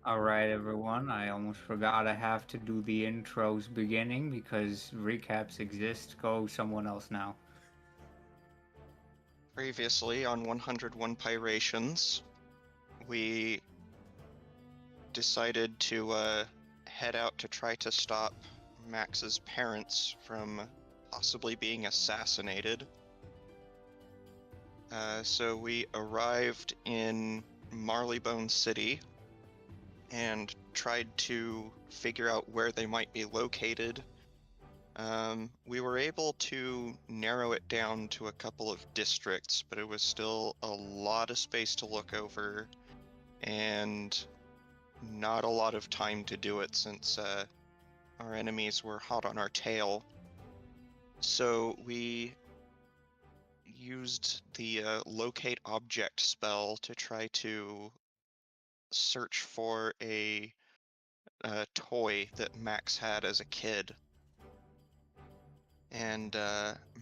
Alright, everyone. I almost forgot I have to do the intros beginning because recaps exist. Go someone else now. Previously on 101 Pyrations, we decided to head out to try to stop Max's parents from possibly being assassinated. So we arrived in Marleybone City and tried to figure out where they might be located. We were able to narrow it down to a couple of districts, but it was still a lot of space to look over and not a lot of time to do it since our enemies were hot on our tail. So we used the locate object spell to try to search for a toy that Max had as a kid. And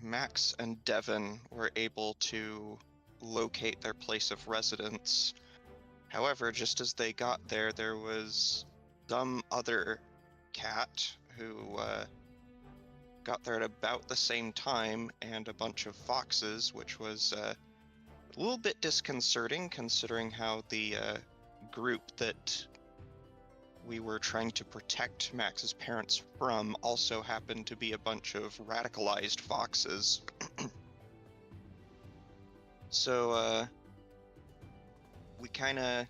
Max and Devin were able to locate their place of residence. However, just as they got there, there was some other cat who got there at about the same time, and a bunch of foxes, which was a little bit disconcerting considering how the group that we were trying to protect Max's parents from also happened to be a bunch of radicalized foxes. So we kind of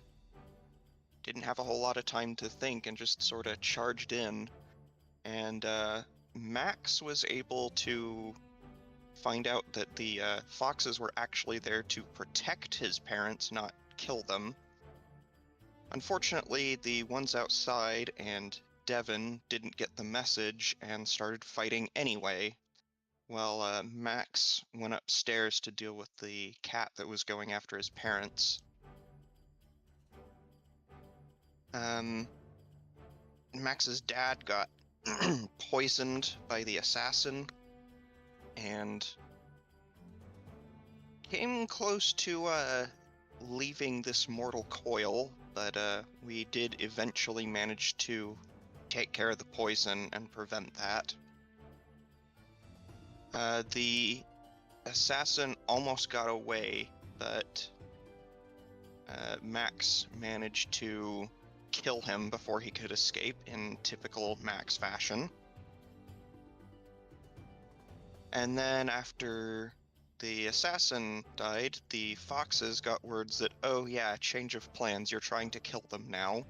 didn't have a whole lot of time to think and just sort of charged in. And Max was able to find out that the foxes were actually there to protect his parents, not kill them. Unfortunately, the ones outside and Devin didn't get the message and started fighting anyway. Well, Max went upstairs to deal with the cat that was going after his parents. Max's dad got poisoned by the assassin and came close to leaving this mortal coil, but we did eventually manage to take care of the poison and prevent that. The assassin almost got away, but Max managed to kill him before he could escape in typical Max fashion. And then after the assassin died, the foxes got words that, oh yeah, change of plans, you're trying to kill them now.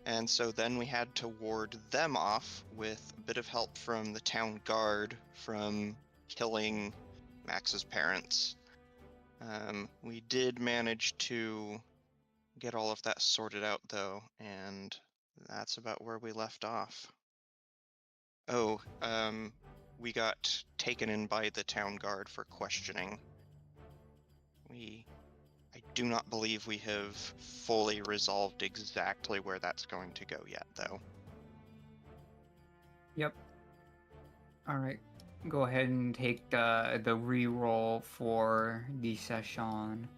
And so then we had to ward them off with a bit of help from the town guard from killing Max's parents. We did manage to get all of that sorted out though, and that's about where we left off. Oh, we got taken in by the town guard for questioning. I do not believe we have fully resolved exactly where that's going to go yet, though. Yep. Alright. Go ahead and take the re-roll for the session.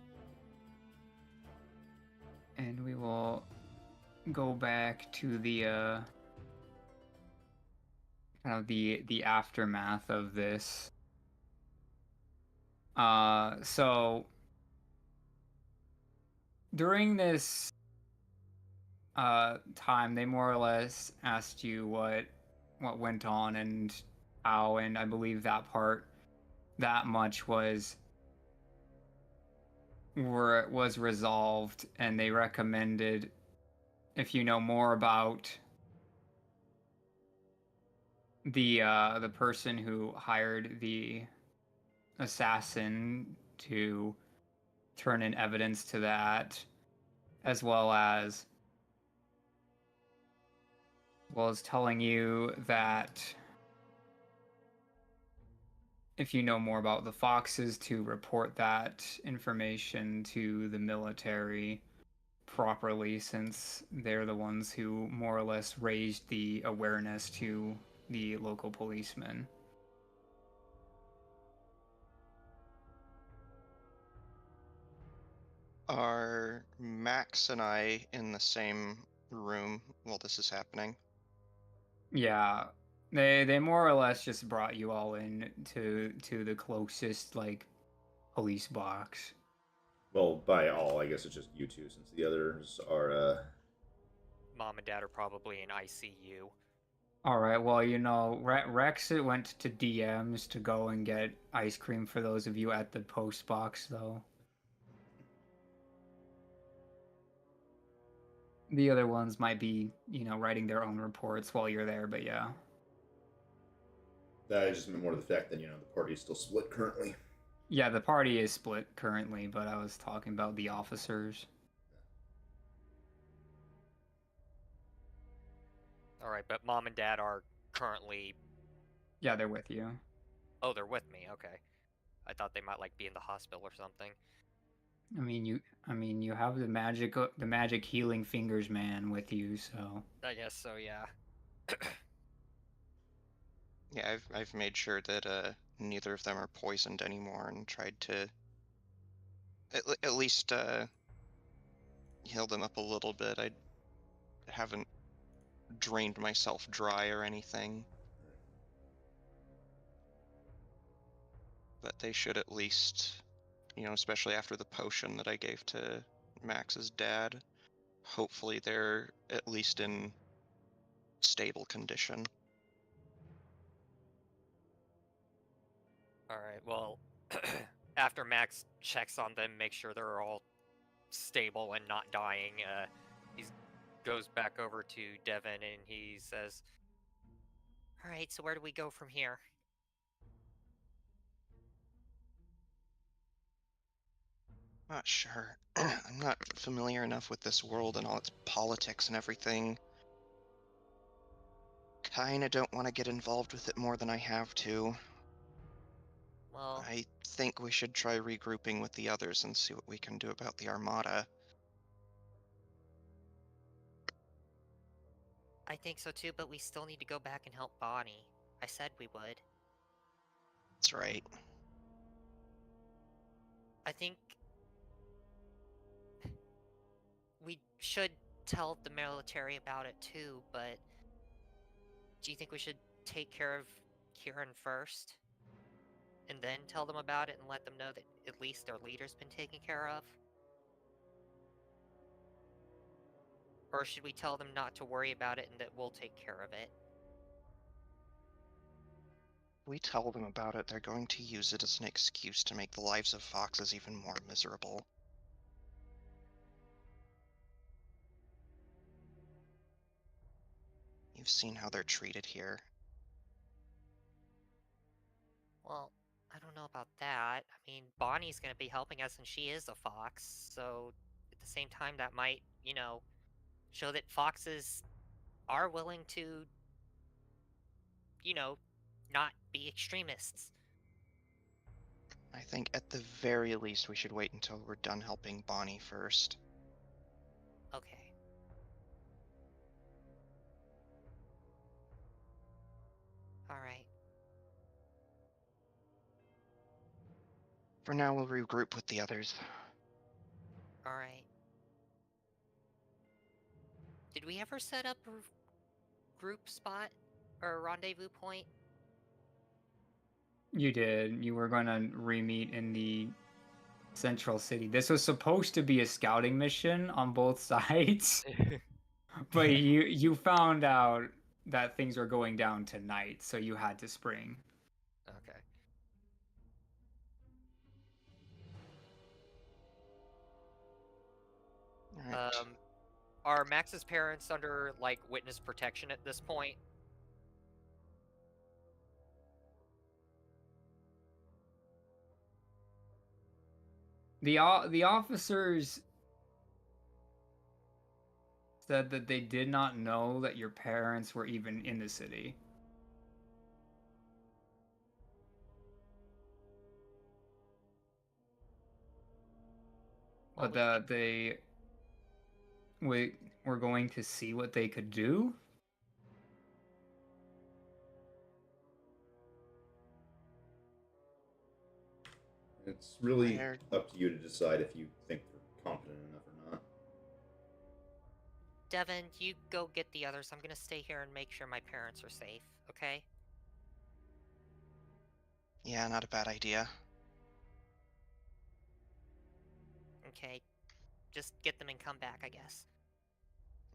And we will go back to the kind of the aftermath of this. So during this time, they more or less asked you what went on and how, and I believe that much was resolved, and they recommended, if you know more about the person who hired the assassin, to turn in evidence to that, as well as telling you that if you know more about the foxes, to report that information to the military properly, since they're the ones who more or less raised the awareness to the local policemen. Are Max and I in the same room while this is happening? Yeah, they more or less just brought you all in to the closest like police box. Well, by all, I guess it's just you two, since the others are. Mom and Dad are probably in ICU. All right, well, you know, Rex went to DMs to go and get ice cream for those of you at the post box, though. The other ones might be, you know, writing their own reports while you're there, but yeah. That is just more to the fact that the party is still split currently. Yeah, the party is split currently, but I was talking about the officers. All right, but Mom and Dad are currently. Yeah, they're with you. Oh, they're with me. Okay, I thought they might like be in the hospital or something. I mean, you have the magic healing fingers man with you, so. I guess so. Yeah. Yeah, I've made sure that neither of them are poisoned anymore and tried to at least heal them up a little bit. I haven't drained myself dry or anything, but they should at least, especially after the potion that I gave to Max's dad, hopefully they're at least in stable condition. All right. Well, after Max checks on them, make sure they're all stable and not dying, he goes back over to Devin and he says, "All right. So where do we go from here?" Not sure. I'm not familiar enough with this world and all its politics and everything. Kinda don't want to get involved with it more than I have to. Well, I think we should try regrouping with the others and see what we can do about the Armada. I think so too, but we still need to go back and help Bonnie. I said we would. That's right. I think we should tell the military about it too, but do you think we should take care of Kieran first? And then tell them about it and let them know that at least their leader's been taken care of? Or should we tell them not to worry about it and that we'll take care of it? We tell them about it, they're going to use it as an excuse to make the lives of foxes even more miserable. You've seen how they're treated here. Well, I don't know about that. I mean, Bonnie's gonna be helping us and she is a fox, so at the same time that might, show that foxes are willing to, you know, not be extremists. I think at the very least we should wait until we're done helping Bonnie first. Okay. Alright. For now, we'll regroup with the others. Alright. Did we ever set up a group spot? Or a rendezvous point? You did. You were going to re-meet in the central city. This was supposed to be a scouting mission on both sides, but you found out that things were going down tonight, so you had to spring. Okay. All right. Are Max's parents under like witness protection at this point? The officers said that they did not know that your parents were even in the city. Well, But that they were going to see what they could do. It's really They're- up to you to decide if you think they're competent enough or not. Devin, you go get the others. I'm gonna stay here and make sure my parents are safe, okay? Yeah, not a bad idea. Okay. Just get them and come back, I guess.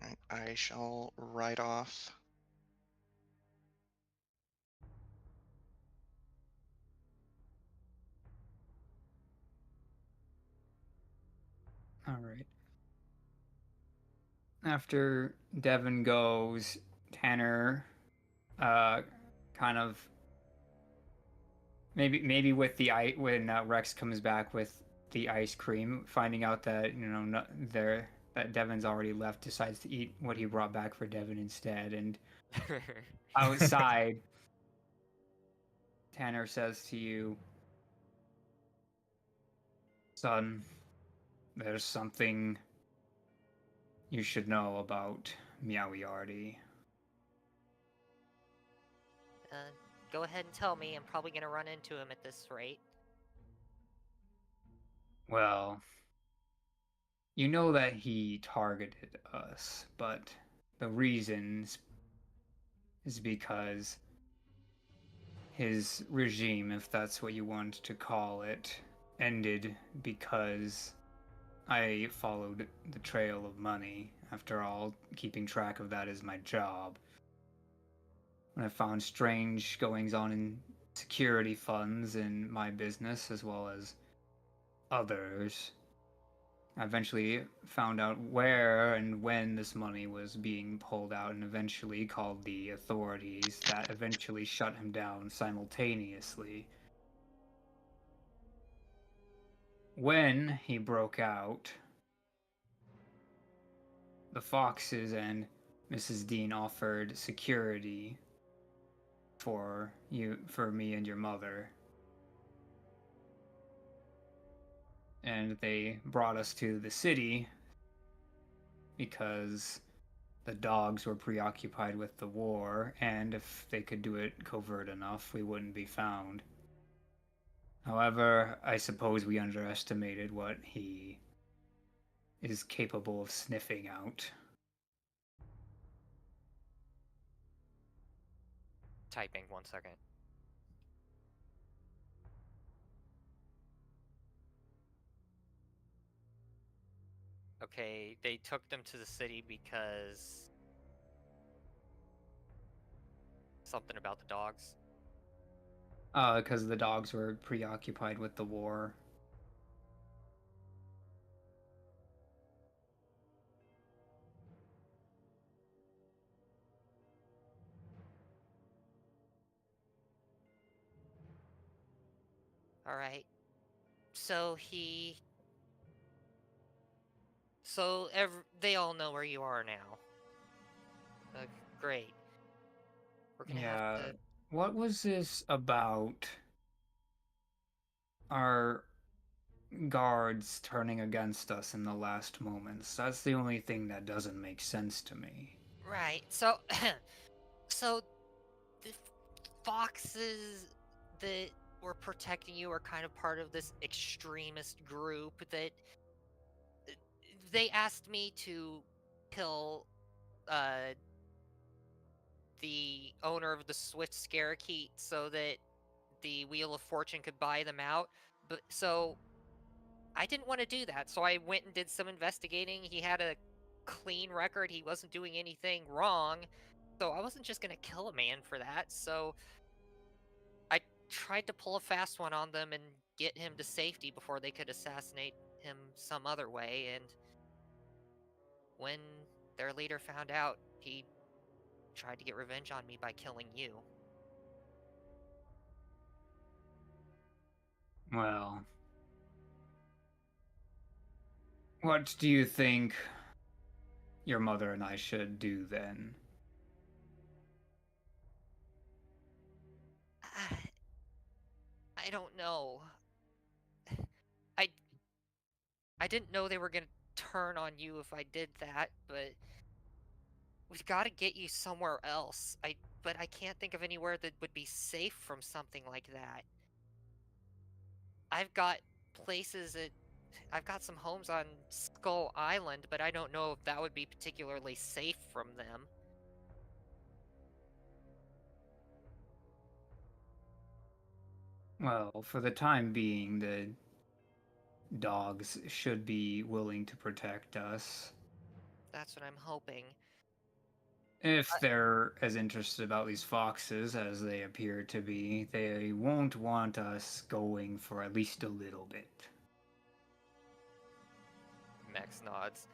Right, I shall ride off. All right. After Devin goes, Tanner, kind of maybe with the when Rex comes back with the ice cream, finding out that that Devin's already left, decides to eat what he brought back for Devin instead. And outside, Tanner says to you, "Son, there's something you should know about Meowiardi." Go ahead and tell me. I'm probably gonna run into him at this rate. Well, you know that he targeted us, but the reason is because his regime, if that's what you want to call it, ended because I followed the trail of money. After all, keeping track of that is my job. When I found strange goings on in security funds in my business as well as others, I eventually found out where and when this money was being pulled out and eventually called the authorities that eventually shut him down simultaneously. When he broke out, the Foxes and Mrs. Dean offered security for me and your mother. And they brought us to the city because the dogs were preoccupied with the war, and if they could do it covert enough, we wouldn't be found. However, I suppose we underestimated what he is capable of sniffing out. Typing 1 second. Okay, they took them to the city because something about the dogs. Because the dogs were preoccupied with the war. Alright. So they all know where you are now. Great. We're gonna Yeah. have to... What was this about our guards turning against us in the last moments? That's the only thing that doesn't make sense to me. Right, so... so... The foxes that were protecting you are kind of part of this extremist group that... They asked me to kill, the owner of the Swift Scarekeet so that the Wheel of Fortune could buy them out. But so I didn't want to do that, so I went and did some investigating. He had a clean record. He wasn't doing anything wrong. So I wasn't just gonna kill a man for that. So I tried to pull a fast one on them and get him to safety before they could assassinate him some other way. And when their leader found out, he tried to get revenge on me by killing you. Well, what do you think your mother and I should do then? I don't know. I I didn't know they were gonna turn on you if I did that, but we've got to get you somewhere else. But I can't think of anywhere that would be safe from something like that. I've got places that I've got some homes on Skull Island, but I don't know if that would be particularly safe from them. Well, for the time being, the dogs should be willing to protect us. That's what I'm hoping. If they're as interested about these foxes as they appear to be, they won't want us going for at least a little bit. Max nods.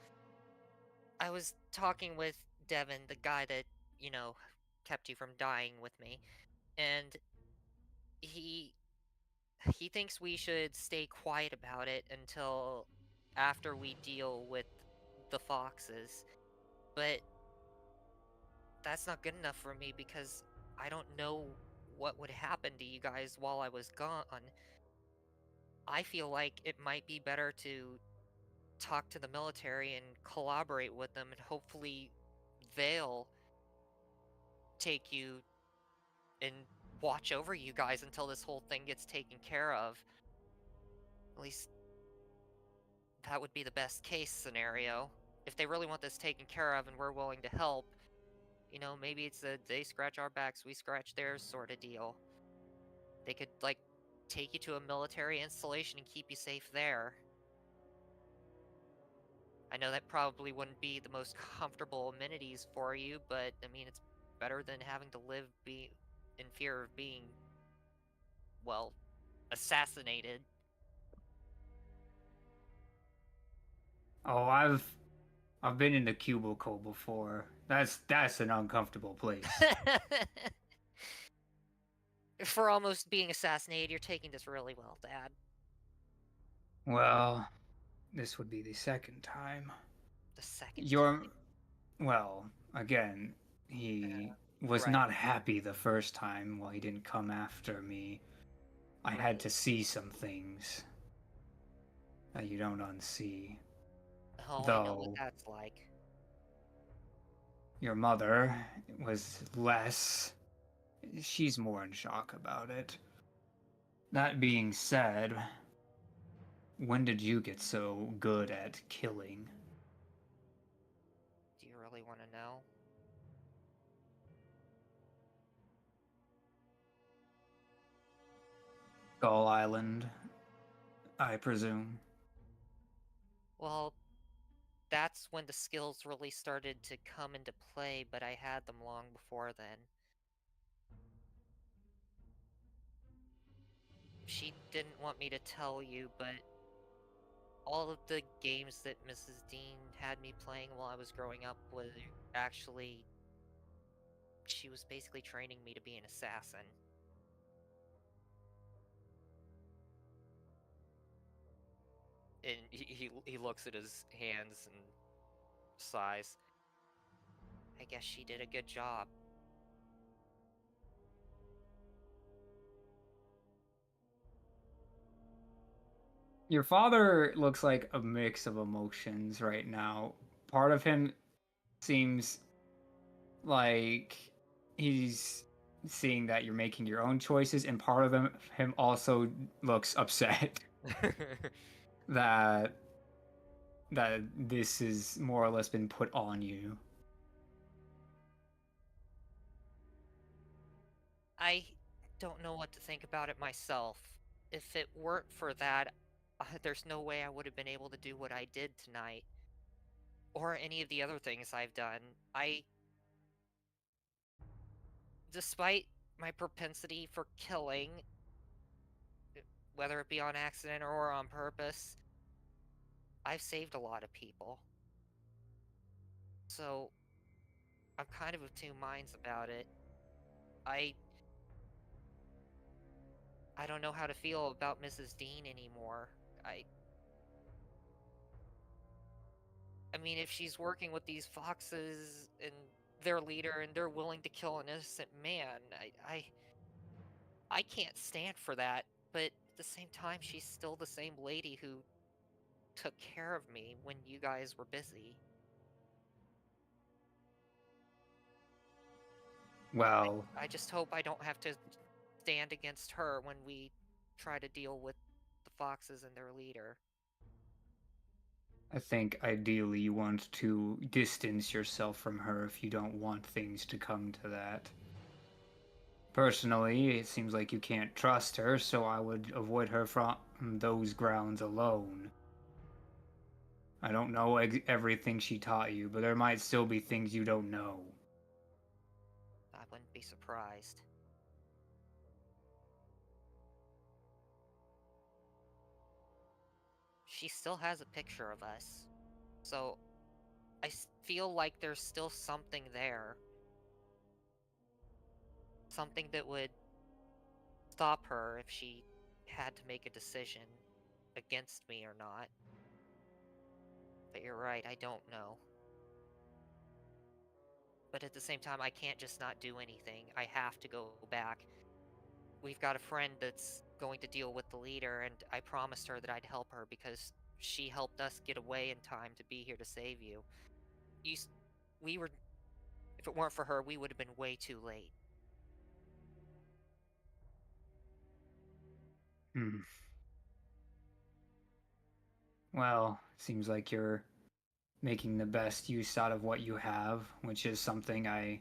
I was talking with Devin, the guy that, you know, kept you from dying with me, and he thinks we should stay quiet about it until after we deal with the foxes. But that's not good enough for me because I don't know what would happen to you guys while I was gone. I feel like it might be better to talk to the military and collaborate with them, and hopefully they'll take you and watch over you guys until this whole thing gets taken care of. At least that would be the best case scenario. If they really want this taken care of and we're willing to help, you know, maybe it's a they scratch our backs, we scratch theirs sort of deal. They could, like, take you to a military installation and keep you safe there. I know that probably wouldn't be the most comfortable amenities for you, but I mean, it's better than having to live in fear of being, well, assassinated. Oh, I've been in the cubicle before. That's an uncomfortable place. For almost being assassinated, you're taking this really well, Dad. Well, this would be the second time. The second You're time. well, again, he was right. not happy the first time while he didn't come after me. I had Right. to see some things that you don't unsee. Oh, I know what Though that's like. your mother was less. She's more in shock about it. That being said, when did you get so good at killing? Do you really want to know? Skull Island, I presume. Well, that's when the skills really started to come into play, but I had them long before then. She didn't want me to tell you, but all of the games that Mrs. Dean had me playing while I was growing up was actually... she was basically training me to be an assassin. And he looks at his hands and sighs. I guess she did a good job. Your father looks like a mix of emotions right now. Part of him seems like he's seeing that you're making your own choices, and part of him also looks upset that this has more or less been put on you. I don't know what to think about it myself. If it weren't for that, there's no way I would have been able to do what I did tonight. Or any of the other things I've done. Despite my propensity for killing, whether it be on accident or on purpose, I've saved a lot of people. So, I'm kind of two minds about it. I don't know how to feel about Mrs. Dean anymore. I mean, if she's working with these foxes and their leader and they're willing to kill an innocent man, I can't stand for that. But at the same time, she's still the same lady who took care of me when you guys were busy. Well, I just hope I don't have to stand against her when we try to deal with the foxes and their leader. I think ideally you want to distance yourself from her if you don't want things to come to that. Personally, it seems like you can't trust her, so I would avoid her from those grounds alone. I don't know everything she taught you, but there might still be things you don't know. I wouldn't be surprised. She still has a picture of us, so feel like there's still something there. Something that would stop her if she had to make a decision against me or not. But you're right, I don't know. But at the same time, I can't just not do anything. I have to go back. We've got a friend that's going to deal with the leader, and I promised her that I'd help her because she helped us get away in time to be here to save you. We were... If it weren't for her, we would have been way too late. Hmm. Well, seems like you're making the best use out of what you have, which is something I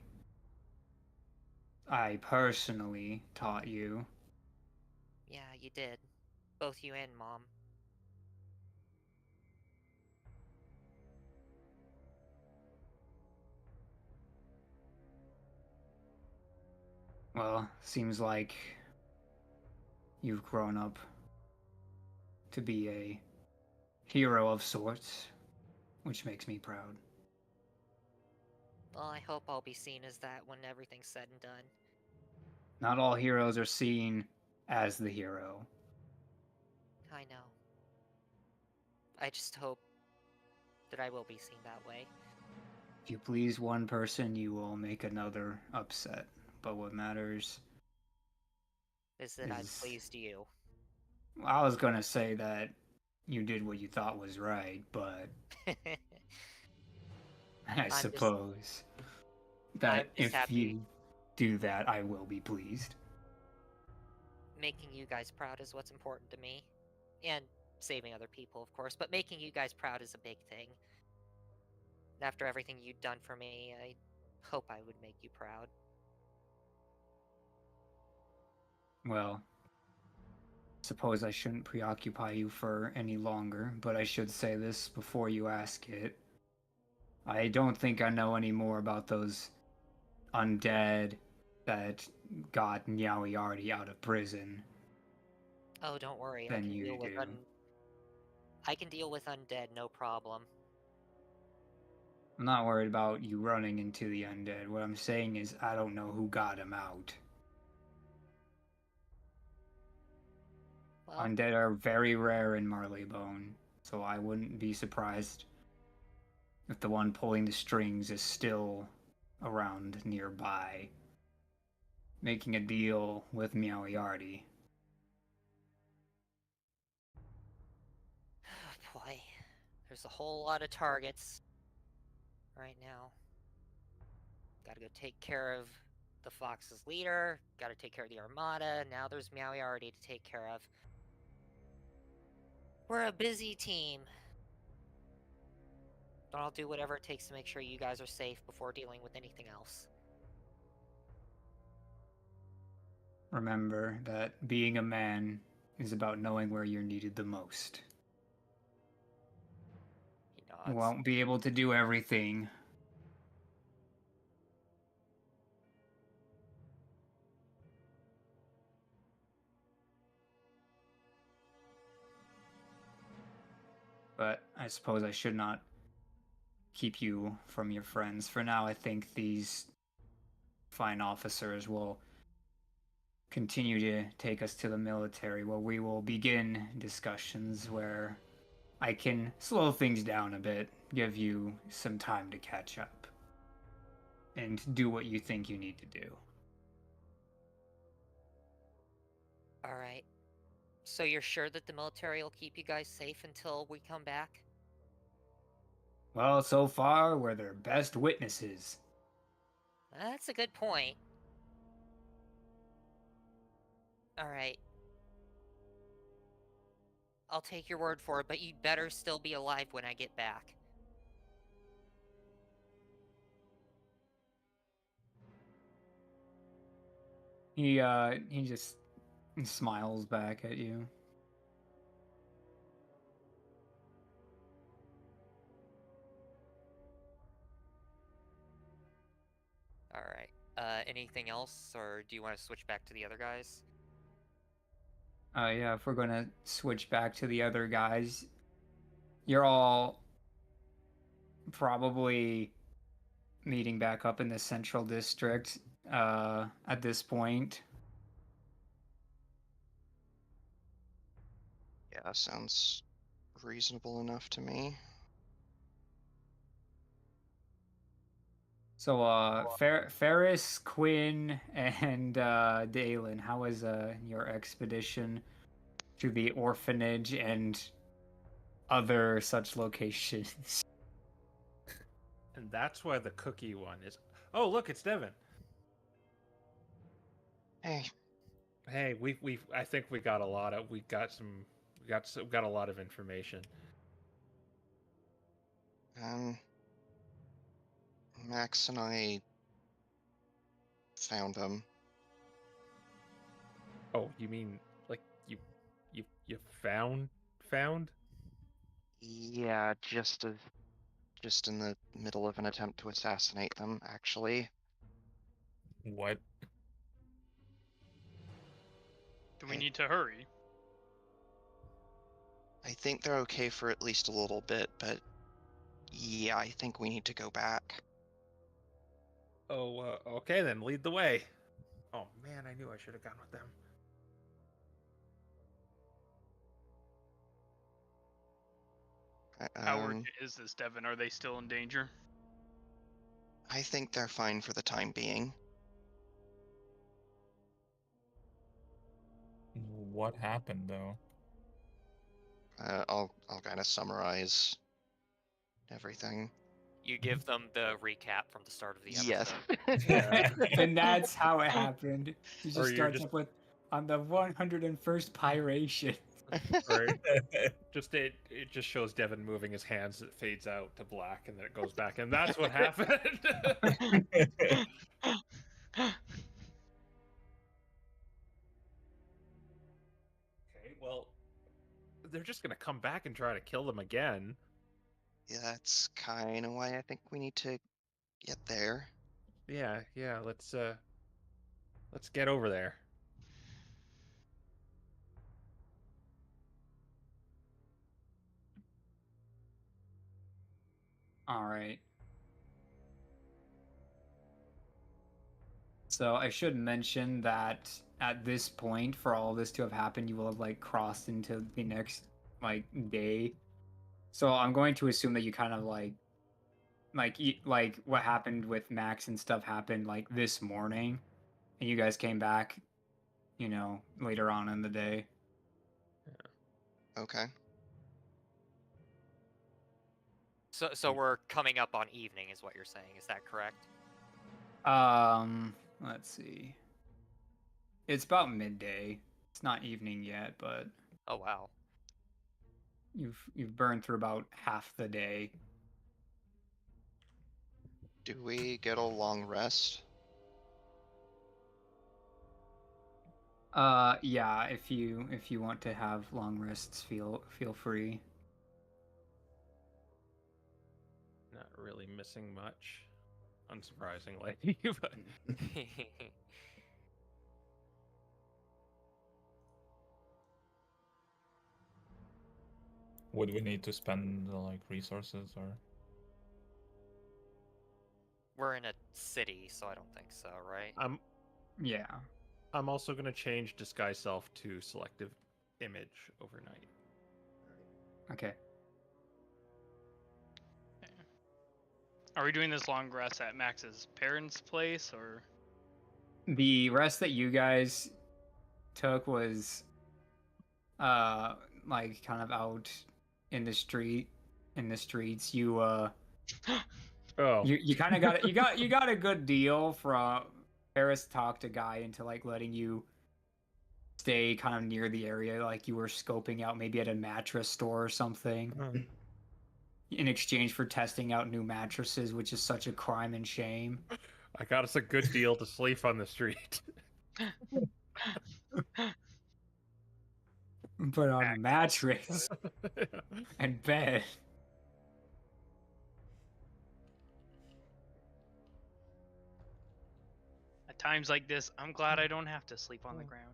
personally taught you. Yeah, you did. Both you and Mom. Well, seems like you've grown up to be a hero of sorts, which makes me proud. Well, I hope I'll be seen as that when everything's said and done. Not all heroes are seen as the hero. I know. I just hope that I will be seen that way. If you please one person, you will make another upset. But what matters Is that I've is... pleased you. I was gonna say that you did what you thought was right, but I suppose that I'm just if happy you do that, I will be pleased. making you guys proud is what's important to me. And saving other people, of course, but making you guys proud is a big thing. After everything you've done for me, I hope I would make you proud. Well, suppose I shouldn't preoccupy you for any longer, but I should say this before you ask it. I don't think I know any more about those undead that got Nyaoyardi out of prison Oh, don't worry, than you do. I can deal with undead, no problem. I'm not worried about you running into the undead. What I'm saying is I don't know who got him out. Well, Undead are very rare in Marleybone, so I wouldn't be surprised if the one pulling the strings is still around nearby, making a deal with Meowyardi. boy, there's a whole lot of targets right now. Gotta go take care of the Fox's leader, gotta take care of the Armada, now there's Meowyardi to take care of. We're a busy team. But I'll do whatever it takes to make sure you guys are safe before dealing with anything else. Remember that being a man is about knowing where you're needed the most. He You nods. won't be able to do everything. But I suppose I should not keep you from your friends. For now, I think these fine officers will continue to take us to the military, where we will begin discussions where I can slow things down a bit, give you some time to catch up, and do what you think you need to do. Alright. So you're sure that the military will keep you guys safe until we come back? Well, so far, we're their best witnesses. That's a good point. Alright. I'll take your word for it, but you'd better still be alive when I get back. He just smiles back at you. Alright. Anything else, or do you want to switch back to the other guys? Yeah, if we're gonna switch back to the other guys, you're all probably meeting back up in the central district at this point. Yeah, sounds reasonable enough to me. So, Ferris, Quinn, and Dalen, how was your expedition to the orphanage and other such locations? And that's why the cookie one is. Oh, look, it's Devin. Hey, Hey, we I think we got a lot of we got a lot of information. Max and I found them. Oh, you mean like you found? Yeah, just in the middle of an attempt to assassinate them, actually. What? Do we need to hurry? I think they're okay for at least a little bit, but yeah, I think we need to go back. Oh, okay then, lead the way. Oh man, I knew I should have gone with them. How Um, urgent is this, Devin? Are they still in danger? I think they're fine for the time being. What happened though? I'll kind of summarize everything. You give them the recap from the start of the Yes. episode. And that's how it happened. He Or just you're starts just- up with on the 101st Piration. Right. it just shows Devin moving his hands. It fades out to black, and then it goes back, and that's what happened. Okay, well, they're just gonna come back and try to kill them again. Yeah, that's kind of why I think we need to get there. Yeah, let's get over there. All right. So I should mention that at this point, for all this to have happened, you will have like crossed into the next like day. So I'm going to assume that you kind of like what happened with Max and stuff happened like this morning, and you guys came back, later on in the day. Okay. So we're coming up on evening, is what you're saying. Is that correct? Let's see. It's about midday. It's not evening yet, but Oh wow. you've burned through about half the day. Do we get a long rest? Yeah, if you want to have long rests, feel free. Not really missing much, unsurprisingly. But Would we need to spend like resources or? We're in a city, so I don't think so, right? Yeah. I'm also gonna change disguise self to selective image overnight. Okay. Are we doing this long rest at Max's parents' place, or? The rest that you guys took was like kind of out in the streets. You Oh, you kind of got a good deal from Paris talked a guy into like letting you stay kind of near the area, like you were scoping out maybe at a mattress store or something, in exchange for testing out new mattresses, which is such a crime and shame. I got us a good deal to sleep on the street. Put on a mattress and bed. At times like this, I'm glad I don't have to sleep on the ground.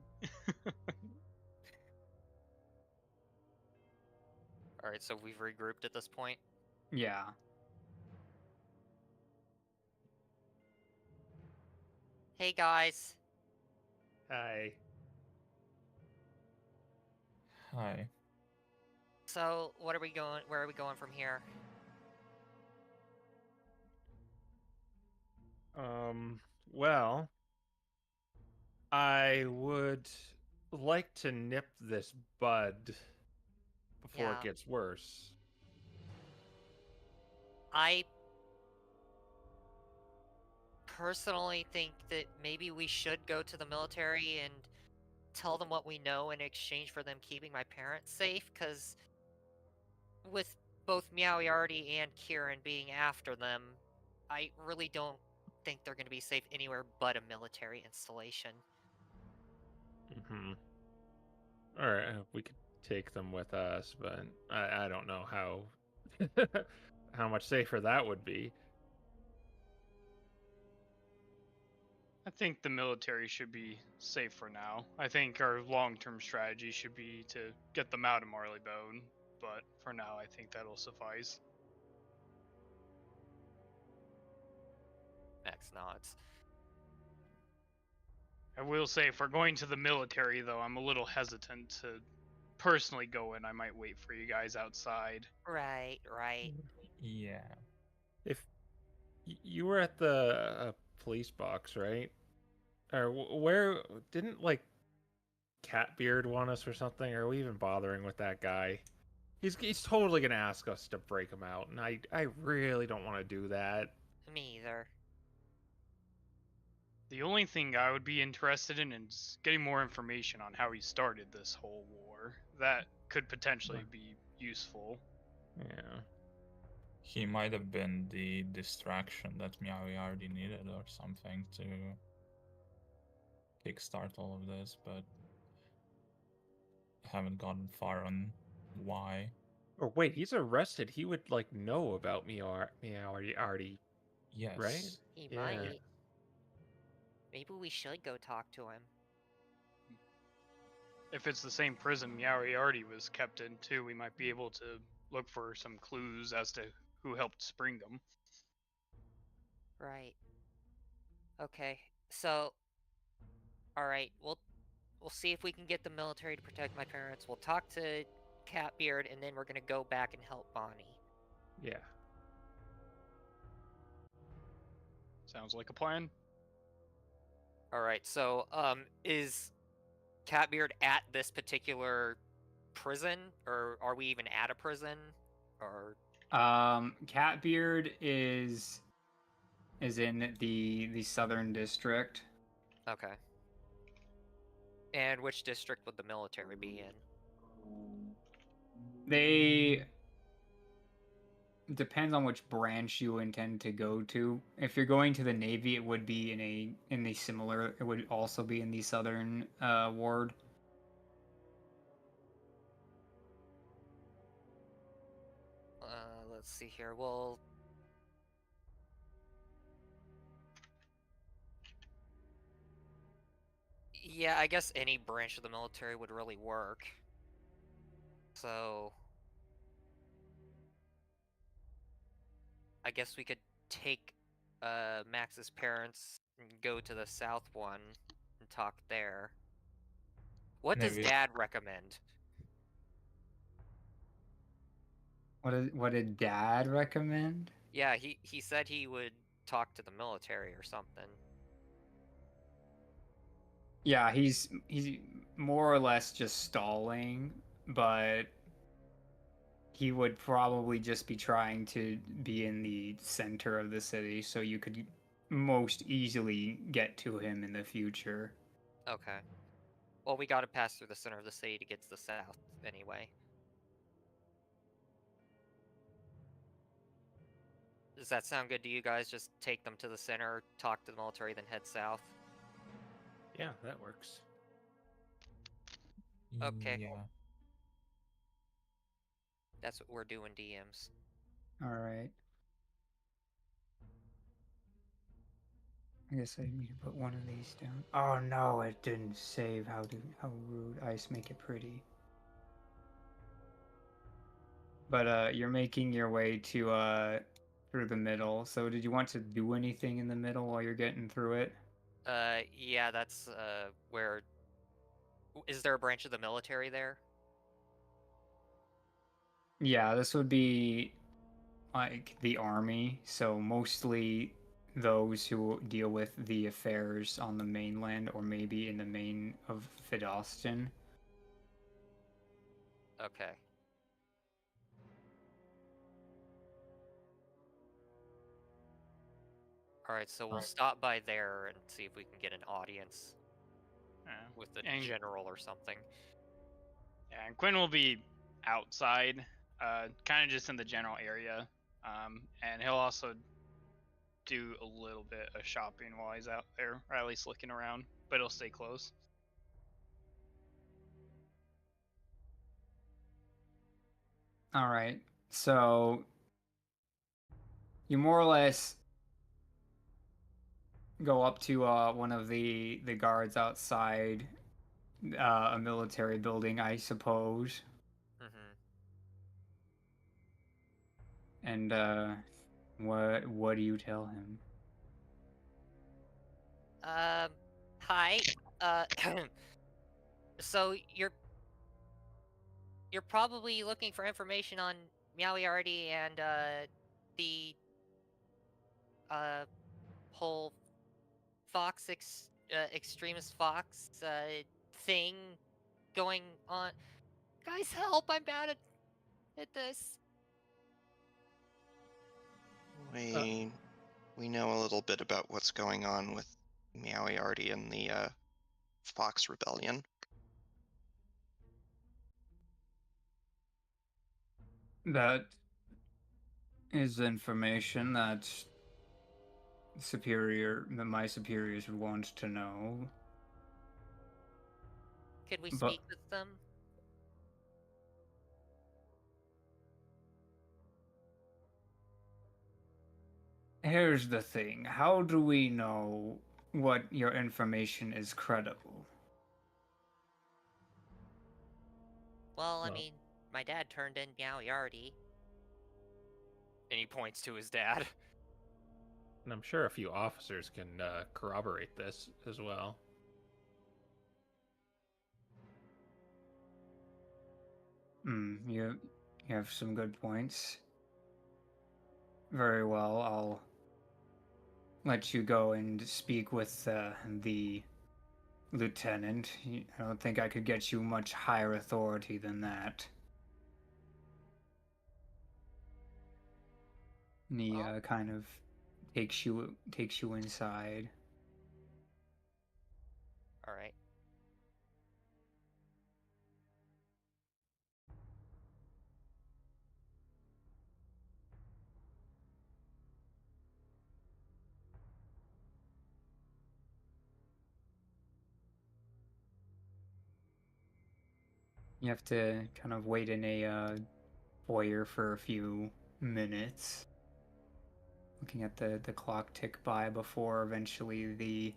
All right, so we've regrouped at this point. Yeah. Hey guys. Hi. Hi. So, what are we going? Where are we going from here? Well, I would like to nip this bud before it Yeah. gets worse. I personally think that maybe we should go to the military and tell them what we know in exchange for them keeping my parents safe, because with both Meowyardi and Kieran being after them, I really don't think they're going to be safe anywhere but a military installation. Mm-hmm. All right, we could take them with us, but I don't know how how much safer that would be. I think the military should be safe for now. I think our long-term strategy should be to get them out of Marleybone, but for now, I think that'll suffice. Max nods. I will say, if we're going to the military, though, I'm a little hesitant to personally go in. I might wait for you guys outside. Right. Yeah. If you were at the police box, right? Or where didn't like Catbeard want us or something? Or are we even bothering with that guy? He's totally gonna ask us to break him out, and I really don't want to do that. Me either. The only thing I would be interested in is getting more information on how he started this whole war. That could potentially be useful. Yeah. He might have been the distraction that Meowie already needed or something to kickstart all of this, but haven't gotten far on why. Or wait, he's arrested. He would like know about me already, Yes. right? He Yeah. might. Maybe we should go talk to him. If it's the same prison Meowyardi was kept in too, we might be able to look for some clues as to who helped spring them. Right. Okay. So, all right. We'll see if we can get the military to protect my parents. We'll talk to Catbeard, and then we're gonna go back and help Bonnie. Yeah. Sounds like a plan. All right, so is Catbeard at this particular prison, or are we even at a prison, or? Catbeard is in the southern district. Okay. And which district would the military be in? They depends on which branch you intend to go to. If you're going to the Navy, it would be in the similar. It would also be in the southern ward. Let's see here. Well, yeah, I guess any branch of the military would really work. So, I guess we could take Max's parents and go to the south one and talk there. What does Maybe. Dad recommend? What did Dad recommend? Yeah, he said he would talk to the military or something. Yeah, he's more or less just stalling, but he would probably just be trying to be in the center of the city so you could most easily get to him in the future. Okay. Well, we gotta pass through the center of the city to get to the south, anyway. Does that sound good to you guys? Just take them to the center, talk to the military, then head south? Yeah, that works. Okay. Yeah. That's what we're doing, DMs. All right. I guess I need to put one of these down. Oh no, it didn't save. How rude. Ice make it pretty. But you're making your way to through the middle. So did you want to do anything in the middle while you're getting through it? Yeah, that's where. Is there a branch of the military there? Yeah, this would be like the army. So mostly those who deal with the affairs on the mainland or maybe in the main of Fidoston. Okay. Alright, so we'll stop by there and see if we can get an audience Yeah. with the And- general or something. Yeah, and Quinn will be outside, kind of just in the general area, and he'll also do a little bit of shopping while he's out there, or at least looking around. But he'll stay close. All right. So you more or less go up to one of the guards outside a military building, I suppose. Mm-hmm. And what do you tell him? Hi. So you're probably looking for information on Meowiardi and the whole extremist fox thing going on. Guys, help! I'm bad at this. We know a little bit about what's going on with Meowiardi and the Fox Rebellion. That is information that my superiors would want to know. Could we But- speak with them? Here's the thing. How do we know what your information is credible? Well, I Well- mean, my dad turned in Meowiardi. And he points to his dad. And I'm sure a few officers can corroborate this as well. You have some good points. Very well, I'll let you go and speak with the lieutenant. I don't think I could get you much higher authority than that. And he Well- kind of takes you inside. All right. You have to kind of wait in a foyer for a few minutes, looking at the clock tick by before eventually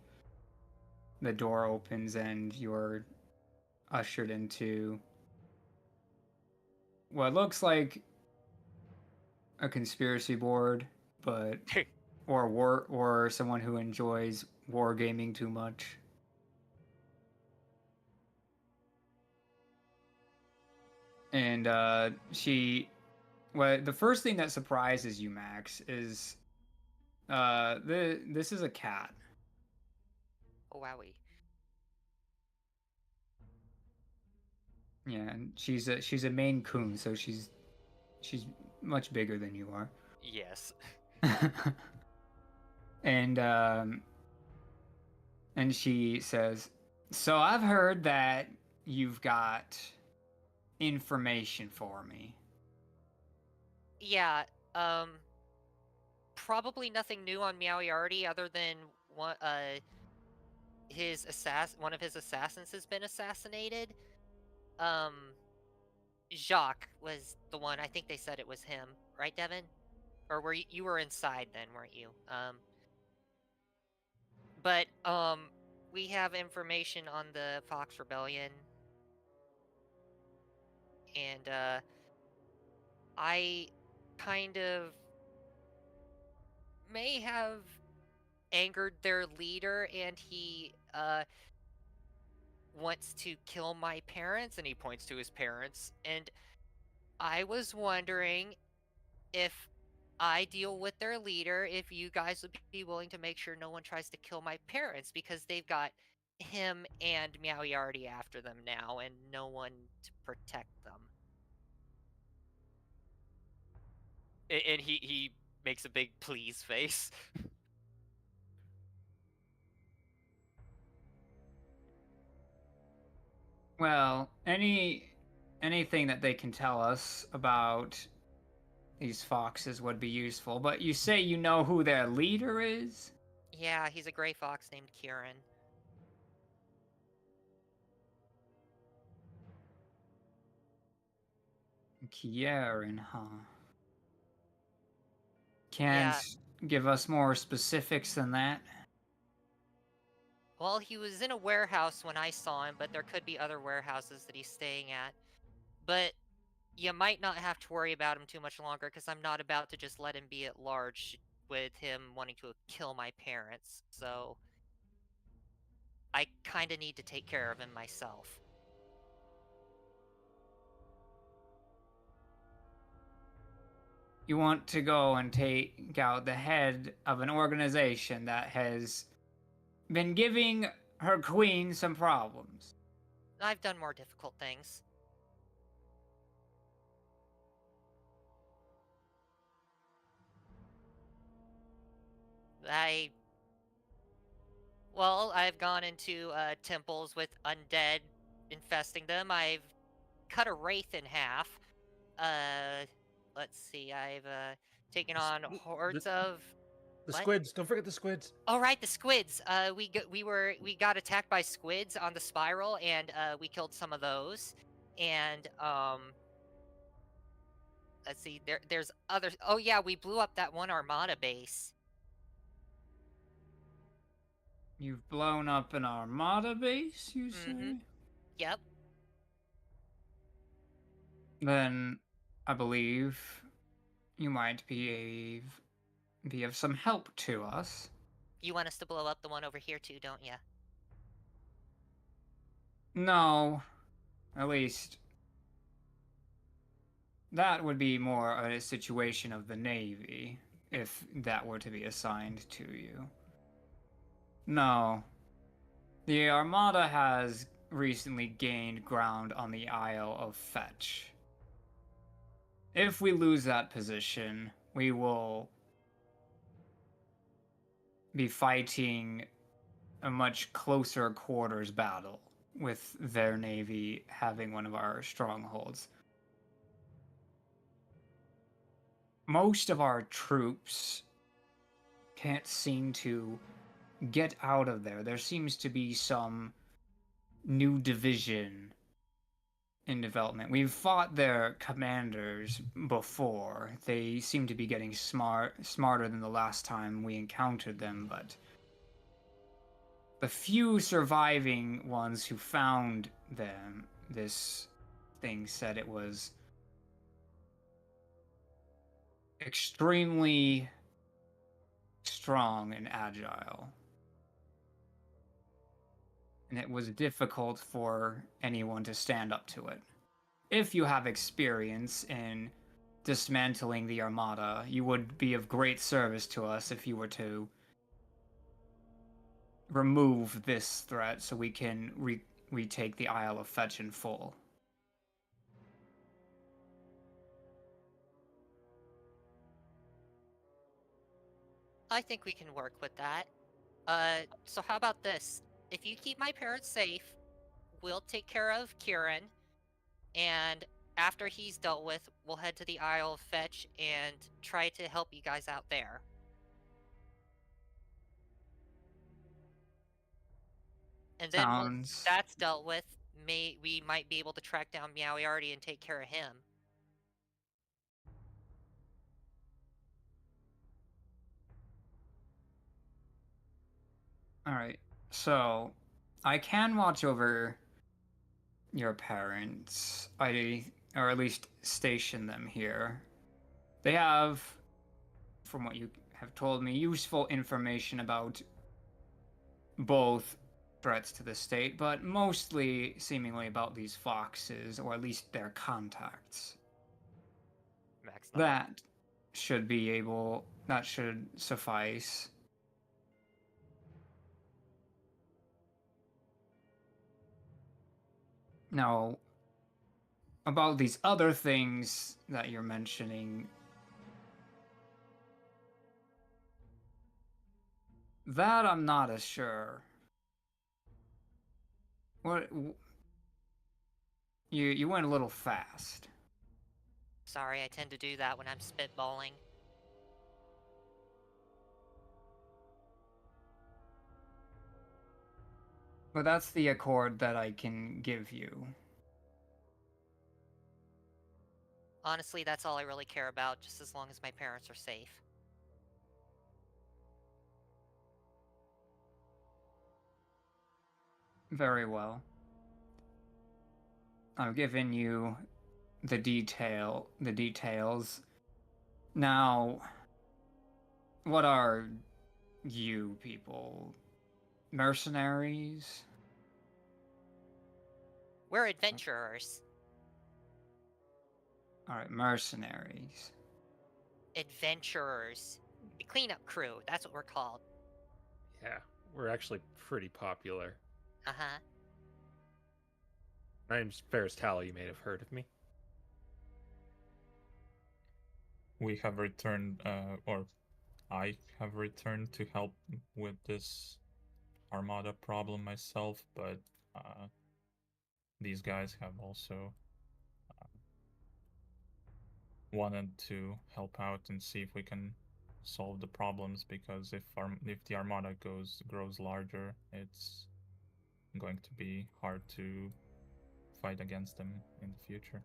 the door opens and you're ushered into what looks like a conspiracy board, but or someone who enjoys wargaming too much. And the first thing that surprises you, Max, is this is a cat. Oh, wowie. Yeah, and she's a Maine Coon, so she's much bigger than you are. Yes. And she says, So I've heard that you've got information for me. Yeah, probably nothing new on Meowiarty other than one one of his assassins has been assassinated. Jacques was the one. I think they said it was him, right, Devin? Or were you were inside then, weren't you? But we have information on the Fox Rebellion, and I kind of may have angered their leader, and he wants to kill my parents, and he points to his parents, and I was wondering if I deal with their leader, if you guys would be willing to make sure no one tries to kill my parents, because they've got him and Meowiarty after them now, and no one to protect them. And he makes a big please face. Well, anything that they can tell us about these foxes would be useful, but you say you know who their leader is? Yeah, he's a gray fox named Kieran. Kieran, huh? Can't Yeah. give us more specifics than that? Well, he was in a warehouse when I saw him, but there could be other warehouses that he's staying at. But you might not have to worry about him too much longer, because I'm not about to just let him be at large with him wanting to kill my parents, so I kinda need to take care of him myself. You want to go and take out the head of an organization that has been giving her queen some problems. I've done more difficult things. I've gone into temples with undead infesting them. I've cut a wraith in half. Let's see. I've taken on hordes of The what? squids. Don't forget the squids. Oh right, the squids. We got attacked by squids on the spiral, and we killed some of those. And let's see. There's others. Oh yeah, we blew up that one armada base. You've blown up an armada base, you say? Yep. Then I believe you might be of some help to us. You want us to blow up the one over here too, don't ya? No, at least that would be more a situation of the Navy, if that were to be assigned to you. No. The Armada has recently gained ground on the Isle of Fetch. If we lose that position, we will be fighting a much closer quarters battle with their navy having one of our strongholds. Most of our troops can't seem to get out of there. There seems to be some new division in development. We've fought their commanders before. They seem to be getting smarter than the last time we encountered them, but the few surviving ones who found them, this thing said it was extremely strong and agile. And it was difficult for anyone to stand up to it. If you have experience in dismantling the Armada, you would be of great service to us if you were to remove this threat so we can retake the Isle of Fetch in full. I think we can work with that. So how about this? if you keep my parents safe, we'll take care of Kieran, and after he's dealt with, we'll head to the Isle of Fetch and try to help you guys out there. And then once Sounds that's dealt with, we might be able to track down Meowiarty and take care of him. all right. So, I can watch over your parents. Or at least station them here. They have, from what you have told me, useful information about both threats to the state, but mostly seemingly about these foxes, or at least their contacts. Max nodded. That should suffice. Now, about these other things that you're mentioning, that I'm not as sure. What? You went a little fast. Sorry, I tend to do that when I'm spitballing. But that's the accord that I can give you. Honestly, that's all I really care about, just as long as my parents are safe. Very well. I've given you the details. Now, what are you people? Mercenaries? We're adventurers. Alright, mercenaries. Adventurers. A cleanup crew, that's what we're called. Yeah, we're actually pretty popular. Uh-huh. My name's Ferris Tally, you may have heard of me. We have returned, or I have returned to help with this Armada problem myself, but these guys have also wanted to help out and see if we can solve the problems, because if the Armada grows larger, it's going to be hard to fight against them in the future.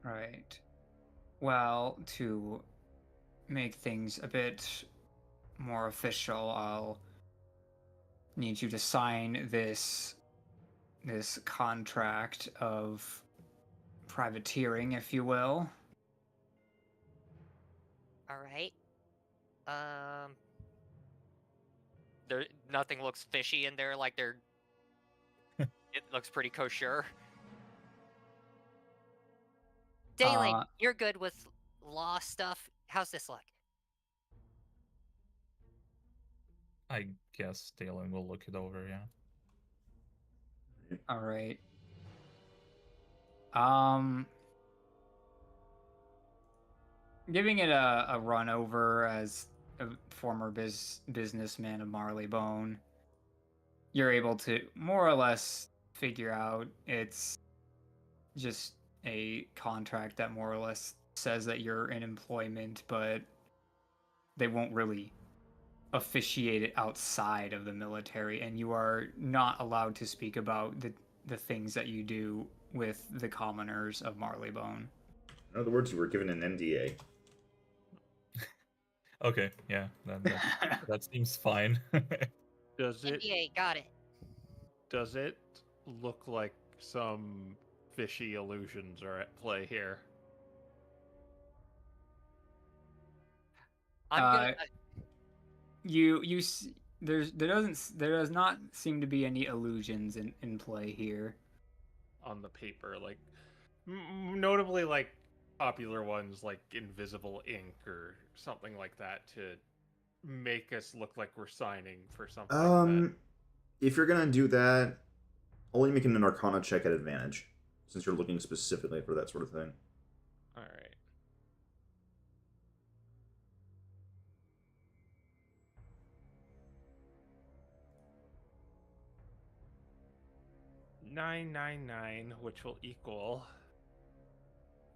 Right. Well, to make things a bit more official, I'll need you to sign this contract of privateering, if you will. Alright. There, nothing looks fishy in there. Like they're. It looks pretty kosher. Dayling, you're good with law stuff. How's this look? I guess Dalen will look it over, yeah. All right. Giving it a run over as a former businessman of Marleybone, you're able to more or less figure out it's just a contract that more or less says that you're in employment, but they won't really officiate it outside of the military, and you are not allowed to speak about the things that you do with the commoners of Marleybone. In other words, you were given an NDA. Okay, yeah, that seems fine. Does it NDA, got it. does it look like some fishy illusions are at play here? I'm gonna. There does not seem to be any illusions in play here. On the paper, like notably like popular ones like invisible ink or something like that to make us look like we're signing for something. If you're gonna do that, only making an Arcana check at advantage, since you're looking specifically for that sort of thing. All right. 999, which will equal.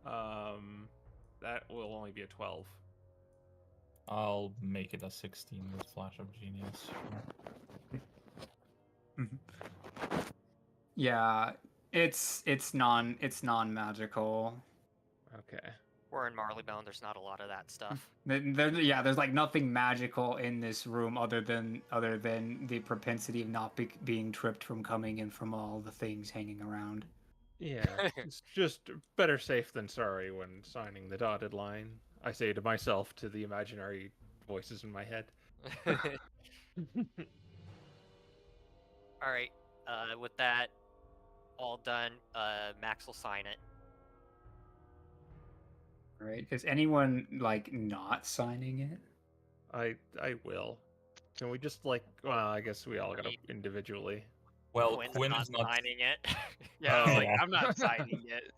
That will only be a 12. I'll make it a 16 with Flash of Genius. Sure. Yeah, it's non-magical. Okay. We're in Marleybone. There's not a lot of that stuff. There's like nothing magical in this room other than the propensity of not being tripped from coming in from all the things hanging around. Yeah, it's just better safe than sorry when signing the dotted line. I say to myself, to the imaginary voices in my head. All right. With that all done, Max will sign it. Right? Is anyone like not signing it? I will. Can we just like? Well, I guess we all gotta individually. Well, Quinn's Quinn not is not. signing it. Yeah, I was like, Oh. I'm not signing it.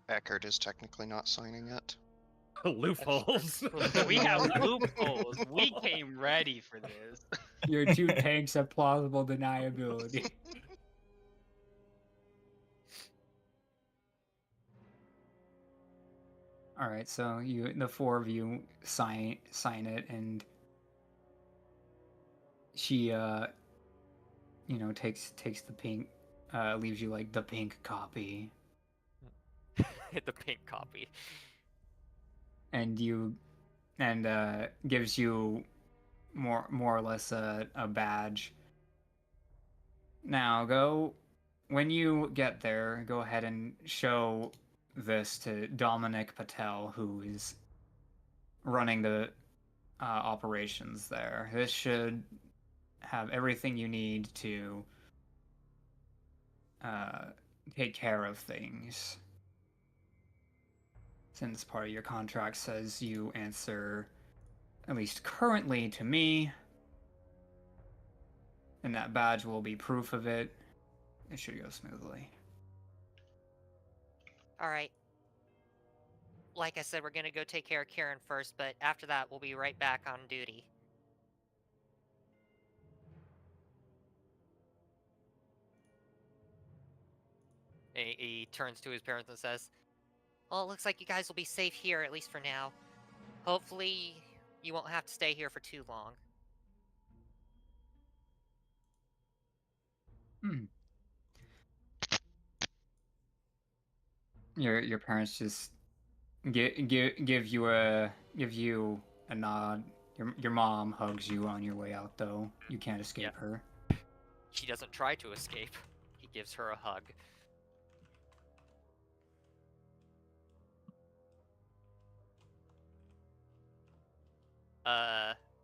Eckert is technically not signing it. Loopholes. We have loopholes. We came ready for this. Your two tanks have plausible deniability. All right, so the four of you sign it, and she takes the pink, leaves you like the pink copy, The pink copy. and gives you more or less a badge. Now when you get there, go ahead and show this to Dominic Patel, who is running the operations there. This should have everything you need to take care of things. Since part of your contract says you answer, at least currently, to me, and that badge will be proof of it. It should go smoothly. All right. Like I said, we're gonna go take care of Kieran first, but after that, we'll be right back on duty. He turns to his parents and says, "Well, it looks like you guys will be safe here, at least for now. Hopefully, you won't have to stay here for too long." Your parents just give you a nod. Your mom hugs you on your way out, though. You can't escape Yep. her. She doesn't try to escape. He gives her a hug.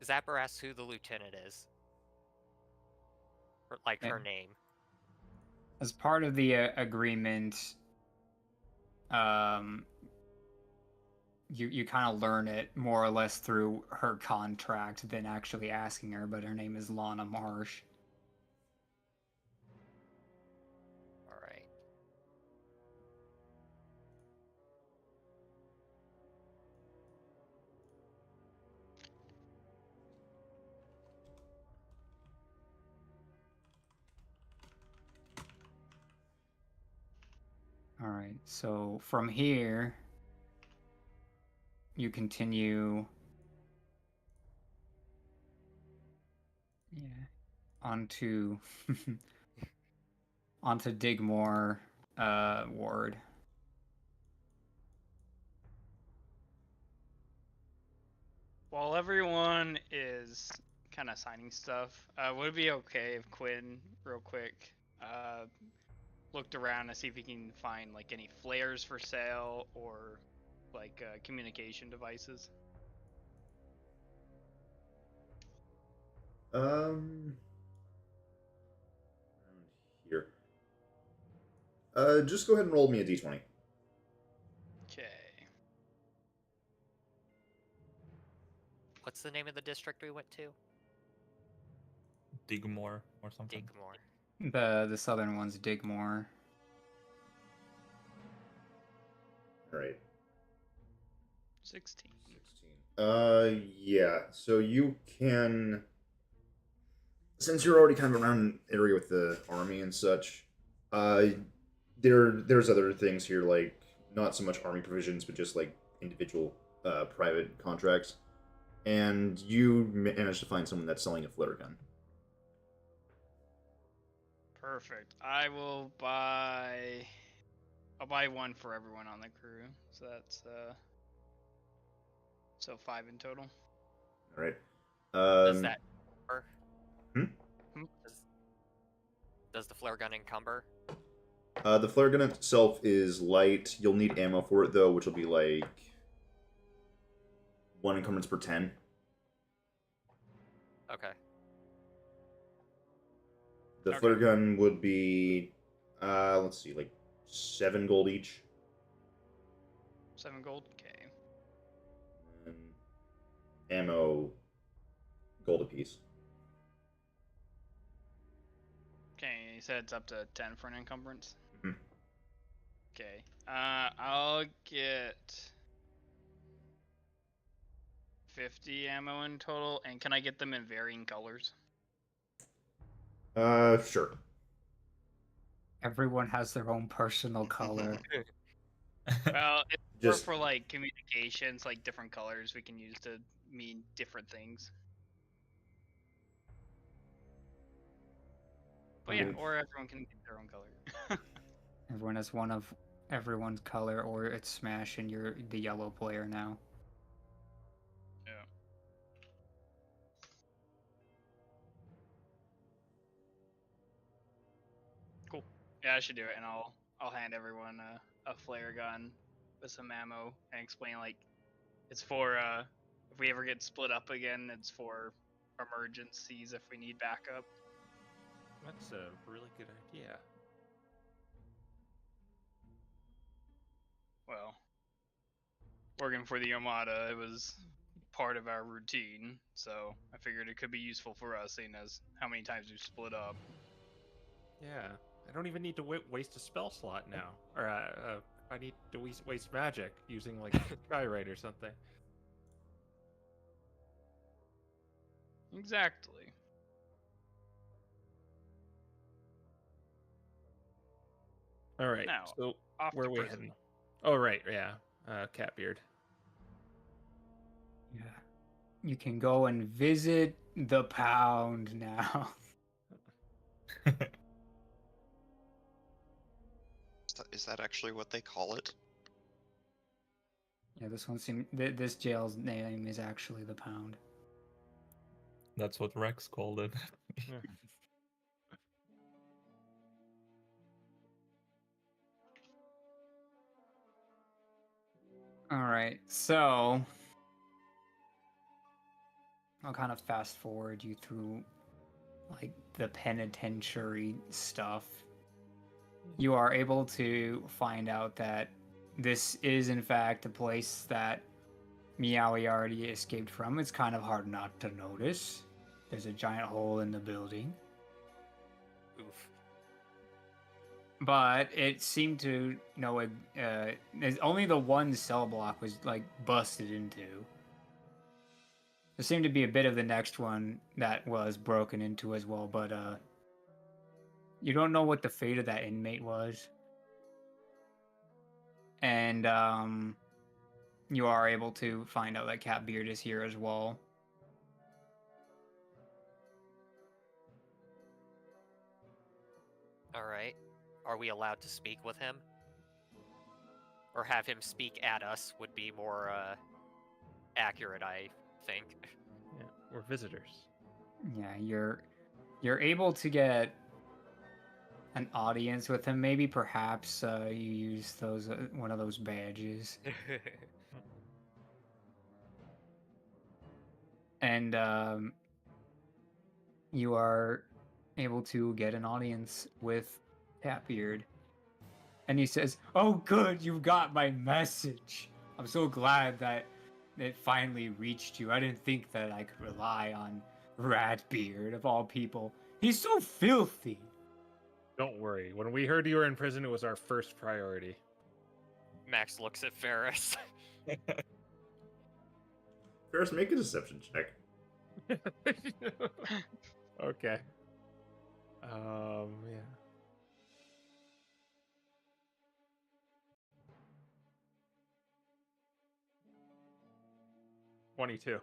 Zapper asks who the lieutenant is. Or, like, her name. As part of the agreement, you kind of learn it more or less through her contract than actually asking her, but her name is Lana Marsh. All right. All right, so from here, you continue, onto Digmore ward. While everyone is kind of signing stuff, would it be okay if Quinn, real quick, looked around to see if he can find like any flares for sale or like communication devices? Around here. Just go ahead and roll me a d20. Okay. What's the name of the district we went to? Digmore or something. Digmore. The southern one's Digmore. All right. 16. 16. Yeah. So you can since you're already kind of around an area with the army and such, there's other things here, like not so much army provisions, but just like individual private contracts. And you managed to find someone that's selling a flare gun. Perfect. I'll buy one for everyone on the crew. So that's so 5 in total. All right. Does that encumber? Hmm? Does the flare gun encumber? The flare gun itself is light. You'll need ammo for it though, which will be like 1 encumbrance per 10. Okay. The Okay. flare gun would be, let's see, like 7 gold each. 7 gold. Okay. And ammo, gold apiece. Okay. You said it's up to 10 for an encumbrance. Mhm. Okay. I'll get 50 ammo in total, and can I get them in varying colors? Sure. Everyone has their own personal color. Well, it's more Just for like communications, like different colors we can use to mean different things. But yeah, or everyone can get their own color. Everyone has one of everyone's color, or it's Smash and you're the yellow player now. Yeah. Cool. Yeah, I should do it, and I'll hand everyone a flare gun with some ammo and explain like it's for if we ever get split up again, it's for emergencies if we need backup. That's a really good idea. Well, working for the Armada, it was part of our routine, so I figured it could be useful for us, seeing as how many times we've split up. Yeah, I don't even need to waste a spell slot now. Or I need to waste magic using like Skyrite or something. Exactly. All right, Now, so off where to are we prison. heading? Oh, right, yeah. Catbeard. Yeah. You can go and visit the pound now. Is that actually what they call it? Yeah, this jail's name is actually the pound. That's what Rex called it. Yeah. All right, so I'll kind of fast forward you through like the penitentiary stuff. You are able to find out that this is in fact a place that Meowie already escaped from. It's kind of hard not to notice. There's a giant hole in the building. Oof. But it seemed to know only the one cell block was like busted into. There seemed to be a bit of the next one that was broken into as well, but you don't know what the fate of that inmate was. And you are able to find out that Catbeard is here as well. All right. Are we allowed to speak with him? Or have him speak at us would be more accurate, I think. Yeah, we're visitors. Yeah, you're able to get an audience with him. Maybe perhaps you use those one of those badges, and you are able to get an audience with Catbeard. And he says, "Oh, good, you got my message. I'm so glad that it finally reached you. I didn't think that I could rely on Ratbeard, of all people. He's so filthy." Don't worry. When we heard you were in prison, it was our first priority. Max looks at Ferris. Ferris, make a deception check. Okay. Yeah. $22.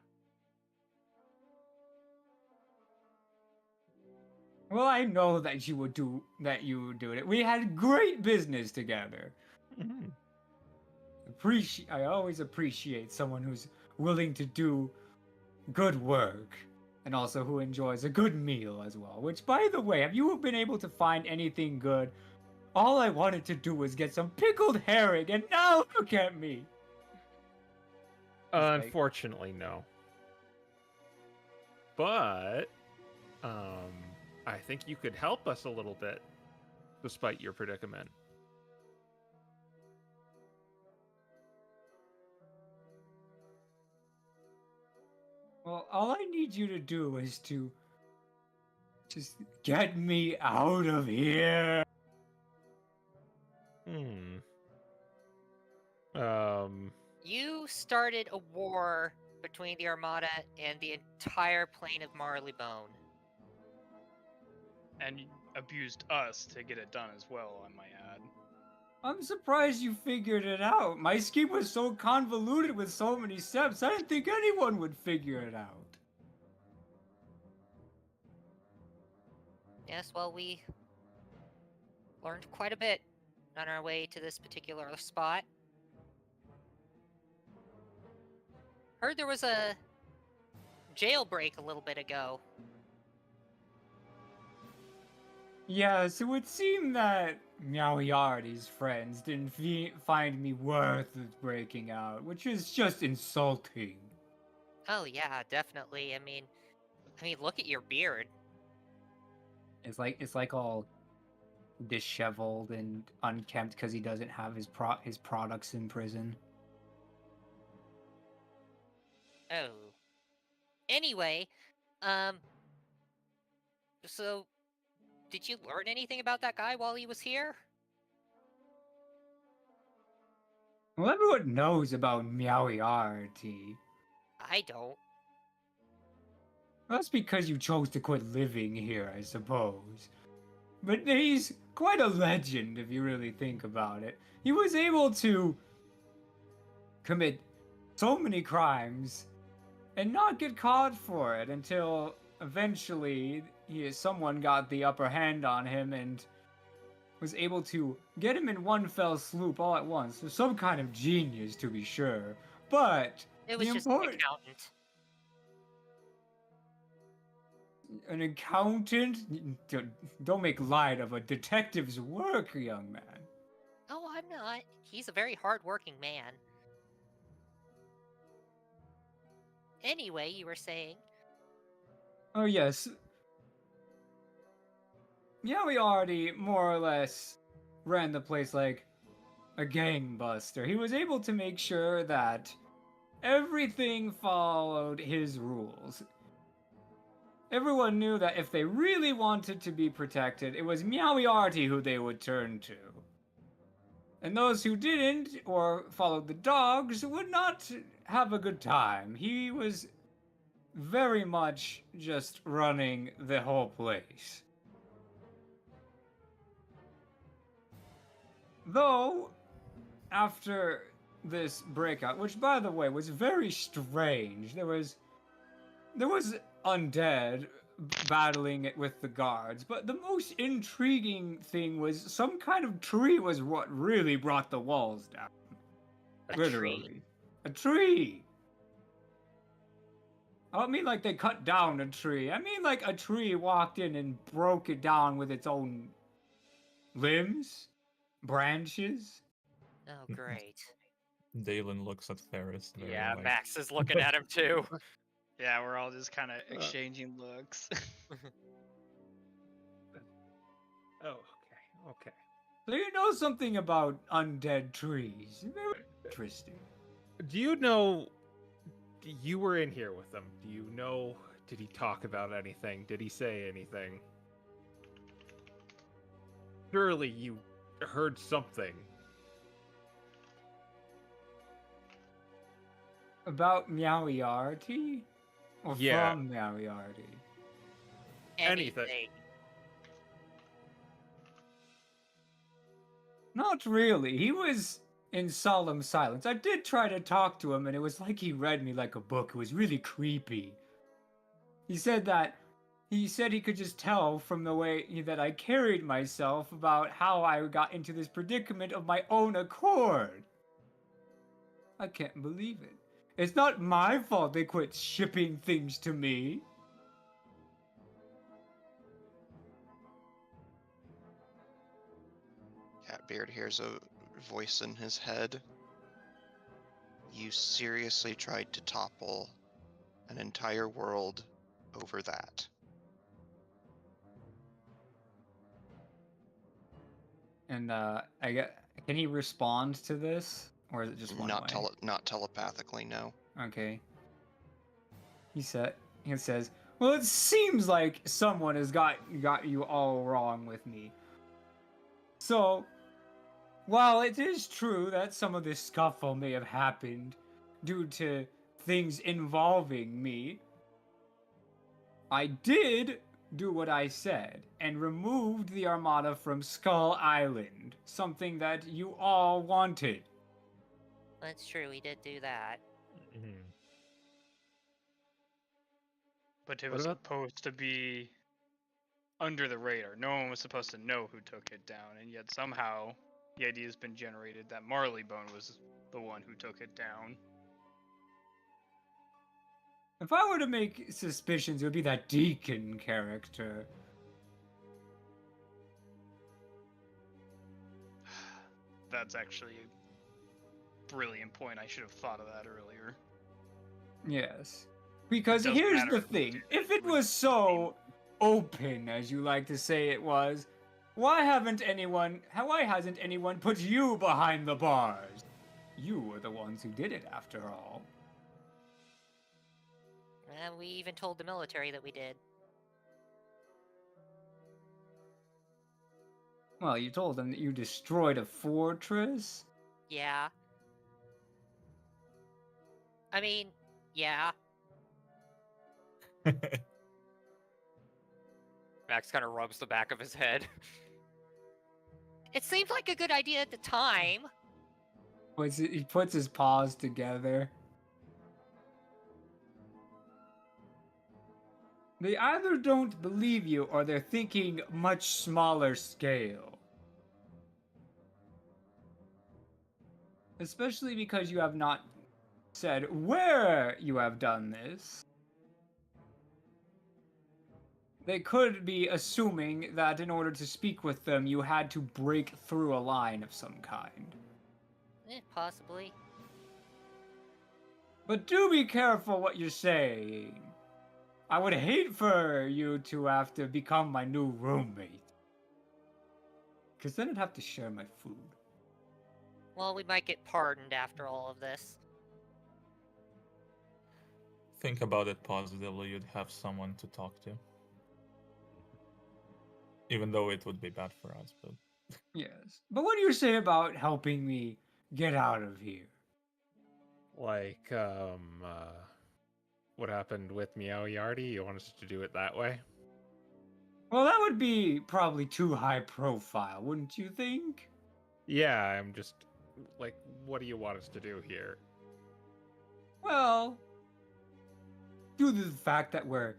Well, I know that you would do it. We had great business together. Mm-hmm. I always appreciate someone who's willing to do good work and also who enjoys a good meal as well. Which, by the way, have you been able to find anything good? All I wanted to do was get some pickled herring, and now look at me. like- Unfortunately, no. But, I think you could help us a little bit, despite your predicament. Well, all I need you to do is to just get me out of here. You started a war between the Armada and the entire plane of Marleybone. And you abused us to get it done as well, I might add. I'm surprised you figured it out. My scheme was so convoluted with so many steps, I didn't think anyone would figure it out. Yes, well, we learned quite a bit on our way to this particular spot. Heard there was a jailbreak a little bit ago. Yeah, so it would seem that Meowiarty's friends didn't find me worth breaking out, which is just insulting. Oh yeah, definitely. I mean, look at your beard. It's like all disheveled and unkempt because he doesn't have his products in prison. Oh. Anyway, so did you learn anything about that guy while he was here? Well, everyone knows about Meowiarty. I don't. That's because you chose to quit living here, I suppose. But he's quite a legend if you really think about it. He was able to commit so many crimes and not get caught for it until eventually someone got the upper hand on him and was able to get him in one fell swoop all at once. So some kind of genius, to be sure. But It was the just an accountant. An accountant? Don't make light of a detective's work, young man. Oh, I'm not. He's a very hard-working man. Anyway, you were saying? Oh, yes. Yeah, we already more or less ran the place like a gangbuster. He was able to make sure that everything followed his rules. Everyone knew that if they really wanted to be protected, it was Meowiarty who they would turn to. And those who didn't, or followed the dogs, would not have a good time. He was very much just running the whole place. Though, after this breakout, which by the way was very strange, there was undead battling it with the guards, but the most intriguing thing was some kind of tree was what really brought the walls down. Literally. A tree! I don't mean like they cut down a tree. I mean like a tree walked in and broke it down with its own limbs, branches. Oh, great. Dalen looks at Ferris. Very, Yeah, like, Max is looking at him too. Yeah, we're all just kind of exchanging looks. Oh, okay. So you know something about undead trees. Very interesting. Do you know... You were in here with him. Do you know... Did he talk about anything? Did he say anything? Surely you heard something. About Meowiarty? Or Yeah. from Meowiarty? anything. Not really. He was in solemn silence. I did try to talk to him, and it was like he read me like a book. It was really creepy. He said he could just tell from the way that I carried myself about how I got into this predicament of my own accord. I can't believe it. It's not my fault they quit shipping things to me. Catbeard hears a voice in his head. You seriously tried to topple an entire world over that. And can he respond to this, or is it just one way? Not telepathically, no. Okay. He says, "Well, it seems like someone has got you all wrong with me. So, while it is true that some of this scuffle may have happened due to things involving me, I did do what I said and removed the Armada from Skull Island, something that you all wanted." That's true, we did do that. Mhm. But it What was about- supposed to be under the radar. No one was supposed to know who took it down, and yet somehow the idea has been generated that Marleybone was the one who took it down. If I were to make suspicions, it would be that Deacon character. That's actually a brilliant point. I should have thought of that earlier. Yes. Because Doesn't here's matter the who thing. did If it, it was so open, as you like to say it was, why hasn't anyone put you behind the bars? You were the ones who did it, after all. And we even told the military that we did. Well, you told them that you destroyed a fortress? Yeah. I mean, yeah. Max kind of rubs the back of his head. It seemed like a good idea at the time. He puts his paws together. They either don't believe you or they're thinking much smaller scale. Especially because you have not said where you have done this. They could be assuming that in order to speak with them, you had to break through a line of some kind. Possibly. But do be careful what you're saying. I would hate for you to have to become my new roommate. Because then I'd have to share my food. Well, we might get pardoned after all of this. Think about it positively, you'd have someone to talk to. Even though it would be bad for us, but... Yes. But what do you say about helping me get out of here? Like, what happened with Meow Yardy? You want us to do it that way? Well, that would be probably too high profile, wouldn't you think? Yeah, I'm just, like, what do you want us to do here? Well, due to the fact that we're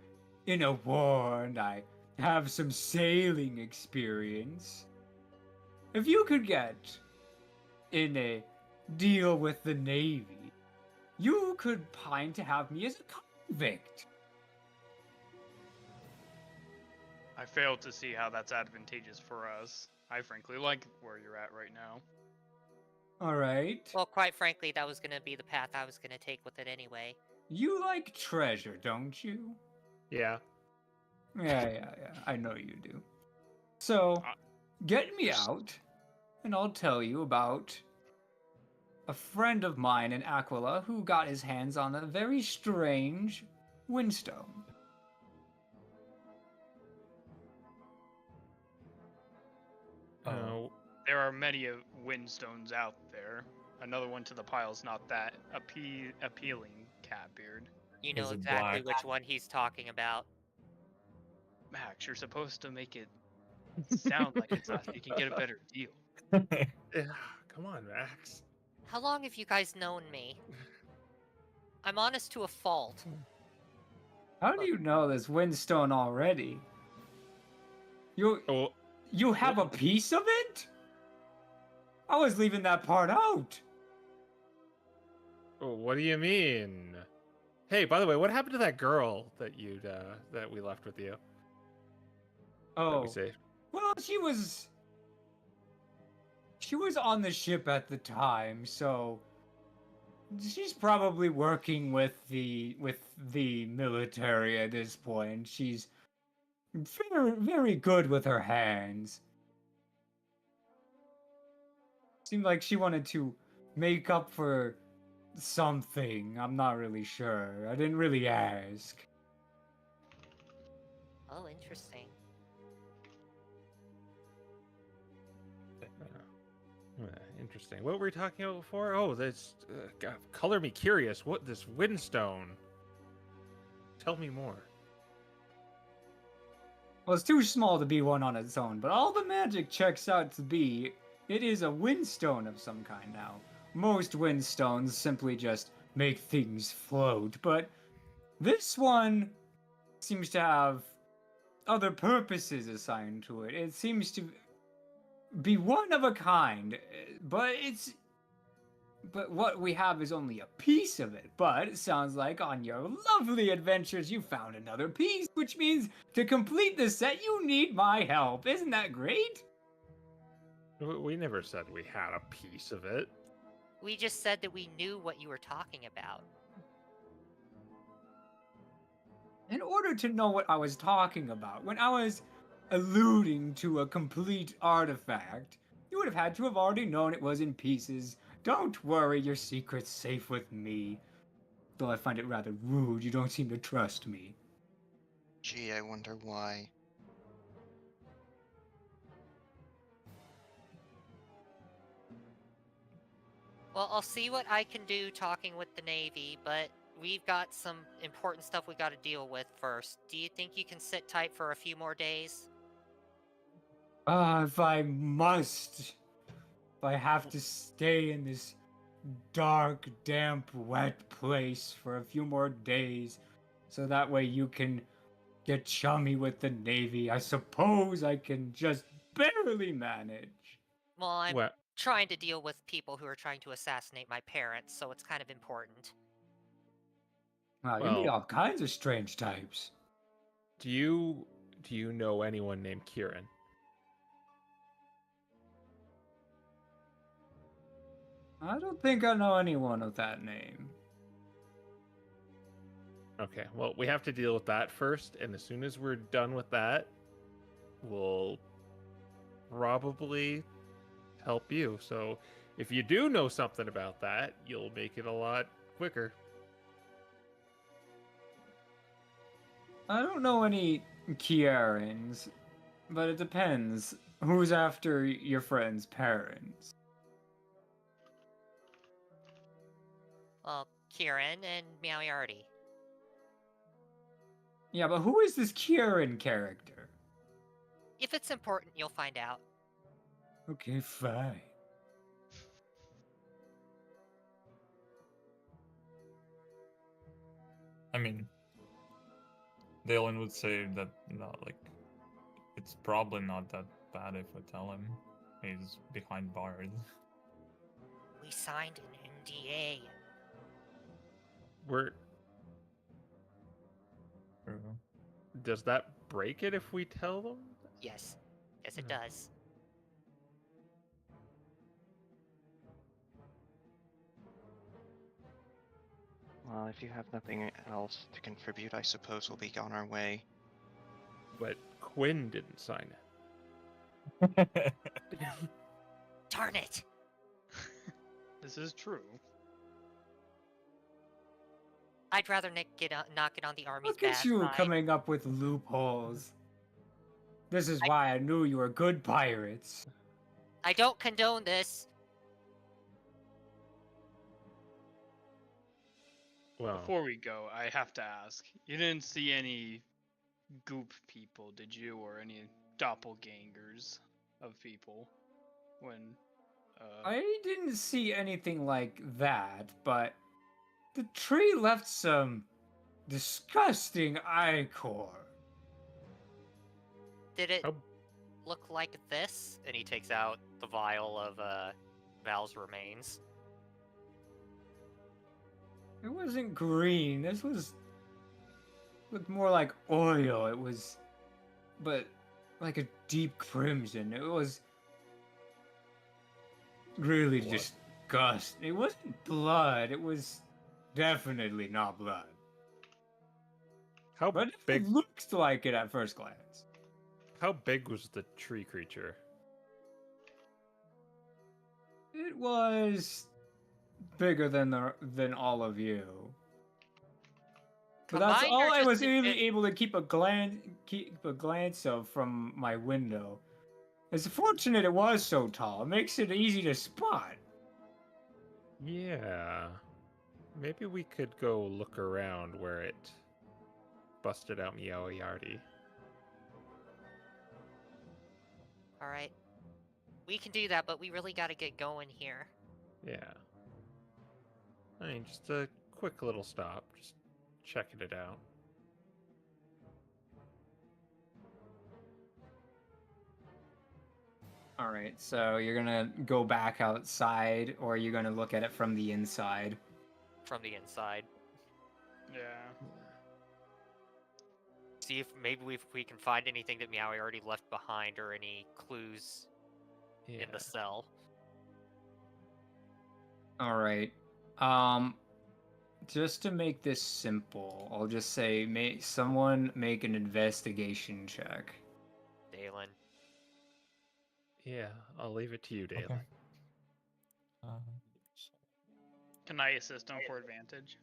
in a war and I have some sailing experience, if you could get in a deal with the Navy, you could pine to have me as a convict. I failed to see how that's advantageous for us. I frankly like where you're at right now. All right. Well, quite frankly, that was gonna be the path I was gonna take with it anyway. You like treasure, don't you? Yeah. Yeah. I know you do. So, get me out, and I'll tell you about a friend of mine in Aquila who got his hands on a very strange windstone. There are many windstones out there. Another one to the pile's not that appealing, Catbeard. You know Is it exactly black? which one he's talking about. Max, you're supposed to make it sound like it's us. You can get a better deal. Yeah, come on, Max. How long have you guys known me? I'm honest to a fault. How do you know this Windstone already? Oh, You have a piece of it? I was leaving that part out. what do you mean? Hey, by the way, what happened to that girl that that we left with you? That we Oh, saved? well, she was on the ship at the time, so she's probably working with the military at this point. She's very, very good with her hands. Seemed like she wanted to make up for something. I'm not really sure. I didn't really ask. Oh, interesting. Interesting. What were we talking about before? Oh, this God, color me curious. What this Windstone? Tell me more. Well, it's too small to be one on its own, but all the magic checks out to be it is a windstone of some kind now. Most windstones simply just make things float, but this one seems to have other purposes assigned to it. It seems to be one of a kind, but what we have is only a piece of it. But it sounds like on your lovely adventures you found another piece, which means to complete the set you need my help. Isn't that great? We never said we had a piece of it. We just said that we knew what you were talking about. In order to know what I was talking about, when I was alluding to a complete artifact, you would have had to have already known it was in pieces. Don't worry, your secret's safe with me. Though I find it rather rude, you don't seem to trust me. Gee, I wonder why. Well, I'll see what I can do talking with the Navy, but we've got some important stuff we gotta deal with first. Do you think you can sit tight for a few more days? If I must, if I have to stay in this dark, damp, wet place for a few more days, so that way you can get chummy with the Navy, I suppose I can just barely manage. Well, I'm Well, trying to deal with people who are trying to assassinate my parents, so it's kind of important. Wow, you meet Well- all kinds of strange types. do you know anyone named Kieran? I don't think I know anyone with that name. Okay, well, we have to deal with that first, and as soon as we're done with that, we'll probably help you. So, if you do know something about that, you'll make it a lot quicker. I don't know any Kierans, but it depends. Who's after your friend's parents? Well, Kieran and Meowyardi. Yeah, but who is this Kieran character? If it's important, you'll find out. Okay, fine. I mean, Dalen would say that no, like it's probably not that bad if we tell him he's behind bars. We signed an NDA. Does that break it if we tell them? Yes. Yes, it Mhm. does. Well, if you have nothing else to contribute, I suppose we'll be on our way. But Quinn didn't sign it. Darn it! This is true. I'd rather not get on the Army's Look at bad you side. coming up with loopholes. This is why I knew you were good pirates. I don't condone this. Well, Before we go, I have to ask. You didn't see any goop people, did you, or any doppelgangers of people when I didn't see anything like that, but the tree left some disgusting ichor. Did it How look like this? And he takes out the vial of Val's remains. It wasn't green. This looked more like oil. It was, but like a deep crimson. It was really Blood. disgusting. It wasn't blood. It was definitely not blood. how But big? it looked like it at first glance. How big was the tree creature? It was bigger than all of you. But that's Combined all or I just was in really gen- able to keep a glance of from my window. It's fortunate it was so tall. It makes it easy to spot. Yeah. Maybe we could go look around where it busted out Meowie Yardy. All right. We can do that, but we really got to get going here. Yeah. I mean, just a quick little stop. Just checking it out. All right, so you're gonna go back outside, or you're gonna look at it from the inside. From the inside. yeah. See if maybe we can find anything that Meowie already left behind or any clues Yeah. in the cell. All right. Just to make this simple, I'll just say, someone make an investigation check. Dalen. Yeah, I'll leave it to you, Dale. Okay. Uh, Can I assist him for advantage?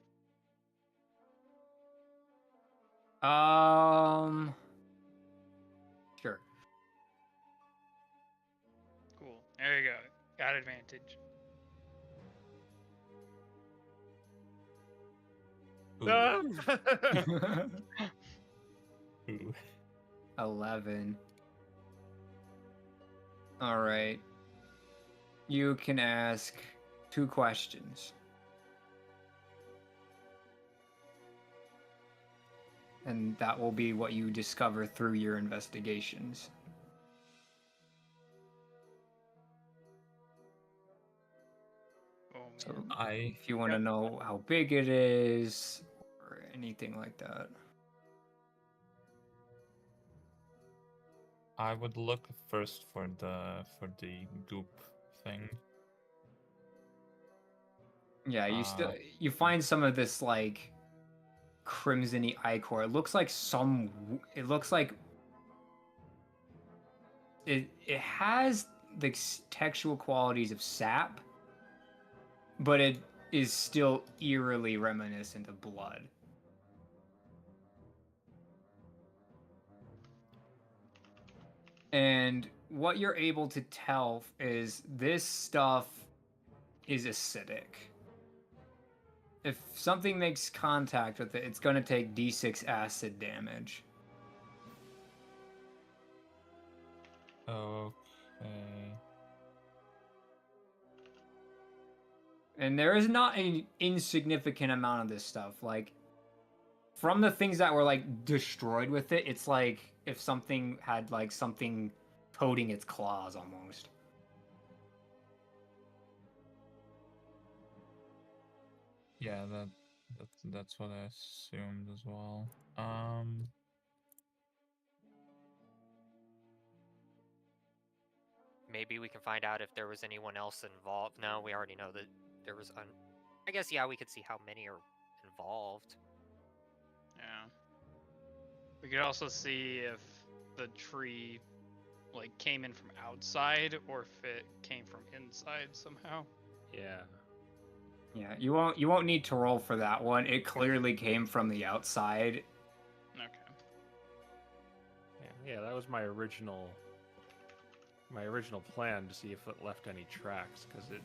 Sure. Cool. There you go. Got advantage. ooh. Ooh. 11. All right. You can ask 2 questions. And that will be what you discover through your investigations. Oh man. So I if you want to know how big it is or anything like that. I would look first for the goop thing. Yeah, you find some of this like crimsony ichor. It looks like it has the textual qualities of sap, but it is still eerily reminiscent of blood. And what you're able to tell is this stuff is acidic. If something makes contact with it, it's going to take d6 acid damage. Okay. And there is not an insignificant amount of this stuff. Like, from the things that were, like, destroyed with it, it's like if something had, like, something coating its claws, almost. Yeah, that's what I assumed as well. Maybe we can find out if there was anyone else involved. No, we already know that there was. I guess yeah, we could see how many are involved. Yeah. We could also see if the tree like came in from outside or if it came from inside somehow. Yeah. Yeah, you won't need to roll for that one. It clearly came from the outside. Okay. Yeah, that was my original plan, to see if it left any tracks, because it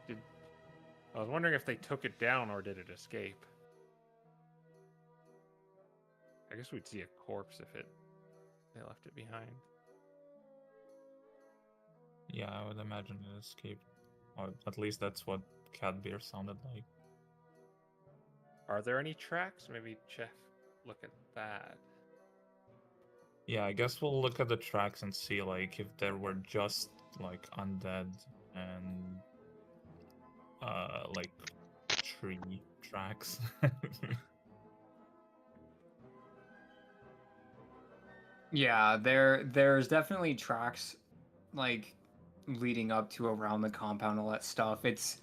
did. I was wondering if they took it down or did it escape. I guess we'd see a corpse if they left it behind. Yeah, I would imagine it escaped. Or at least that's what cat beer sounded like. Are there any tracks? Maybe Jeff, look at that. Yeah, I guess we'll look at the tracks and see like if there were just like undead and like tree tracks. Yeah, there's definitely tracks like leading up to around the compound, all that stuff. It's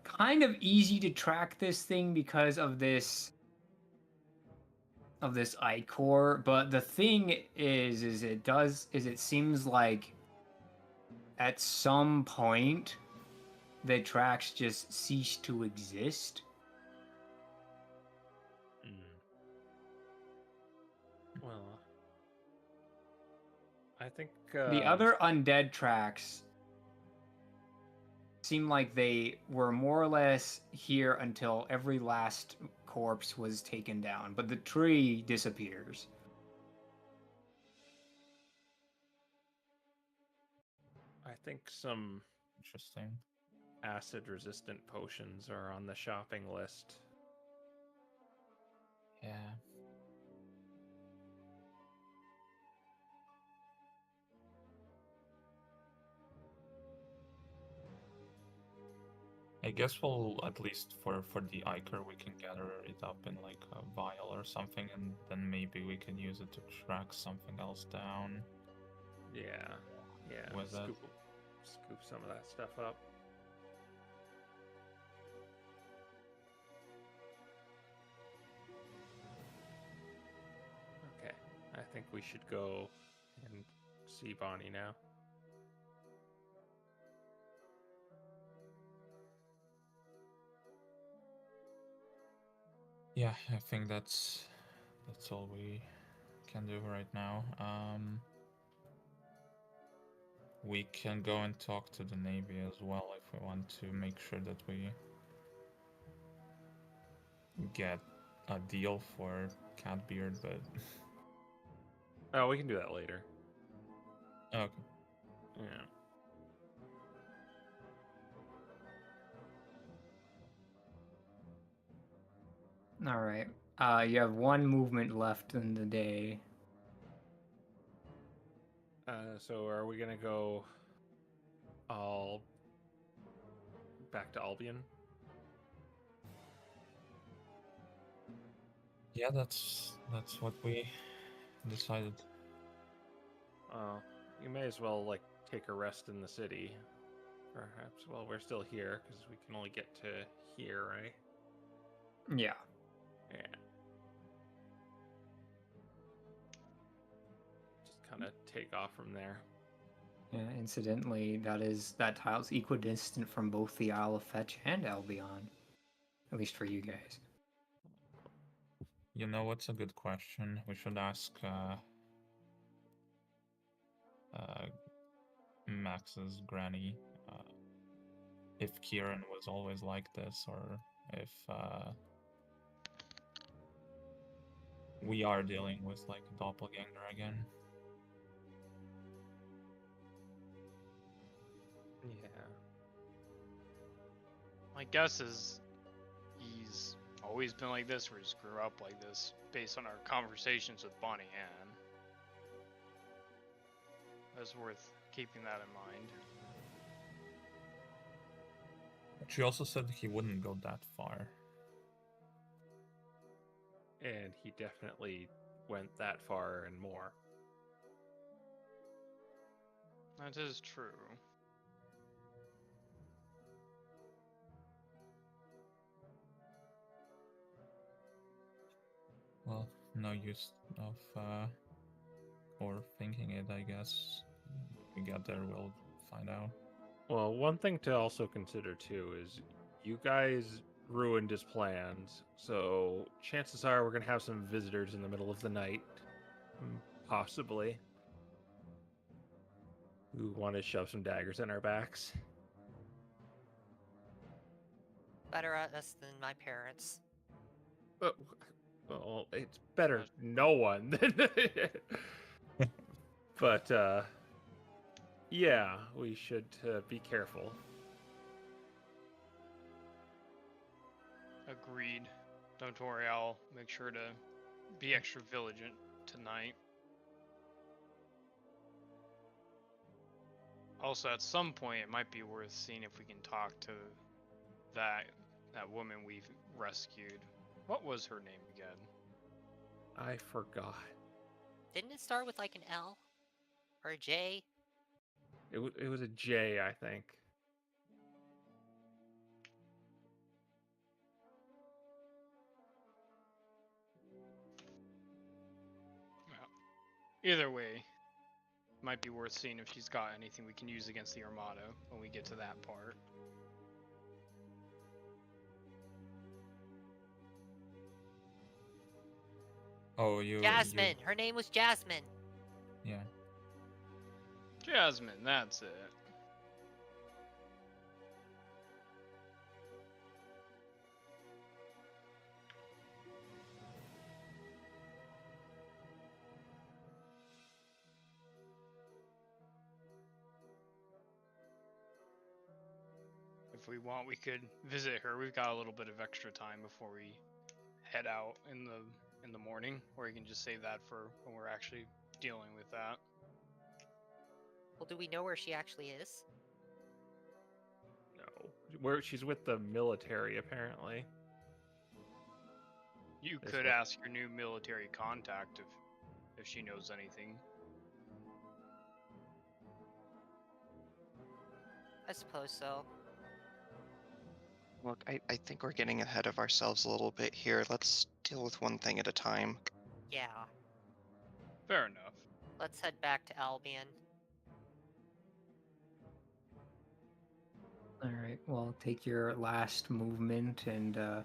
kind of easy to track this thing because of this ichor, but the thing is it seems like at some point the tracks just cease to exist. Well, I think The other undead tracks seem like they were more or less here until every last corpse was taken down, but the tree disappears. I think some Interesting. acid-resistant potions are on the shopping list. Yeah. I guess we'll, at least for the ichor, we can gather it up in like a vial or something, and then maybe we can use it to track something else down. Yeah, With that. Scoop some of that stuff up. Okay, I think we should go and see Bonnie now. Yeah, I think that's all we can do right now. We can go and talk to the Navy as well if we want to make sure that we get a deal for Catbeard, but Oh, we can do that later. okay. Yeah. All right. You have one movement left in the day. So are we gonna go all back to Albion? Yeah, that's what we decided. You may as well like take a rest in the city, perhaps. Well, we're still here because we can only get to here, right? Yeah. Yeah. Just kind of take off from there. Yeah, incidentally, that tile's equidistant from both the Isle of Fetch and Albion. At least for you guys. You know what's a good question? We should ask Max's granny if Kieran was always like this, or if we are dealing with like a doppelganger again. Yeah. My guess is he's always been like this, or just grew up like this, based on our conversations with Bonnie Ann. That's worth keeping that in mind. She also said he wouldn't go that far. And he definitely went that far and more. That is true. Well, no use of overthinking it, I guess. When we get there, we'll find out. Well, one thing to also consider too is you guys ruined his plans, so chances are we're gonna have some visitors in the middle of the night, possibly, who want to shove some daggers in our backs. Better at us than my parents. Well, it's better no one than. But yeah, we should be careful. Agreed. Don't worry, I'll make sure to be extra vigilant tonight. Also, at some point, it might be worth seeing if we can talk to that woman we've rescued. What was her name again? I forgot. Didn't it start with like an L or a J? It was a J, I think. Well, either way, might be worth seeing if she's got anything we can use against the Armada when we get to that part. Oh, you. Jasmine. Her name was Jasmine. Yeah. Jasmine, that's it. If we want, we could visit her. We've got a little bit of extra time before we head out in the morning, or you can just save that for when we're actually dealing with that. Well, do we know where she actually is? No, she's with the military apparently. You Is could what- ask your new military contact if she knows anything. I suppose so. Look, I think we're getting ahead of ourselves a little bit here. Let's deal with one thing at a time. Yeah. Fair enough. Let's head back to Albion. All right. Well, take your last movement, and to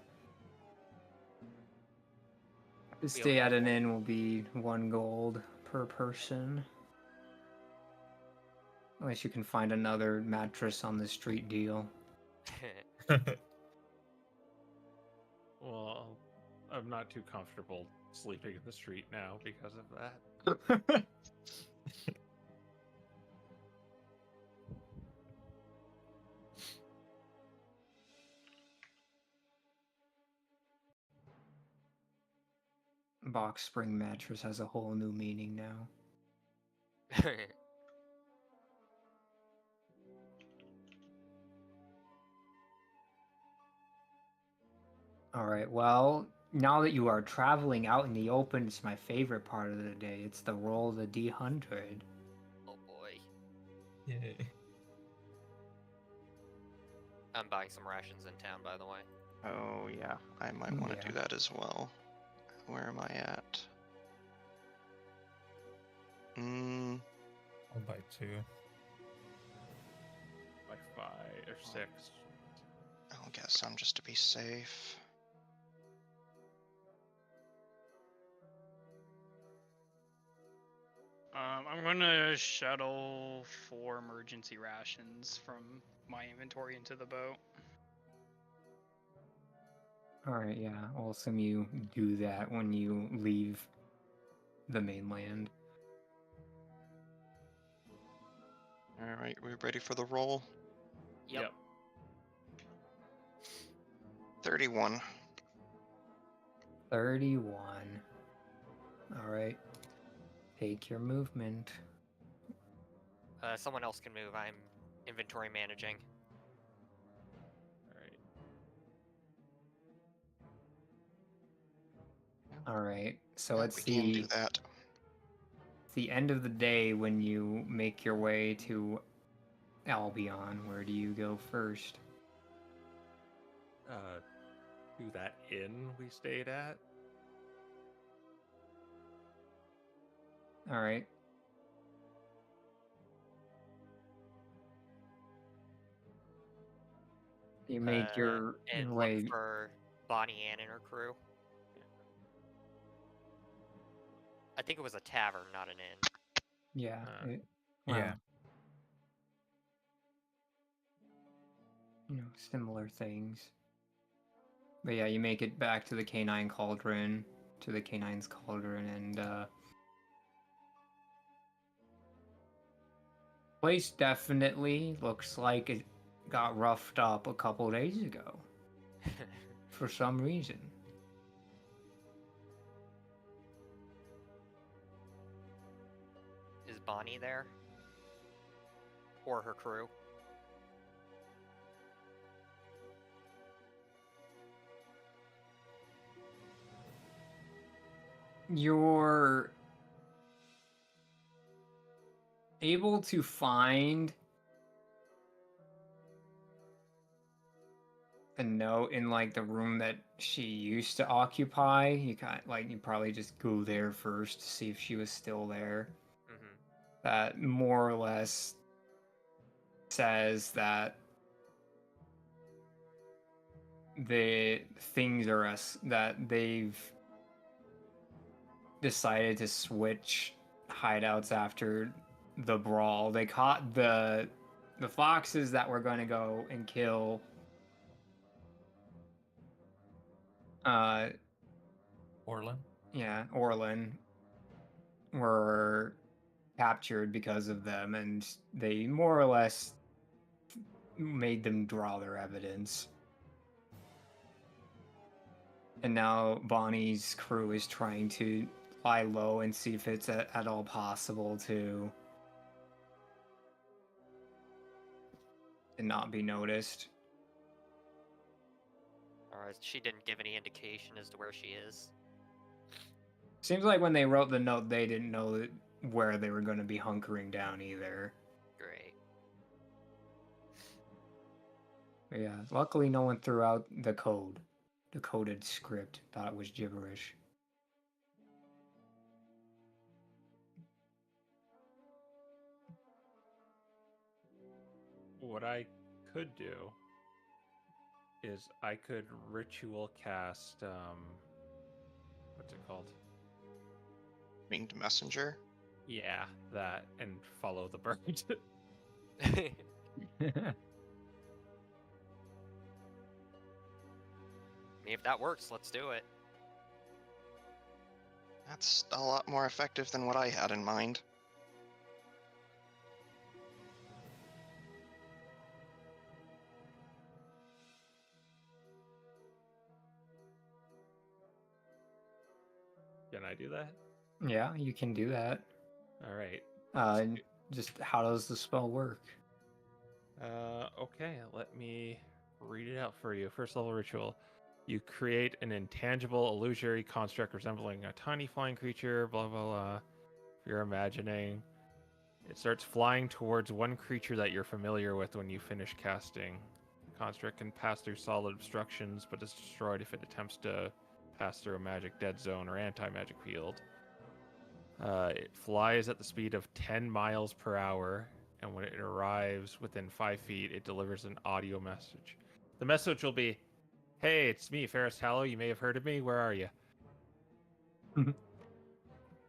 stay at an inn will be 1 gold per person. Unless you can find another mattress on the street deal. Well, I'm not too comfortable sleeping in the street now because of that. Box spring mattress has a whole new meaning now. All right. Well, now that you are traveling out in the open, it's my favorite part of the day. It's the roll of the D100. Oh boy. Yay. I'm buying some rations in town, by the way. Oh yeah, I might want to Yeah. do that as well. Where am I at? I'll buy 2. Like 5 or 6. I'll get some just to be safe. I'm gonna shuttle 4 emergency rations from my inventory into the boat. All right. Yeah. I'll assume you do that when you leave the mainland. Alright, we ready for the roll? Yep. 31. 31. All right. Take your movement. Someone else can move. I'm inventory managing. All right. All right. So Yeah, it's we can do the that. the end of the day when you make your way to Albion. Where do you go first? To that inn we stayed at. All right. You make your and way. look for Bonnie Ann and her crew. I think it was a tavern, not an inn. Yeah. Uh, Yeah. You know, similar things. But yeah, you make it back to the Canine Cauldron. to the Canine's Cauldron, and place definitely looks like it got roughed up a couple days ago for some reason. Is Bonnie there? Or her crew? You're able to find a note in like the room that she used to occupy. You probably just go there first to see if she was still there. Mm-hmm. That more or less says that the things are that they've decided to switch hideouts after the brawl. They caught the foxes that were going to go and kill Orlin? yeah, Orlin were captured because of them, and they more or less made them draw their evidence. And now Bonnie's crew is trying to lie low and see if it's at all possible to not be noticed. Or she didn't give any indication as to where she is. Seems like when they wrote the note, they didn't know where they were going to be hunkering down either. Great. But yeah, luckily no one threw out the coded script. Thought it was gibberish. What I could do is I could ritual cast what's it called? Winged messenger. Yeah, that, and follow the bird. If that works, let's do it. That's a lot more effective than what I had in mind. Can I do that? Yeah, you can do that. All right. Just how does the spell work? Okay, let me read it out for you. First level ritual. You create an intangible illusory construct resembling a tiny flying creature, blah, blah, blah. If you're imagining, it starts flying towards one creature that you're familiar with when you finish casting. The construct can pass through solid obstructions, but is destroyed if it attempts to pass through a magic dead zone or anti-magic field. It flies at the speed of 10 miles per hour, and when it arrives within 5 feet, it delivers an audio message. The message will be, "Hey, it's me, Ferris Tallow. You may have heard of me. Where are you?"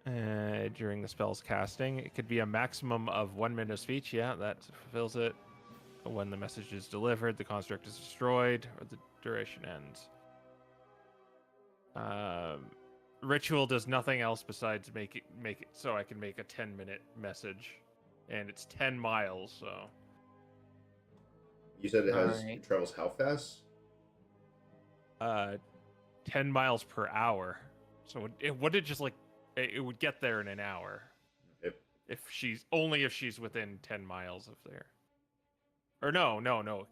During the spell's casting, it could be a maximum of 1 minute of speech. Yeah, that fulfills it. When the message is delivered, the construct is destroyed, or the duration ends. Ritual does nothing else besides make it so I can make a 10-minute message, and it's 10 miles. So You said it has Alright. it travels how fast? 10 miles per hour. So it would just like it would get there in an hour. Yep. If she's within 10 miles of there. Or no,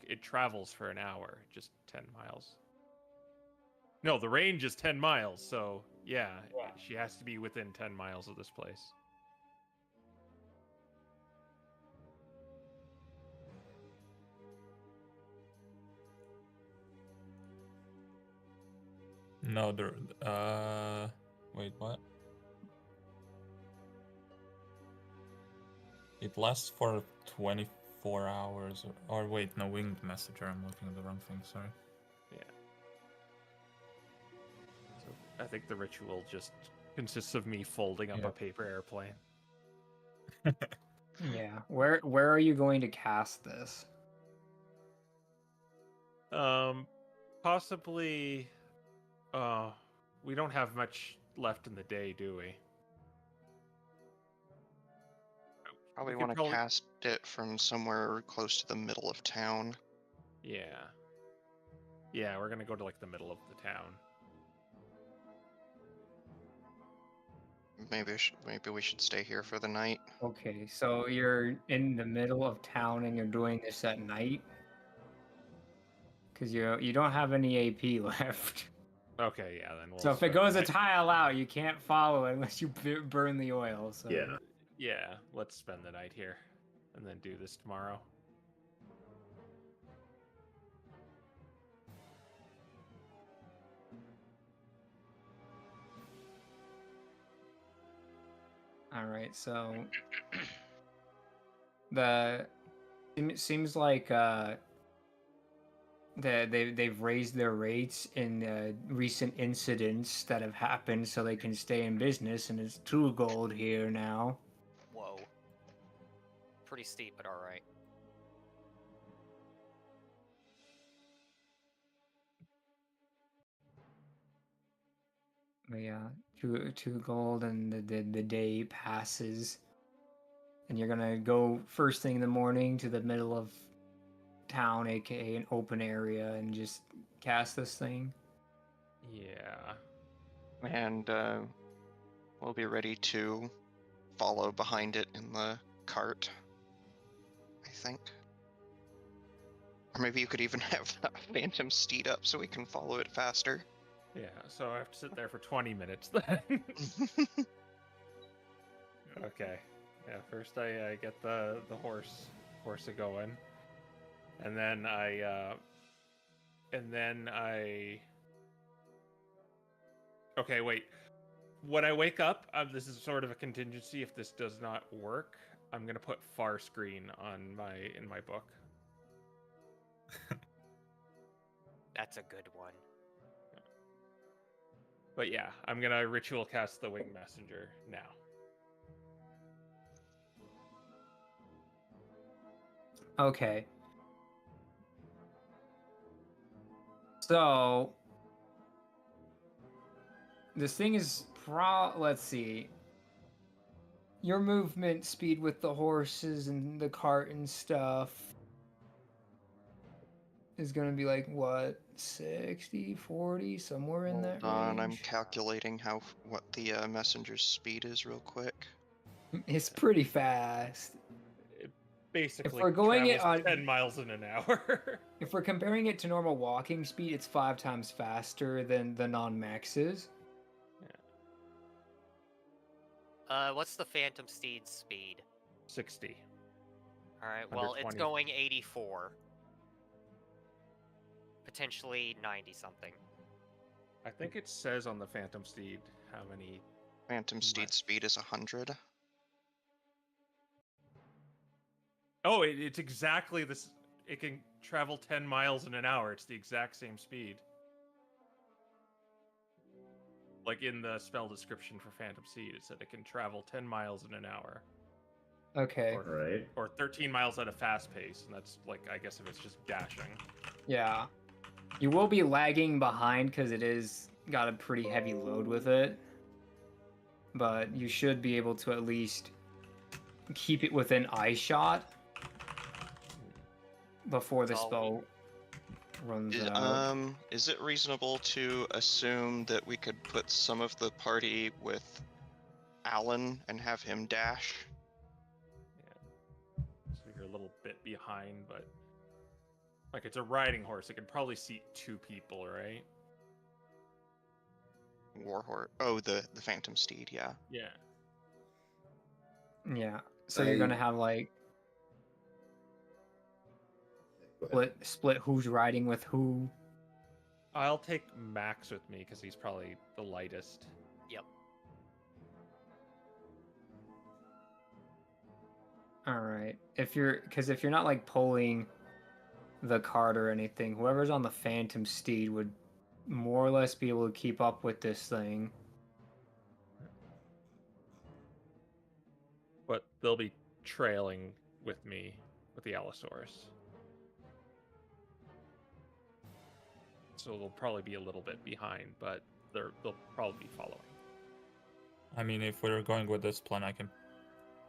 it travels for an hour, just 10 miles. No, the range is 10 miles, so yeah, she has to be within 10 miles of this place. No, wait, what? It lasts for 24 hours, or wait, no, winged messenger, I'm looking at the wrong thing, sorry. Yeah. So I think the ritual just consists of me folding up a paper airplane. Yeah. Where are you going to cast this? Possibly we don't have much left in the day, do we? Probably We could want to cast it from somewhere close to the middle of town. Yeah. Yeah, we're gonna go to like the middle of the town. Maybe we should stay here for the night. Okay, so you're in the middle of town and you're doing this at night? Because you don't have any AP left. Okay, yeah, then we'll. So if it spend goes the a night- tile out, you can't follow it unless you burn the oil. So Yeah. Yeah, let's spend the night here, and then do this tomorrow. All right, so it seems like they've raised their rates in recent incidents that have happened, so they can stay in business, and it's 2 gold here now. Whoa. Pretty steep, but alright. But yeah, 2 gold, and the day passes, and you're gonna go first thing in the morning to the middle of town, aka an open area, and just cast this thing. Yeah. And we'll be ready to follow behind it in the cart, I think. Or maybe you could even have that phantom steed up so we can follow it faster. Yeah, so I have to sit there for 20 minutes then. Okay. Yeah, first I get the horse a going. And then I Okay, wait. When I wake up, this is sort of a contingency if this does not work. I'm going to put far screen on in my book. That's a good one. But yeah, I'm going to ritual cast the wing messenger now. Okay. So this thing is let's see. Your movement speed with the horses and the cart and stuff is going to be like what, 60, 40, somewhere in that Hold on, I'm range. calculating what the messenger's speed is real quick. It's pretty fast. It basically we're going it travels on- 10 miles in an hour. If we're comparing it to normal walking speed, it's 5 times faster than the non-maxes. What's the Phantom Steed's speed? 60. Alright, well, it's 120. going 84. Potentially 90 something. I think it says on the Phantom Steed how many. Phantom steed speed is 100. Oh, it's exactly this. It can travel 10 miles in an hour. It's the exact same speed. Like in the spell description for Phantom Steed, it said it can travel 10 miles in an hour. Okay. Right. Or 13 miles at a fast pace, and that's like, I guess if it's just dashing. Yeah. You will be lagging behind because it is got a pretty heavy load with it. But you should be able to at least keep it within eye shot before the That's all spell runs out. Is it reasonable to assume that we could put some of the party with Alan and have him dash? Yeah. So you're a little bit behind, but like it's a riding horse. It can probably seat 2 people, right? Warhorse. Oh, the Phantom Steed, yeah. Yeah. Yeah. So you're gonna have like Go ahead. split who's riding with who. I'll take Max with me because he's probably the lightest. Yep. All right. If you're not like pulling the cart or anything, whoever's on the Phantom Steed would more or less be able to keep up with this thing. But they'll be trailing with me with the Allosaurus. So they'll probably be a little bit behind, but they'll probably be following. I mean, if we're going with this plan, I can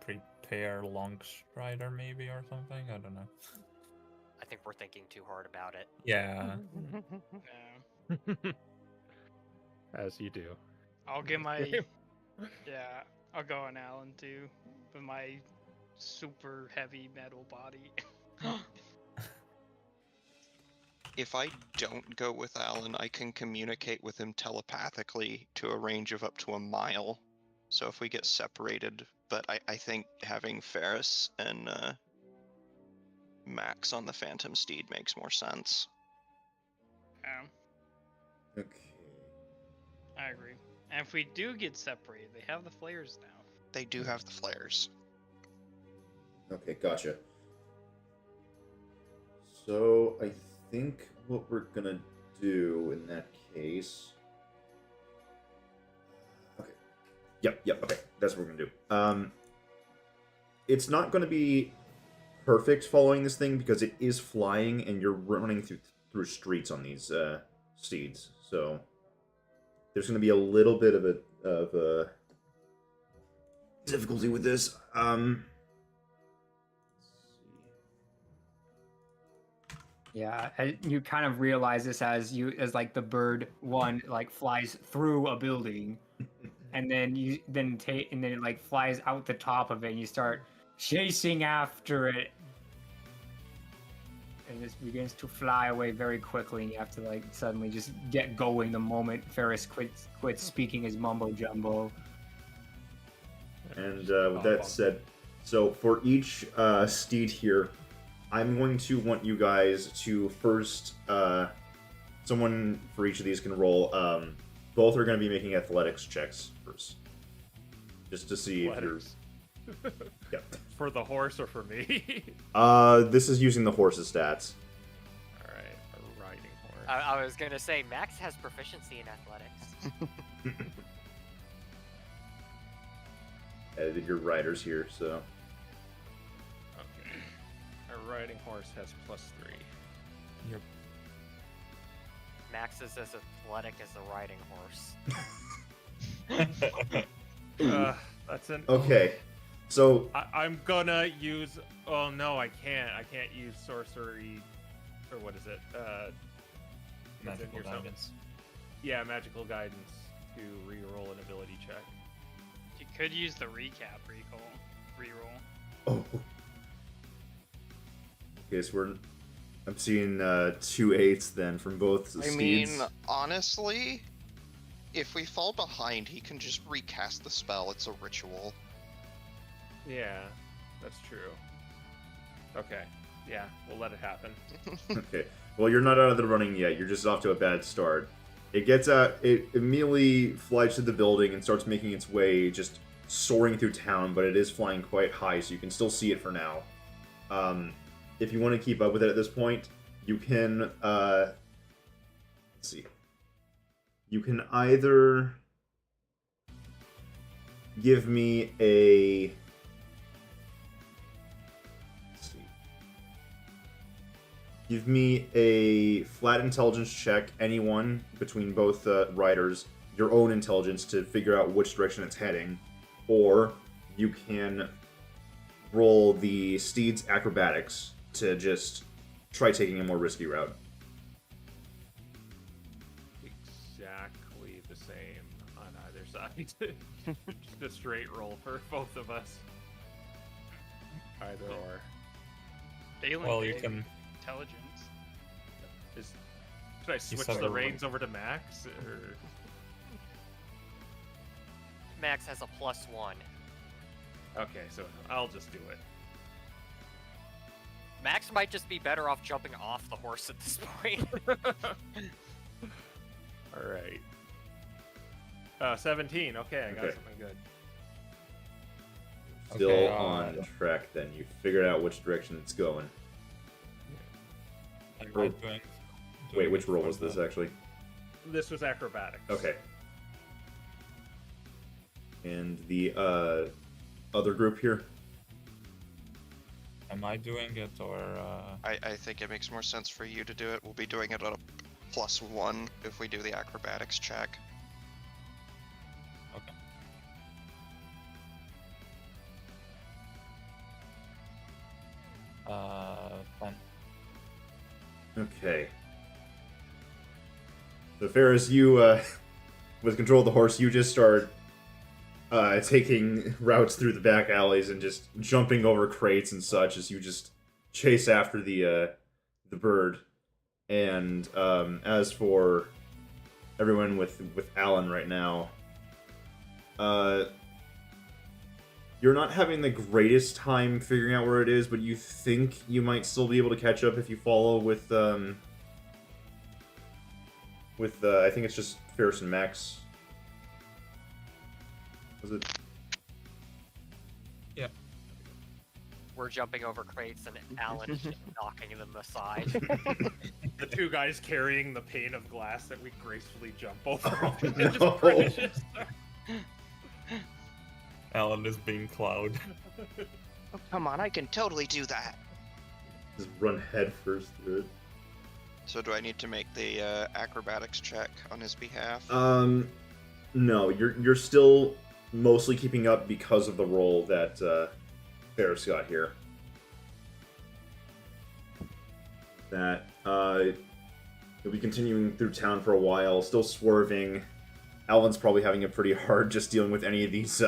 prepare Long Strider maybe or something. I don't know. I think we're thinking too hard about it. Yeah. Yeah. As you do. I'll get my yeah. I'll go on Alan too, with my super heavy metal body. If I don't go with Alan, I can communicate with him telepathically to a range of up to a mile. So if we get separated, but I think having Ferris and Max on the Phantom Steed makes more sense. Yeah, Okay. I agree. And if we do get separated, they have the flares now. They do have the flares. Okay, gotcha. So I think what we're gonna do in that case. Okay. Yep. Okay, that's what we're gonna do. It's not gonna be perfect following this thing because it is flying and you're running through streets on these steeds. So there's gonna be a little bit of a difficulty with this. Yeah, you kind of realize this as like the bird one like flies through a building, and then it like flies out the top of it, and you start chasing after it, and it begins to fly away very quickly, and you have to like suddenly just get going the moment Ferris quits speaking his mumbo jumbo. And with that said, so for each steed here, I'm going to want you guys to first, someone for each of these can roll. Both are going to be making athletics checks first, just to see if you're. Yep. For the horse or for me? This is using the horse's stats. All right, a riding horse. I was gonna say Max has proficiency in athletics. Added your riders here, so. Okay. A riding horse has +3. Yep. Max is as athletic as a riding horse. That's an. Okay, so I'm gonna use. Oh no, I can't. I can't use sorcery, or what is it? Magical guidance. Yeah, magical guidance to re-roll an ability check. You could use the recap reroll. Oh. Okay, so I'm seeing 2 8s then from both I steeds. mean, honestly, if we fall behind, he can just recast the spell. It's a ritual. Yeah, that's true. Okay, yeah, we'll let it happen. Okay. Well, you're not out of the running yet. You're just off to a bad start. It gets out. It immediately flies to the building and starts making its way, just soaring through town. But it is flying quite high, so you can still see it for now. If you want to keep up with it at this point, you can. Let's see. You can either give me a. Give me a flat intelligence check, anyone between both riders, your own intelligence to figure out which direction it's heading, or you can roll the steed's acrobatics to just try taking a more risky route. Exactly the same on either side. Just a straight roll for both of us. Either or. Failing Well, you big can. intelligence. Should I switch said the the reins over to Max? Or... Max has a +1. Okay, so I'll just do it. Max might just be better off jumping off the horse at this point. Alright. 17. Okay, I got Okay. something good. Still Okay, on track then. You figured out which direction it's going. I'm Roll- not doing Wait, which it roll for was this the- actually? This was acrobatics. Okay. And the other group here? Am I doing it or? I think it makes more sense for you to do it. We'll be doing it at a +1 if we do the acrobatics check. Okay. 10. Okay. So Ferris, you, with control of the horse, you just start taking routes through the back alleys and just jumping over crates and such as you just chase after the bird. And as for everyone with Alan right now, you're not having the greatest time figuring out where it is, but you think you might still be able to catch up if you follow with I think it's just Ferris and Max. Was it? Yeah. We're jumping over crates and Alan is just knocking them aside. The two guys carrying the pane of glass that we gracefully jump over. Oh, It no. just crashes. Alan is being Cloud. Oh, come on, I can totally do that. Just run head first through it. So do I need to make the acrobatics check on his behalf? No, you're still mostly keeping up because of the roll that Ferris got here. That you'll be continuing through town for a while, still swerving. Alan's probably having it pretty hard just dealing with any of these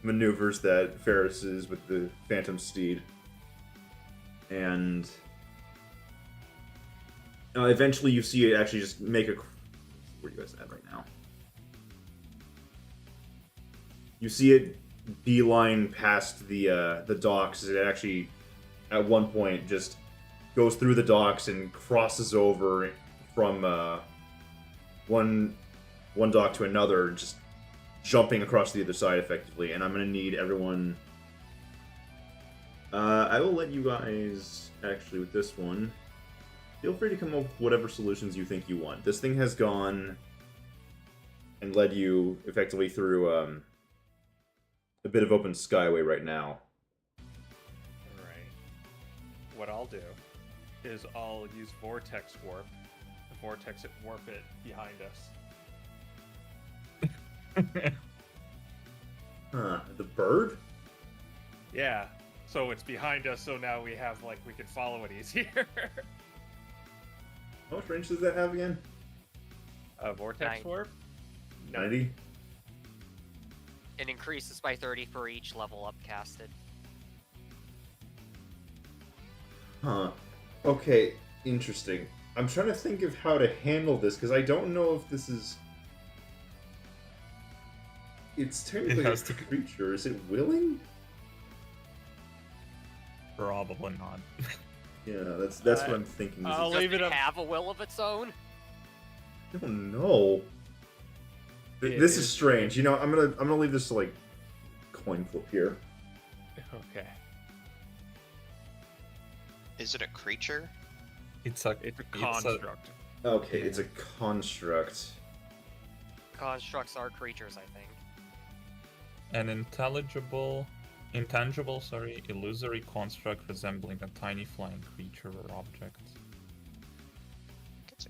maneuvers that Ferris is with the Phantom Steed. And eventually you see it actually just make a... Where are you guys at right now? You see it beeline past the docks. It actually, at one point, just goes through the docks and crosses over from one dock to another, just jumping across the other side effectively. And I'm going to need everyone... I will let you guys, actually, with this one, feel free to come up with whatever solutions you think you want. This thing has gone and led you effectively through a bit of open skyway right now. Right. What I'll do is I'll use Vortex Warp. Vortex it, warp it behind us. Huh, the bird? Yeah. So it's behind us, so now we have, like, we can follow it easier. How much range does that have again? Vortex 90. Warp? 90? It increases by 30 for each level up casted. Huh. Okay, interesting. I'm trying to think of how to handle this, because I don't know if this is... It's technically a has to- creature. Is it willing? Probably not. Yeah, that's what I'm thinking. I'll Does leave it it up. have a will of its own? I don't know. It This is is- strange. You know, I'm gonna leave this to, like, coin flip here. Okay. Is it a creature? It's a It's a construct. Okay, it's a construct. Constructs are creatures, I think. an intangible, illusory construct resembling a tiny flying creature or object. It's a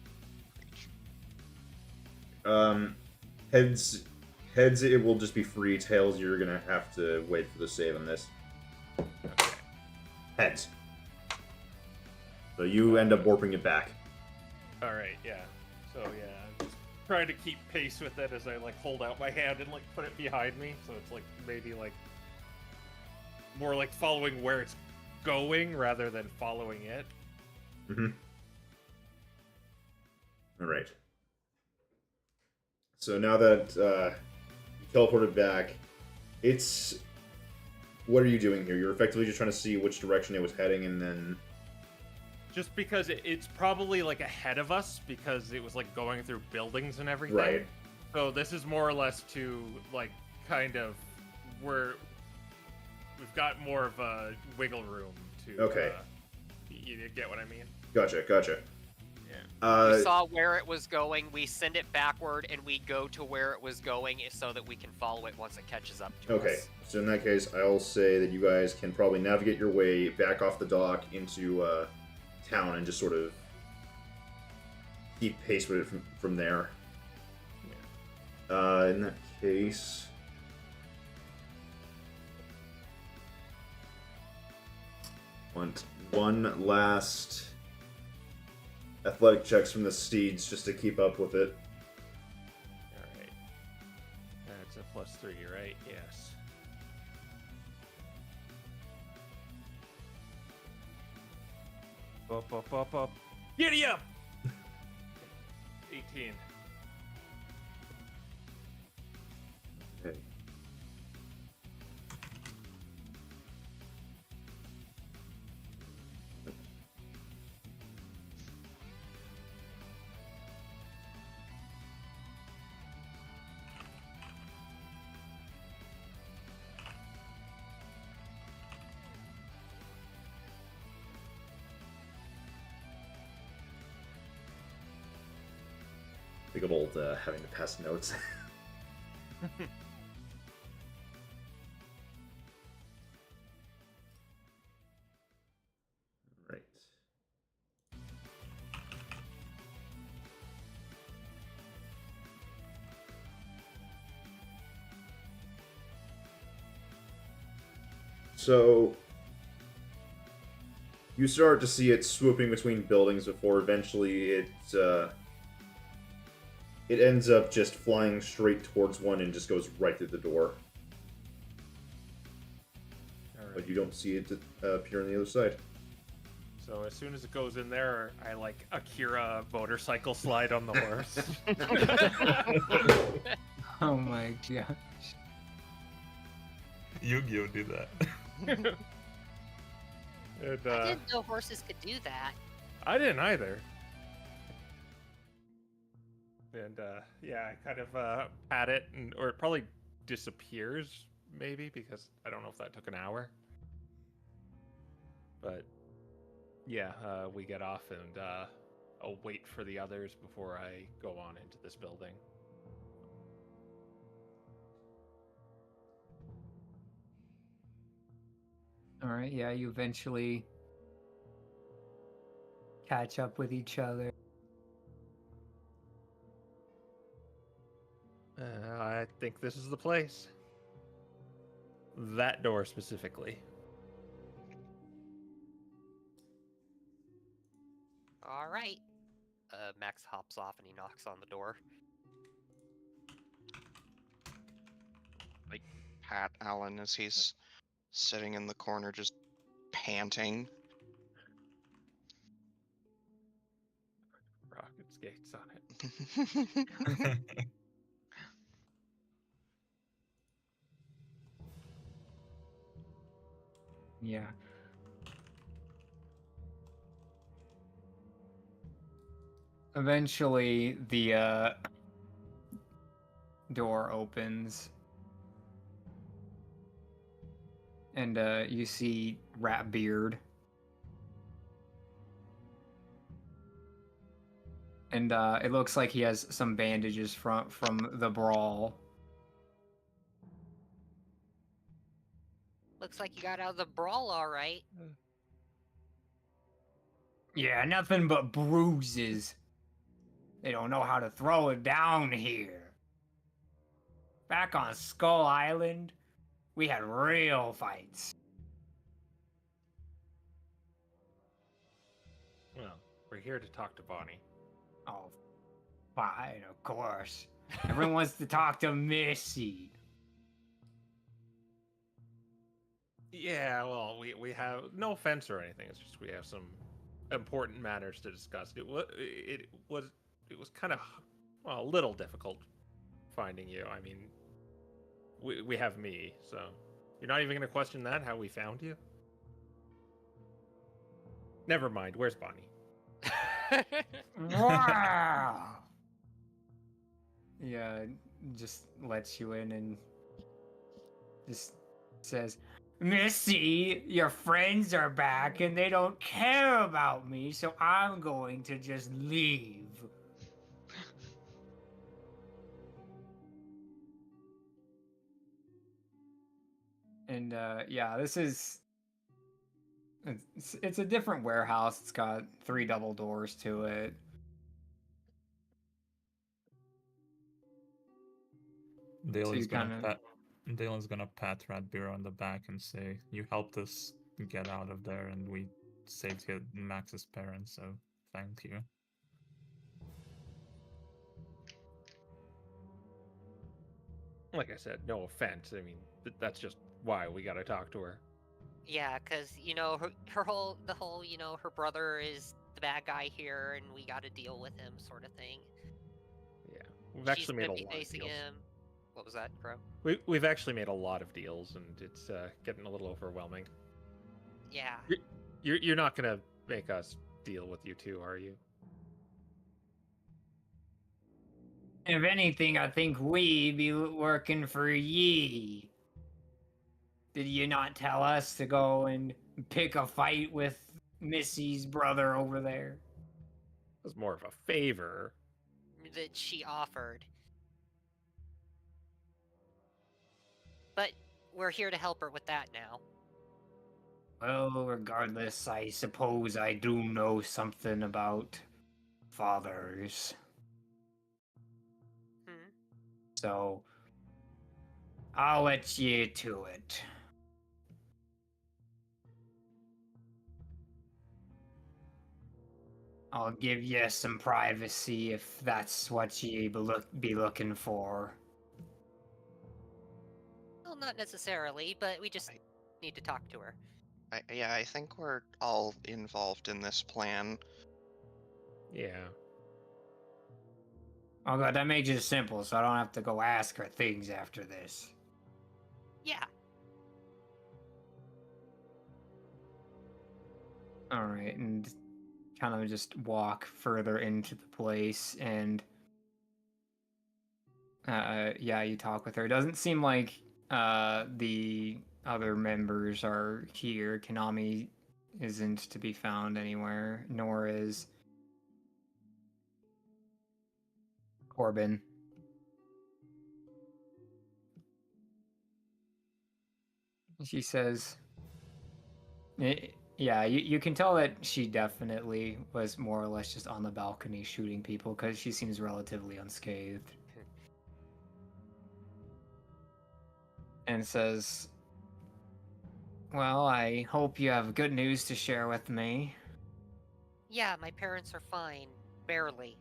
creature. Heads, it will just be free. Tails, you're gonna have to wait for the save on this. Okay. Heads. So you end up warping it back. Alright, yeah. So, yeah, I'm just trying to keep pace with it as I, like, hold out my hand and, like, put it behind me. So it's, like, maybe, like, more like following where it's going rather than following it. Mm-hmm. Alright. So now that you teleported back, it's... What are you doing here? You're effectively just trying to see which direction it was heading, and then... Just because it's probably, like, ahead of us, because it was, like, going through buildings and everything. Right. So this is more or less to, like, kind of... We've got more of a wiggle room to... Okay. You get what I mean? Gotcha. We saw where it was going, we send it backward, and we go to where it was going so that we can follow it once it catches up to Okay, us. so in that case, I'll say that you guys can probably navigate your way back off the dock into town and just sort of keep pace with it from there. In that case... one last athletic checks from the steeds just to keep up with it. Alright. That's a +3, right? Yes. Up. Giddy up! 18. Okay. Think of old having to pass notes. Right. So you start to see it swooping between buildings before eventually it ends up just flying straight towards one and just goes right through the door. But you don't see it appear on the other side. So as soon as it goes in there, I like Akira motorcycle slide on the horse. Oh my gosh. Yu-Gi-Oh! Did that. And, I didn't know horses could do that. I didn't either. And yeah, I kind of pat it, or it probably disappears, maybe, because I don't know if that took an hour. But yeah, we get off, and I'll wait for the others before I go on into this building. All right, yeah, you eventually catch up with each other. I think this is the place. That door specifically. All right. Max hops off and he knocks on the door. Pat Allen as he's sitting in the corner just panting. Rocket skates on it. Yeah. Eventually, the door opens, and you see Ratbeard. And it looks like he has some bandages from the brawl. Looks like you got out of the brawl all right. Yeah, nothing but bruises. They don't know how to throw it down here. Back on Skull Island, we had real fights. Well, we're here to talk to Bonnie. Oh, fine, of course. Everyone wants to talk to Missy. Yeah, well, we have no offense or anything. It's just we have some important matters to discuss. It was kind of, well, a little difficult finding you. I mean, we have me, so you're not even gonna question that, how we found you? Never mind. Where's Bonnie? Wow. Yeah, just lets you in and just says, Missy, your friends are back and they don't care about me, so I'm going to just leave. And yeah, this is it's a different warehouse. It's got 3 double doors to it. Dalen's kinda- Dalen's gonna pat Ratbeer on the back and say, "You helped us get out of there, and we saved Max's parents, so thank you. Like I said, no offense. I mean, that's just why we gotta talk to her. Yeah, because, the whole, her brother is the bad guy here and we gotta deal with him sort of thing. Yeah, we've She's actually made a gonna be lot of facing deals. him. What was that, Crow? We've actually made a lot of deals, and it's getting a little overwhelming. Yeah. You're not gonna make us deal with you two, are you? If anything, I think we be working for ye. Did you not tell us to go and pick a fight with Missy's brother over there? It was more of a favor. That she offered. But we're here to help her with that now. Well, regardless, I suppose I do know something about fathers. Hmm. So, I'll let you to it. I'll give you some privacy if that's what you be looking for. Well, not necessarily, but we just need to talk to her. Yeah, I think we're all involved in this plan. Yeah. Oh god, that makes it simple, so I don't have to go ask her things after this. Yeah. Alright, and kind of just walk further into the place and yeah, you talk with her. It doesn't seem like the other members are here. Konami isn't to be found anywhere, nor is Corbin. She says, yeah, you can tell that she definitely was more or less just on the balcony shooting people because she seems relatively unscathed. And says, well, I hope you have good news to share with me. Yeah, my parents are fine. Barely.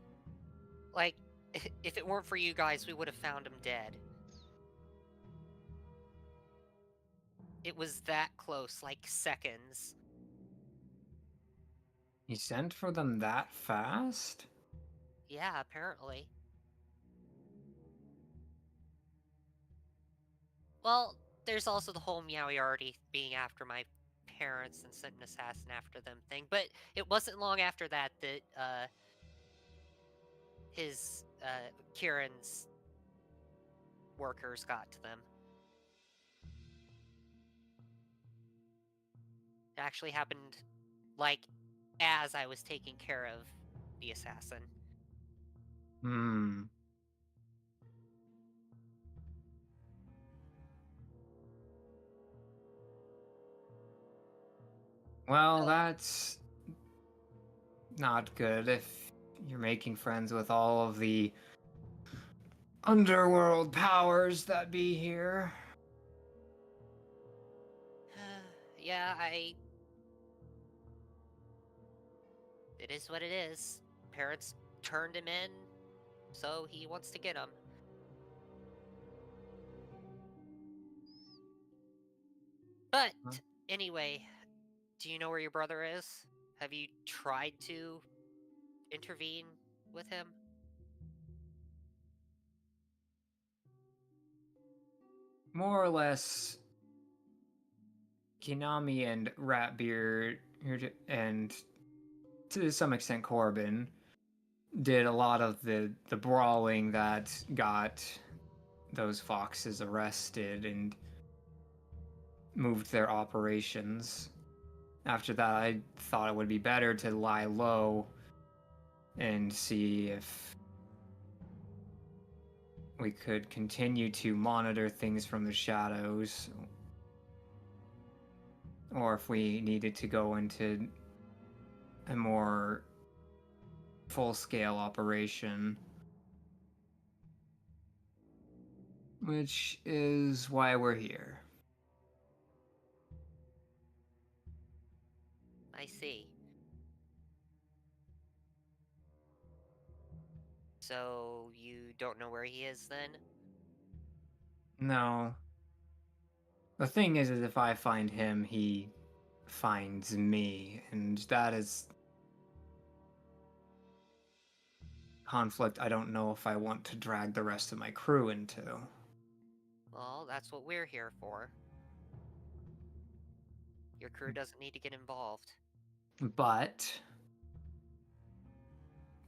Like, if it weren't for you guys, we would have found him dead. It was that close, like seconds. He sent for them that fast? Yeah, apparently. Well, there's also the whole Meowiarty being after my parents and sent an assassin after them thing, but it wasn't long after that that, Kieran's workers got to them. It actually happened, like, as I was taking care of the assassin. Hmm. Well, that's not good if you're making friends with all of the underworld powers that be here. Yeah, it is what it is. Parents turned him in, so he wants to get him. But, Huh? anyway, do you know where your brother is? Have you tried to intervene with him? More or less, Kinami and Ratbeard, and to some extent Corbin, did a lot of the brawling that got those foxes arrested and moved their operations. After that, I thought it would be better to lie low and see if we could continue to monitor things from the shadows, or if we needed to go into a more full-scale operation. Which is why we're here. I see. So you don't know where he is then? No. The thing is if I find him, he finds me, and that is conflict I don't know if I want to drag the rest of my crew into. Well, that's what we're here for. Your crew doesn't need to get involved. But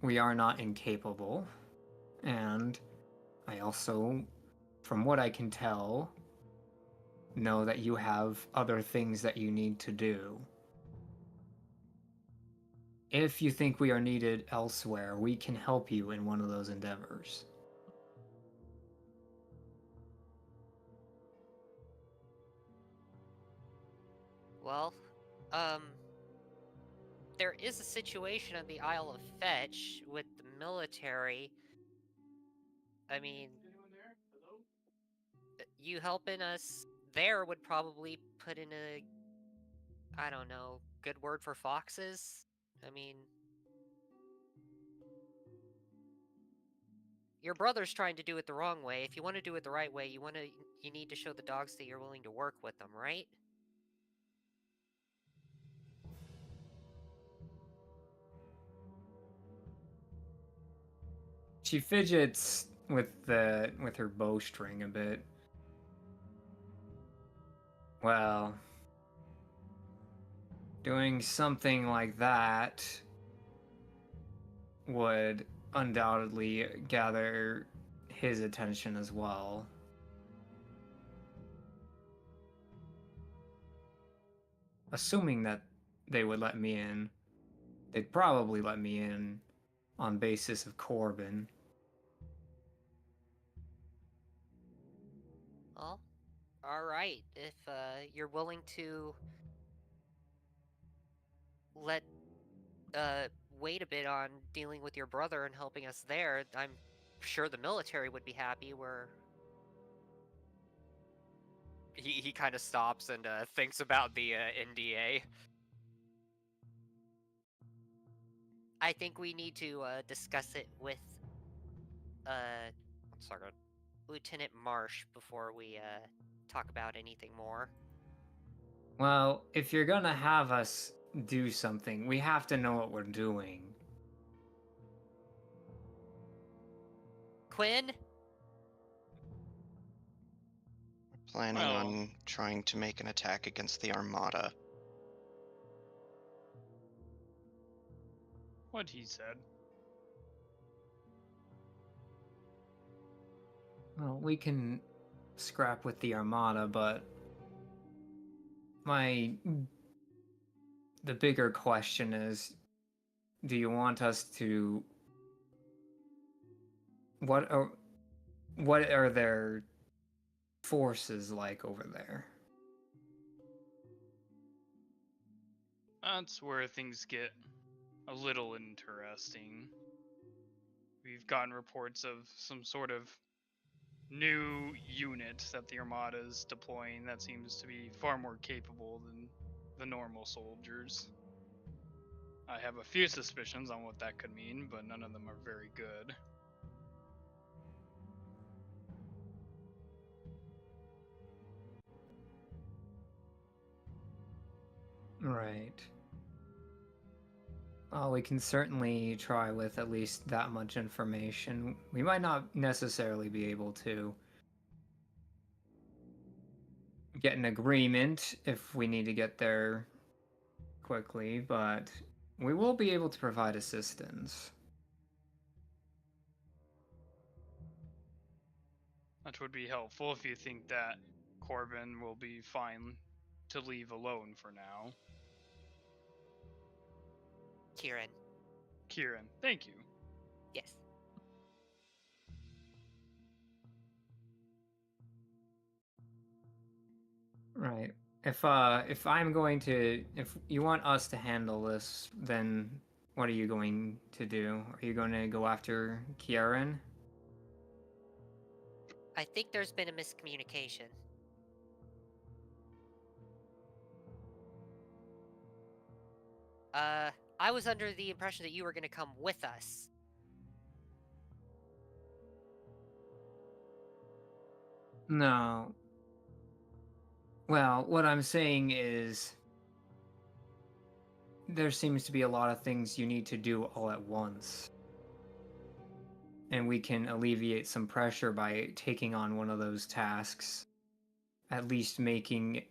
we are not incapable, and I also, from what I can tell, know that you have other things that you need to do. If you think we are needed elsewhere, we can help you in one of those endeavors. Well, there is a situation on the Isle of Fetch with the military. I mean, you helping us there would probably put in a, I don't know, good word for foxes? I mean, your brother's trying to do it the wrong way. If you want to do it the right way, you need to show the dogs that you're willing to work with them, right? She fidgets with her bowstring a bit. Well, doing something like that would undoubtedly gather his attention as well. Assuming that they would let me in, they'd probably let me in on basis of Corbin. Well, alright. If you're willing to let wait a bit on dealing with your brother and helping us there, I'm sure the military would be happy. He kind of stops and thinks about the NDA. I think we need to discuss it with sorry, Lieutenant Marsh before we talk about anything more. Well, if you're gonna have us do something, we have to know what we're doing. Quinn? Planning Well- on trying to make an attack against the Armada. What he said. Well, we can scrap with the Armada, but the bigger question is, do you want us to what are their forces like over there? That's where things get a little interesting. We've gotten reports of some sort of new unit that the Armada is deploying that seems to be far more capable than the normal soldiers. I have a few suspicions on what that could mean, but none of them are very good. Right. Well, we can certainly try with at least that much information. We might not necessarily be able to get an agreement if we need to get there quickly, but we will be able to provide assistance. That would be helpful if you think that Corbin will be fine to leave alone for now. Kieran. Kieran, thank you. Yes. Right. If you want us to handle this, then what are you going to do? Are you going to go after Kieran? I think there's been a miscommunication. I was under the impression that you were gonna come with us. No. Well, what I'm saying is there seems to be a lot of things you need to do all at once. And we can alleviate some pressure by taking on one of those tasks, at least making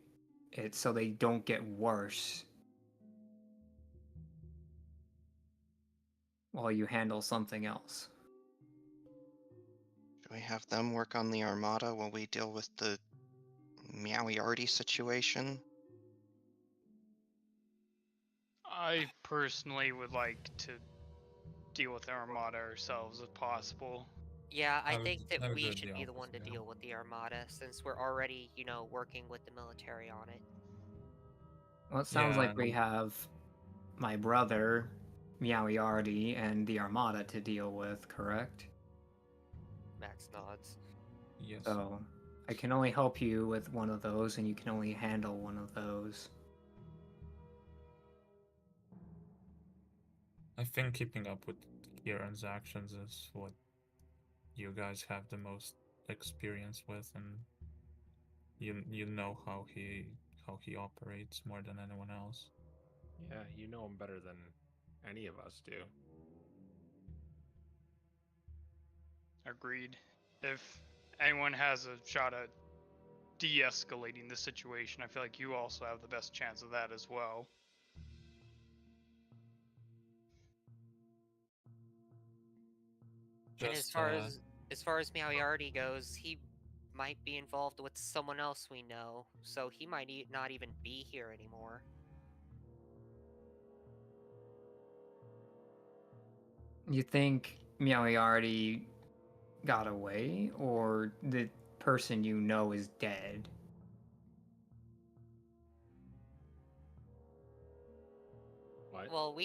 it so they don't get worse while you handle something else. Do we have them work on the Armada while we deal with the Meowiarty situation? I personally would like to deal with the Armada ourselves if possible. Yeah, I I would- think that I would we do should the be the one to opposite, yeah. deal with the Armada, since we're already, working with the military on it. Well, it sounds like we Yeah. have my brother, Meowiarty, and the Armada to deal with, correct? Max nods. Yes. So I can only help you with one of those, and you can only handle one of those. I think keeping up with Kieran's actions is what you guys have the most experience with, and you know how he operates more than anyone else. Yeah, you know him better than any of us do. Agreed. If anyone has a shot at de-escalating the situation, I feel like you also have the best chance of that as well. And Just as far as Meowiarty goes, he might be involved with someone else we know, so he might not even be here anymore. You think Meowiarty got away, or the person you know is dead? What? Well,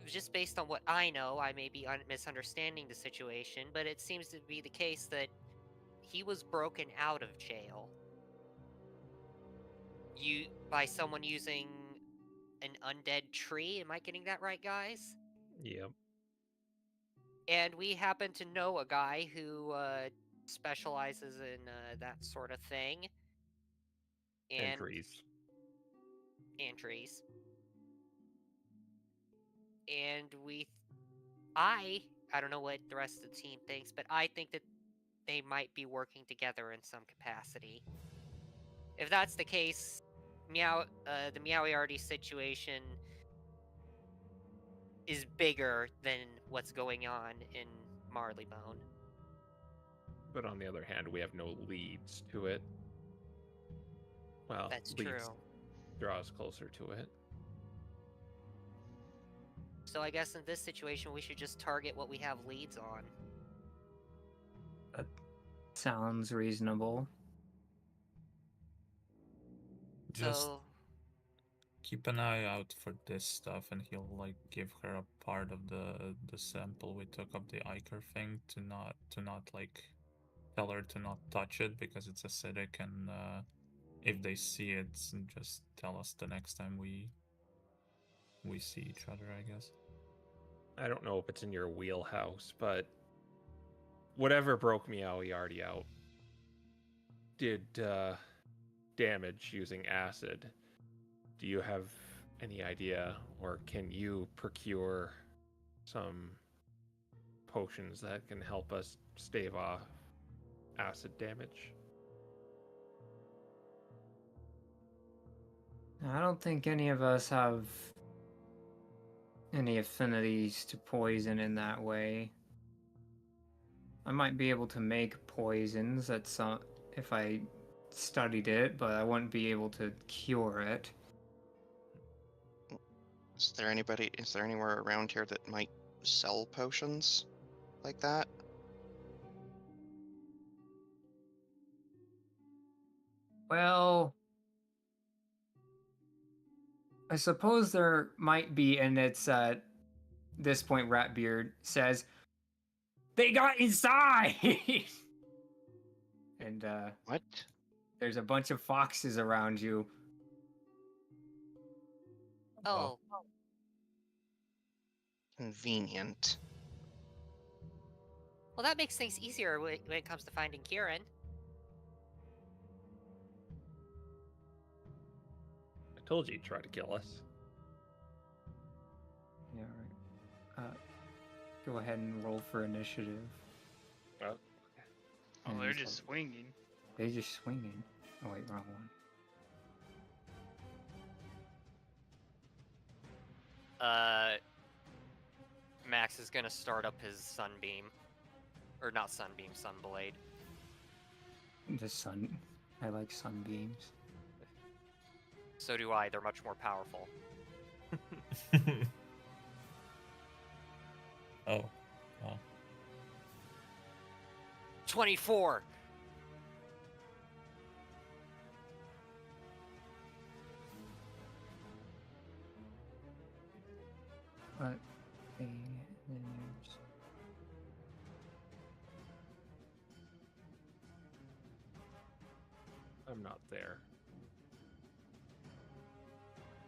just based on what I know, I may be misunderstanding the situation, but it seems to be the case that he was broken out of jail by someone using an undead tree. Am I getting that right, guys? Yep. And we happen to know a guy who specializes in that sort of thing. And Entries. trees. And I don't know what the rest of the team thinks, but I think that they might be working together in some capacity. If that's the case, the Meowiarty situation is bigger than what's going on in Marleybone. But on the other hand, we have no leads to it. Well, That's leads true. draw us closer to it. So I guess in this situation, we should just target what we have leads on. That sounds reasonable. just So keep an eye out for this stuff, and he'll like give her a part of the sample we took of the Iker thing to not like tell her to not touch it because it's acidic, and if they see it, just tell us the next time we see each other, I guess. I don't know if it's in your wheelhouse, but whatever broke Meowiarty out did damage using acid. Do you have any idea, or can you procure some potions that can help us stave off acid damage? I don't think any of us have any affinities to poison in that way. I might be able to make poisons if I studied it, but I wouldn't be able to cure it. Is there anywhere around here that might sell potions like that? Well, I suppose there might be, and it's at this point Ratbeard says, "They got inside!" And What? there's a bunch of foxes around you. Oh, convenient. Well, that makes things easier when it comes to finding Kieran. I told you he'd try to kill us. Yeah, right. Go ahead and roll for initiative. Well, Oh, And they're it's just swinging. They're just swinging. Oh wait, wrong one. Max is gonna start up his sunbeam, or not sunbeam, sunblade. The sun. I like sunbeams. So do I. They're much more powerful. Oh, wow. 24. But then there's I'm not there.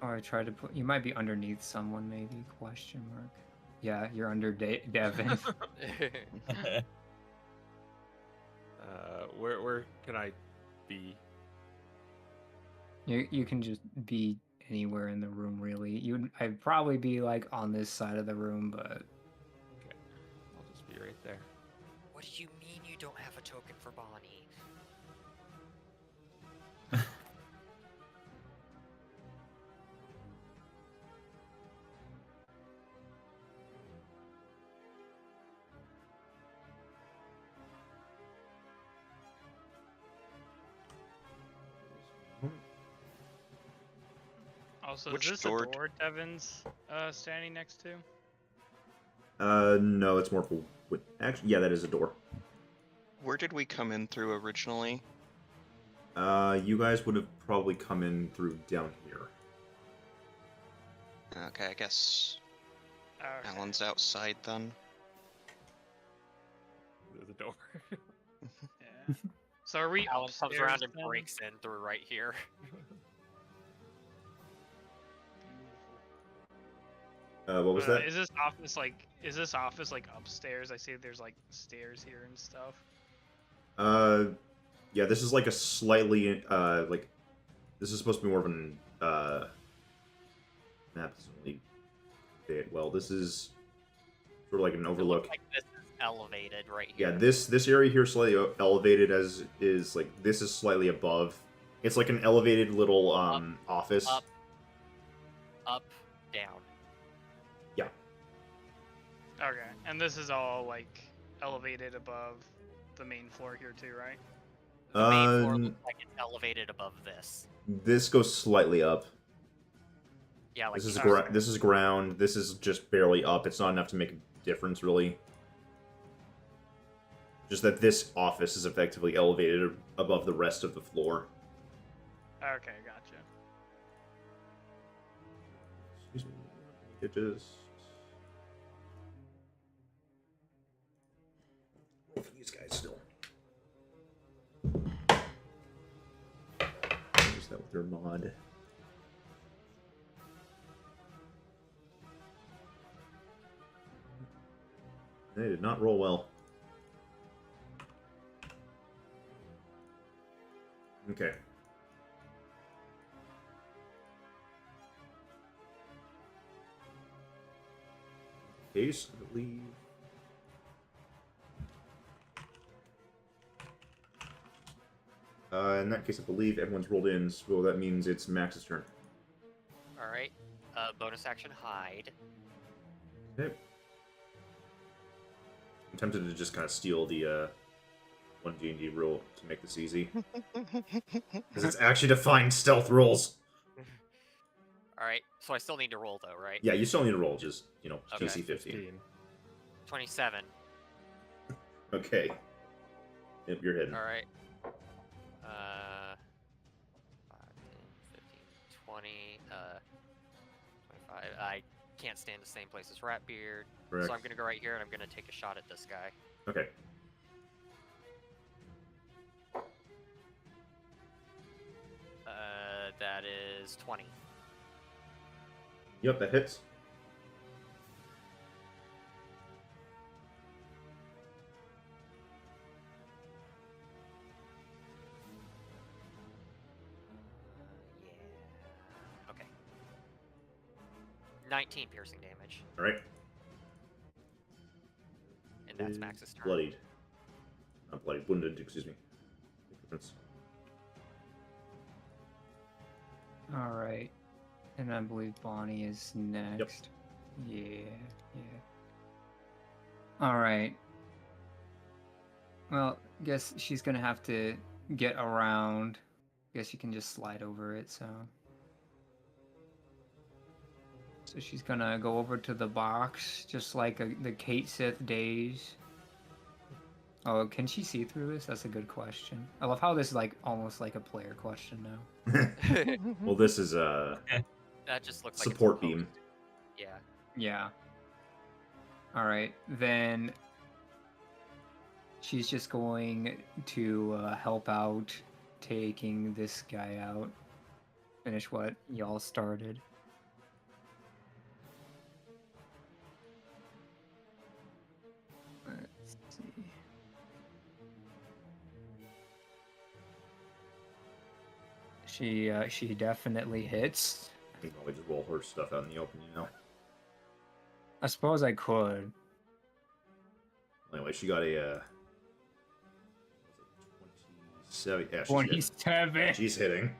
or I tried to put. You might be underneath someone, maybe? Question mark. Yeah, you're under Devin. Where can I be? You can just be anywhere in the room, really. I'd probably be like on this side of the room, but Okay, I'll just be right there. What do you mean you don't have a token for Bonnie? Also, Which is this door a door Devin's standing next to? No, it's more for. Actually, yeah, that is a door. Where did we come in through originally? You guys would have probably come in through down here. Okay, I guess Okay. Alan's outside then. There's a door. Yeah. So are we Alan comes around upstairs and then? breaks in through right here. What was that? Is this office like upstairs? I see there's like stairs here and stuff. Yeah, this is like a slightly, like, this is supposed to be more of an, map is only bit. Well, this is sort of like an It overlook. looks like this is elevated right here. Yeah, this area here is slightly elevated, as is, like, this is slightly above. It's like an elevated little, office. Up, down. Yeah. Okay, and this is all like elevated above the main floor here too, right? The main floor Um, looks like it's elevated above this. This goes slightly up. Yeah, like This is Okay. this is ground. This is just barely up. It's not enough to make a difference, really. Just that this office is effectively elevated above the rest of the floor. Okay, gotcha. Excuse me. It just roll for these guys still. Use that with their mod. They did not roll well. Okay. Case, I believe. In that case, I believe everyone's rolled in, so that means it's Max's turn. Alright. Bonus action hide. Okay. I'm tempted to just kind of steal the one D&D rule to make this easy. Because it's actually defined stealth rolls. Alright, so I still need to roll though, right? Yeah, you still need to roll, just, you know, Okay. DC 15. 27. Okay. Yep, you're hidden. Alright. 5, 10, 15, 20, 25. I can't stand the same place as Ratbeard. Correct. So I'm gonna go right here and I'm gonna take a shot at this guy. Okay. That is 20. Yep, that hits. 19 piercing damage, All right. and that's Max's turn. Bloodied. Not bloodied, wounded, excuse me. Big difference. All right. And I believe Bonnie is next. Yeah, yeah. All right. Well, guess she's gonna have to get around. Guess you can just slide over it, so. So she's gonna go over to the box, just like the Kate Sith days. Oh, can she see through this? That's a good question. I love how this is like almost like a player question now. Well, this is That just looks like it's support a beam. post. Yeah. Yeah. All right, then she's just going to help out taking this guy out. Finish what y'all started. Let's see. She definitely hits. You can always roll her stuff out in the open, you know. I suppose I could. Anyway, she got a 27. Yeah, she's 27. She's hitting.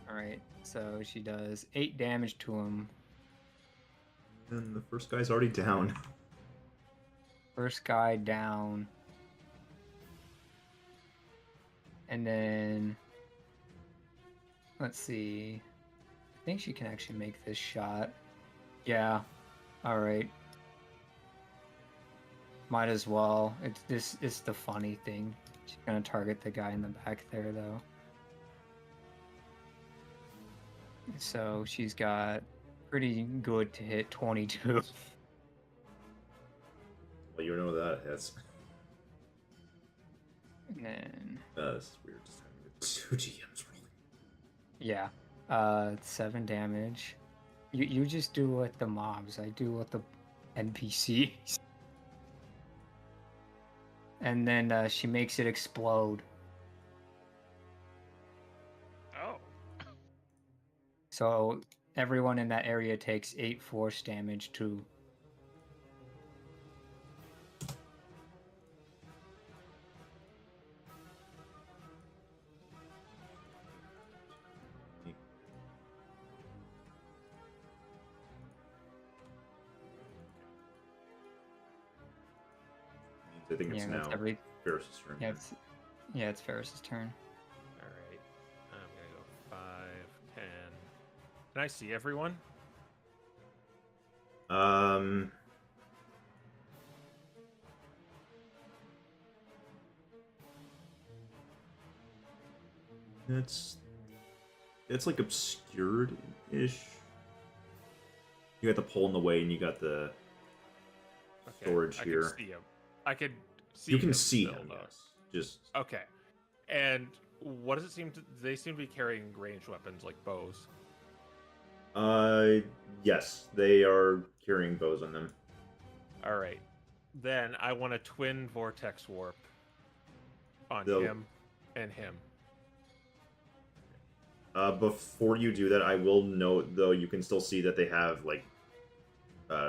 Alright, so she does 8 damage to him. And the first guy's already down. First guy down. And then let's see. I think she can actually make this shot. Yeah. Alright. Might as well. It's the funny thing. She's gonna target the guy in the back there though. So she's got pretty good to hit 22. Well, you know that hits. And then This is weird. Just having the 2 GMs rolling. yeah. 7 damage. You just do what the mobs, I do what the NPCs. And then she makes it explode. Oh. So everyone in that area takes 8 force damage too. I think it's Yeah, now that's every. Ferris's turn. Yeah, it's Ferris's turn. All right. I'm gonna go 5, 10. Can I see everyone? It's like obscured-ish. You got the pole in the way, and you got the storage here. I can see him. I could see You can him see still, him, though. yes. Just Okay. And what does it seem to... They seem to be carrying ranged weapons like bows. yes, they are carrying bows on them. All right. Then I want a twin vortex warp on They'll- him and him. Before you do that, I will note though you can still see that they have like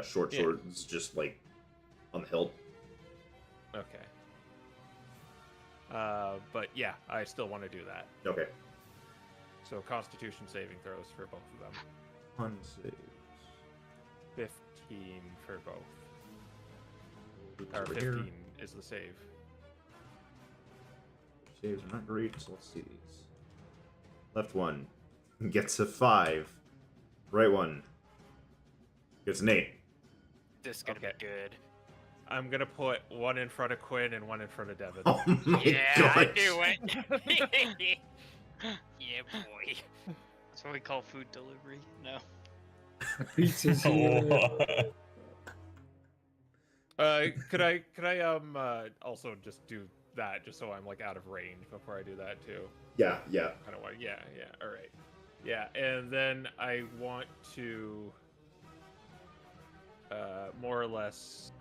short Yeah. swords just like on the hilt. Okay. But yeah, I still want to do that. Okay. So Constitution saving throws for both of them. One saves. 15 for both. Oops, Or over 15 here. is the save. Saves are not great, so let's see these. Left one gets a 5. Right one gets an 8. This is gonna Okay. be good. I'm gonna put one in front of Quinn and one in front of Devin. Oh my Yeah, gosh. I knew it. Yeah, boy. That's what we call food delivery. No. Pizza's here. Could I also just do that just so I'm like out of range before I do that too? Yeah. Kind of want, yeah, all right, yeah, and then I want to more or less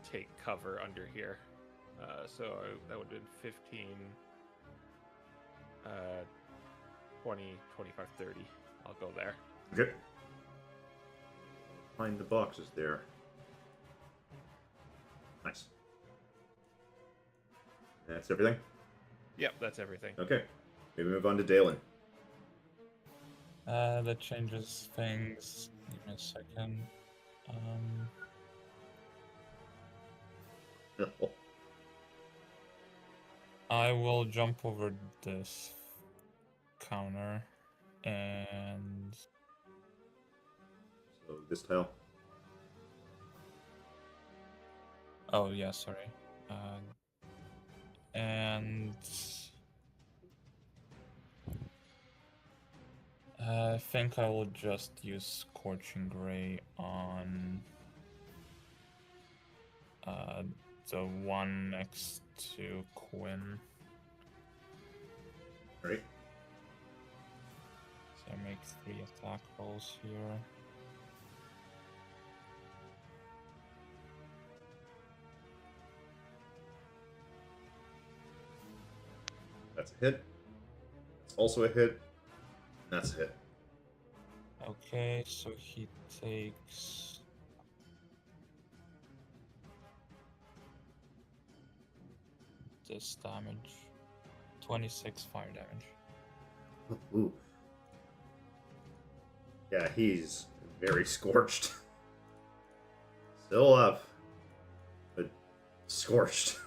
take cover under here. So that would have been 15, 20, 25, 30. I'll go there. Okay. Find the boxes there. Nice. That's everything? Yep, that's everything. Okay. Maybe move on to Dalen. That changes things. Give me a second. I will jump over this counter and So this tile. oh yeah, sorry. And I think I will just use Scorching Ray on the one next to Quinn. Right. So I make 3 attack rolls here. That's a hit. That's also a hit. That's a hit. Okay, so he takes this damage. 26 fire damage. Ooh. Yeah, he's very scorched. Still up, but scorched.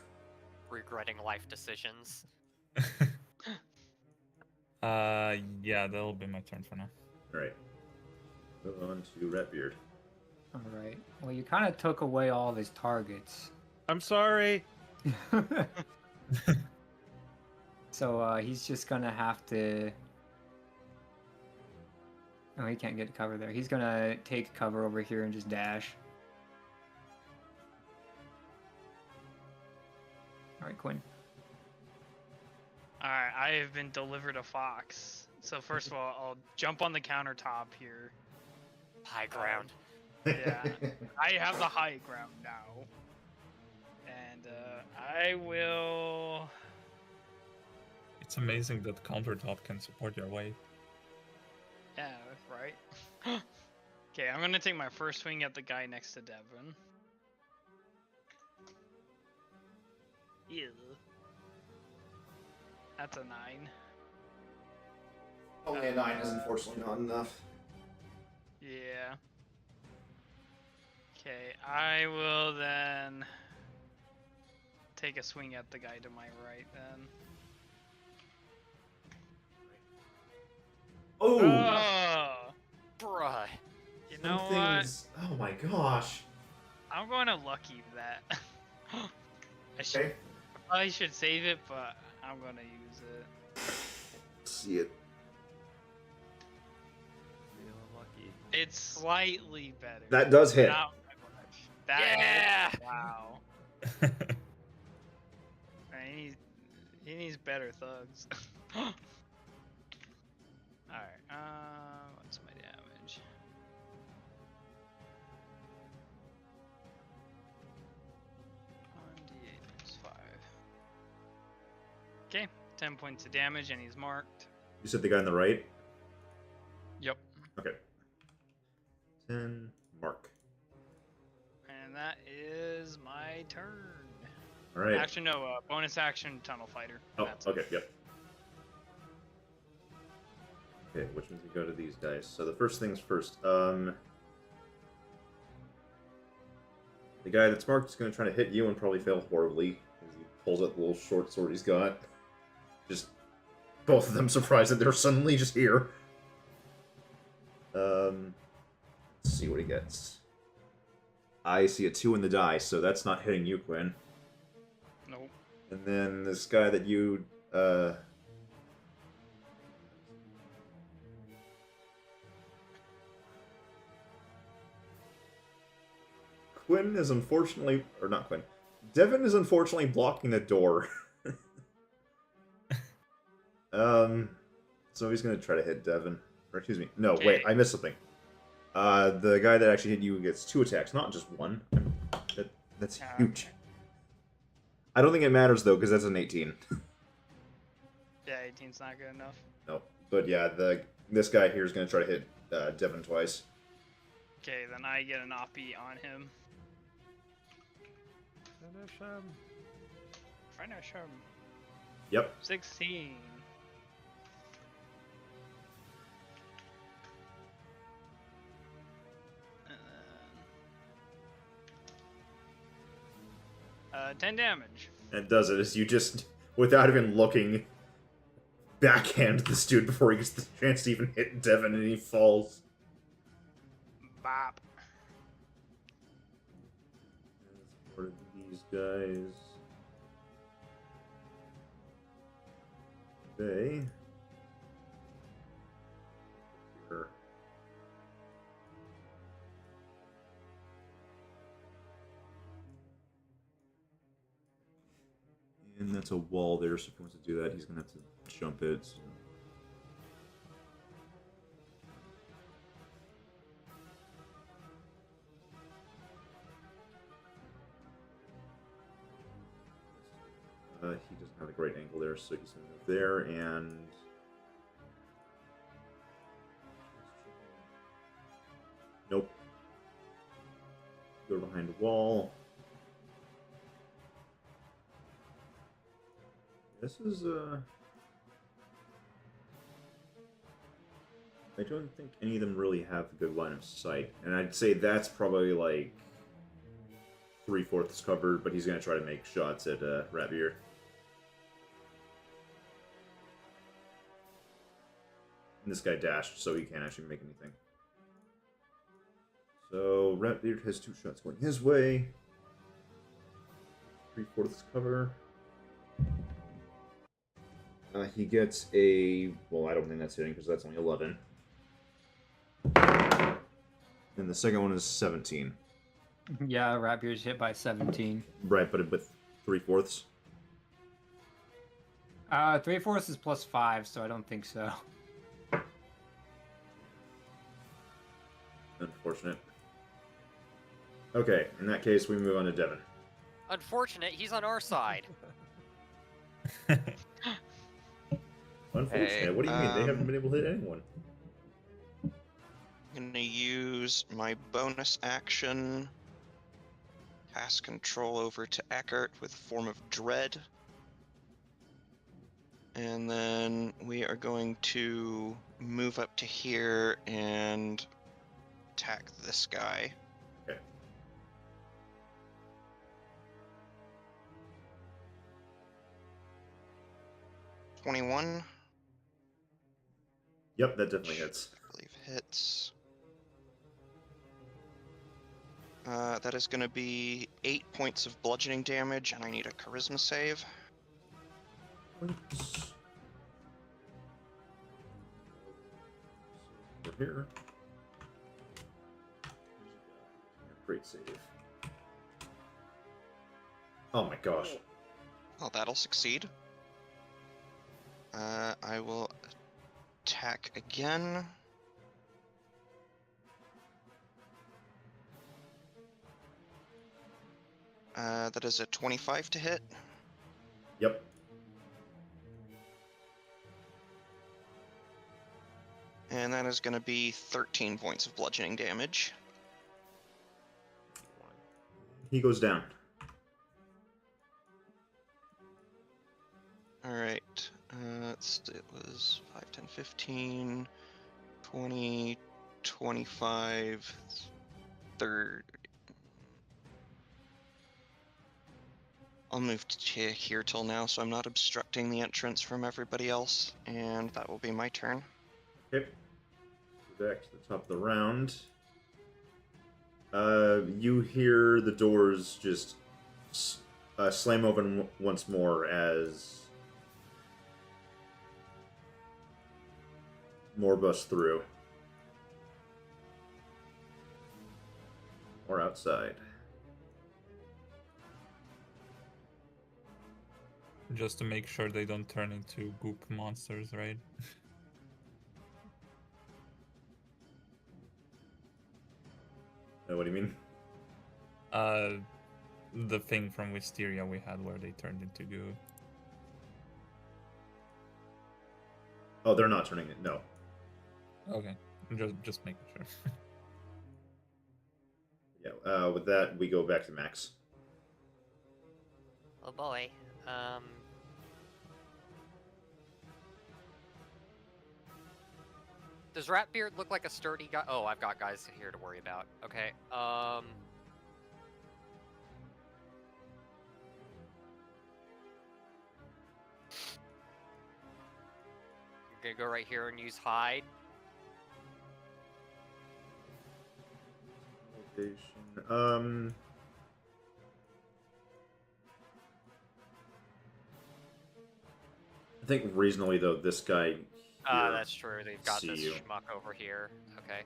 Regretting life decisions. Yeah, that'll be my turn for now. Alright. Move on to Ratbeard. All right. Well, you kind of took away all of his targets. I'm sorry. So he's just gonna have to. Oh, he can't get cover there. He's gonna take cover over here and just dash. All right, Quinn. Alright, I have been delivered a fox. So first of all, I'll jump on the countertop here. High ground. Yeah, I have the high ground now. And I will... It's amazing that countertop can support your weight. Yeah, right? Okay, I'm gonna take my first swing at the guy next to Devin. Ew. That's a 9. Only a 9 is unfortunately not enough. Yeah. Okay, I will then take a swing at the guy to my right then. Oh! Oh! Bruh. You know Some what? things... Oh my gosh. I'm going to lucky that. Okay. I should save it, but I'm going to use it. See it. Feeling lucky. It's slightly better. That does hit. Not much. That Yeah! hit? Wow. Man, he needs better thugs. Alright, what's my damage? D8 -5. Okay, 10 points of damage, and he's marked. You said the guy on the right? Yep. Okay. 10, mark. And that is my turn. Alright. Actually, no, bonus action, Tunnel Fighter. Oh, That's okay, yep. Okay, which ones we go to these guys? So the first things first. The guy that's marked is going to try to hit you and probably fail horribly. As he pulls out the little short sword he's got. Just both of them surprised that they're suddenly just here. Let's see what he gets. I see a 2 in the die, so that's not hitting you, Quinn. Nope. And then this guy that you, Quinn is unfortunately, or not Quinn, Devin is unfortunately blocking the door. So he's gonna try to hit Devin. Or excuse me, no, wait, I missed something. The guy that actually hit you gets 2 attacks, not just 1. That's huge. I don't think it matters though, because that's an 18. Yeah, 18's not good enough. Nope. But yeah, this guy here is going to try to hit Devin twice. Okay, then I get an oppie on him. Finish him. Finish him. Yep. 16. And then, 10 damage. And does it as you just, without even looking, backhand this dude before he gets the chance to even hit Devin, and he falls. Bop. What are these guys? They. Here. And that's a wall there, so if he wants to do that, he's going to have to jump it. So. He doesn't have a great angle there, so he's going to move there, and... Nope. Go behind a wall. This is, I don't think any of them really have a good line of sight. And I'd say that's probably, like, 3/4 covered, but he's going to try to make shots at Rapier. And this guy dashed, so he can't actually make anything. So, Ratbeard has 2 shots going his way. 3/4 cover. He gets a... Well, I don't think that's hitting, because that's only 11. And the second one is 17. Yeah, Rapier's hit by 17. Right, but with 3/4. 3/4 is +5, so I don't think so. Unfortunate. Okay, in that case, we move on to Devin. Unfortunate, he's on our side. Unfortunate? Hey, What do you mean? They haven't been able to hit anyone. I'm gonna use my bonus action. Pass control over to Eckert with Form of Dread. And then we are going to move up to here and attack this guy. Okay. $21. Yep, that definitely hits. I believe hits. That is going to be 8 points of bludgeoning damage, and I need a charisma save. Points. Over here. Great save. Oh my gosh. Oh, that'll succeed. I will attack again. That is a 25 to hit. Yep. And that is going to be 13 points of bludgeoning damage. He goes down. Alright. It was 5, 10, 15, 20, 25, 30. I'll move to here till now so I'm not obstructing the entrance from everybody else, and that will be my turn. Okay. Back to the top of the round. You hear the doors just slam open once more as more bust through. Or outside. Just to make sure they don't turn into goop monsters, right? What do you mean? The thing from Wisteria we had where they turned into goo. Oh, they're not turning it. No. Okay, just making sure. Yeah. With that, we go back to Max. Oh boy. Does Ratbeard look like a sturdy guy? Oh, I've got guys here to worry about. Okay. I'm gonna go right here and use hide. Location. I think reasonably though, this guy. Here That's true. They've got see this you. schmuck over here. Okay.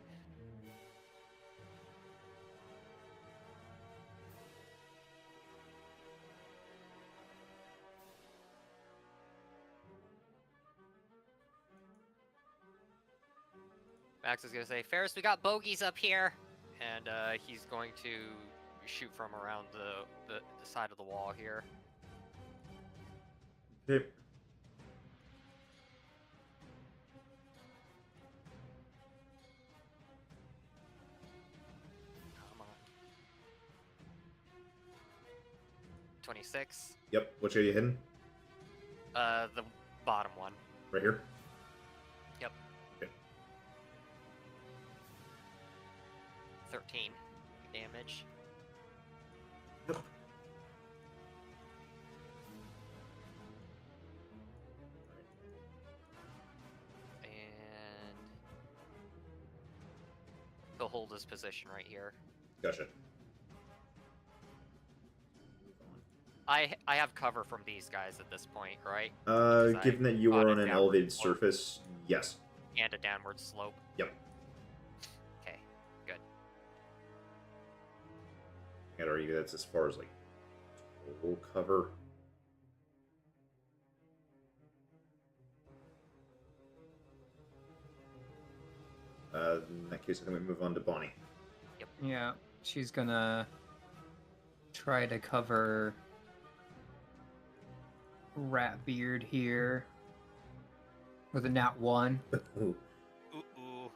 Max is gonna say, Ferris, we got bogeys up here, and he's going to shoot from around the side of the wall here. Okay. Come on. 26. Yep. Which are you hitting? The bottom one. Right here. Yep. Okay. 13 damage. Yep. And he'll hold his position right here. Gotcha. I have cover from these guys at this point, right? Because I Given that you got are a on an downward elevated slope surface, yes. and a downward slope. Yep. Okay, good. I'd argue that's as far as like total cover. In that case, I think we move on to Bonnie. Yeah, she's gonna try to cover Ratbeard here with a nat 1, Ooh. Ooh.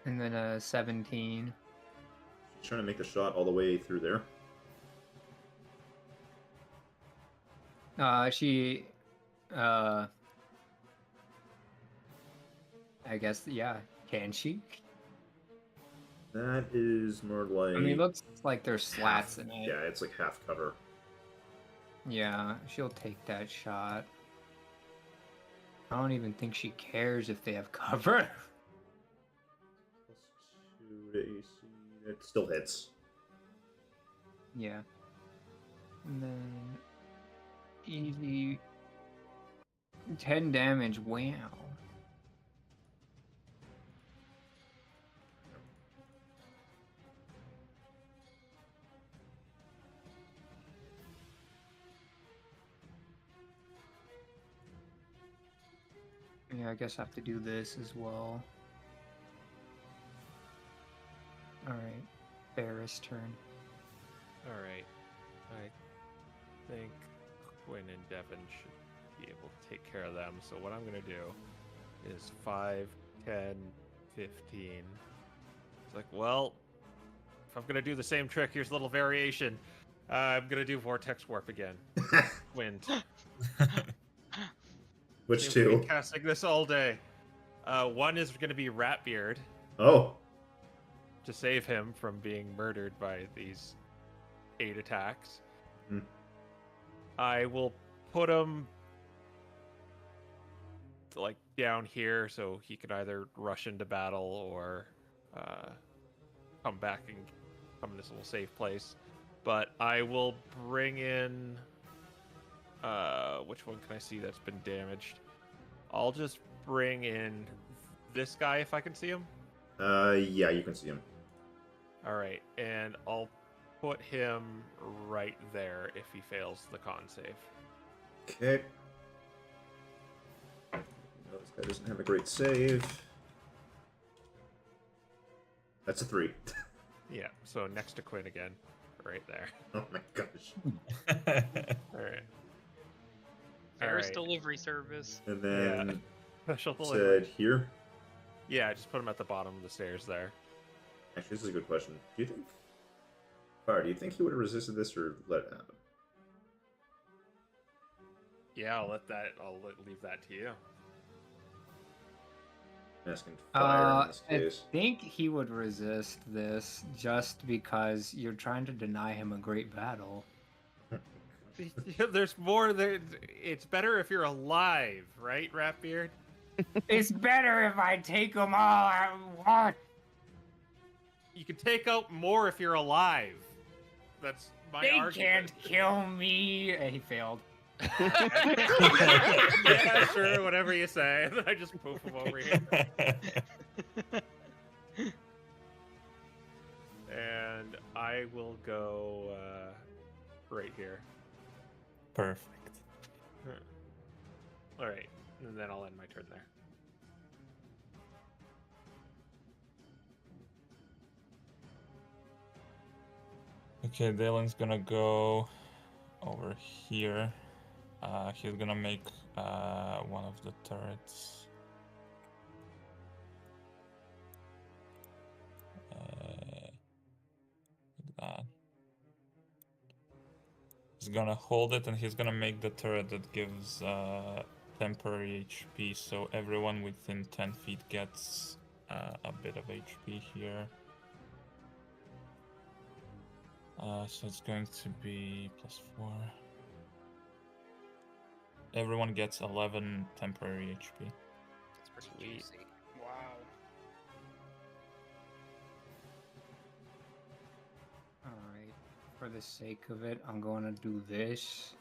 and then a 17. She's trying to make the shot all the way through there. She, I guess, yeah. Can she? That is more like. I mean, it looks like there's half- slats in it. Yeah, it's like half cover. Yeah, she'll take that shot. I don't even think she cares if they have cover. +2 to AC. It still hits. Yeah. And then easy 10 damage. Wow. Yeah, I guess I have to do this as well. Alright. Ferris' turn. Alright. I think Quinn and Devin should be able to take care of them. So what I'm going to do is 5, 10, 15. It's like, well, if I'm going to do the same trick, here's a little variation. I'm going to do Vortex Warp again. Wind. Which Seems to be two? casting this all day. One is going to be Ratbeard Oh. to save him from being murdered by these 8 attacks. Hmm. I will put him like down here so he can either rush into battle or come back and come in this little safe place. But I will bring in which one can I see that's been damaged? I'll just bring in this guy if I can see him. Yeah, you can see him. All right, and I'll put him right there if he fails the con save. Okay. No, this guy doesn't have a great save. That's a 3. Yeah, so next to Quinn again, right there. Oh my gosh. All right. Paris right. delivery service. And then Special delivery. said here. Yeah, just put him at the bottom of the stairs there. Actually, this is a good question. Do you think, Fire? Do you think he would have resisted this or let it happen? Yeah, I'll leave that to you. I'm asking Fire in this I case. think he would resist this just because you're trying to deny him a great battle. There's more there. It's better if you're alive, right, Ratbeard? It's better if I take them all at once. You can take out more if you're alive. That's my They argument. can't kill me. He failed. Yeah, sure, whatever you say. And then I just poof him over here. And I will go right here. Perfect. All right, and then I'll end my turn there. Okay, Dalen's gonna go over here. He's gonna make one of the turrets. Like that. He's gonna hold it and he's gonna make the turret that gives temporary HP, so everyone within 10 feet gets a bit of HP here. So it's going to be +4. Everyone gets 11 temporary HP. That's pretty Sweet. juicy. Wow. Alright, for the sake of it, I'm going to do this.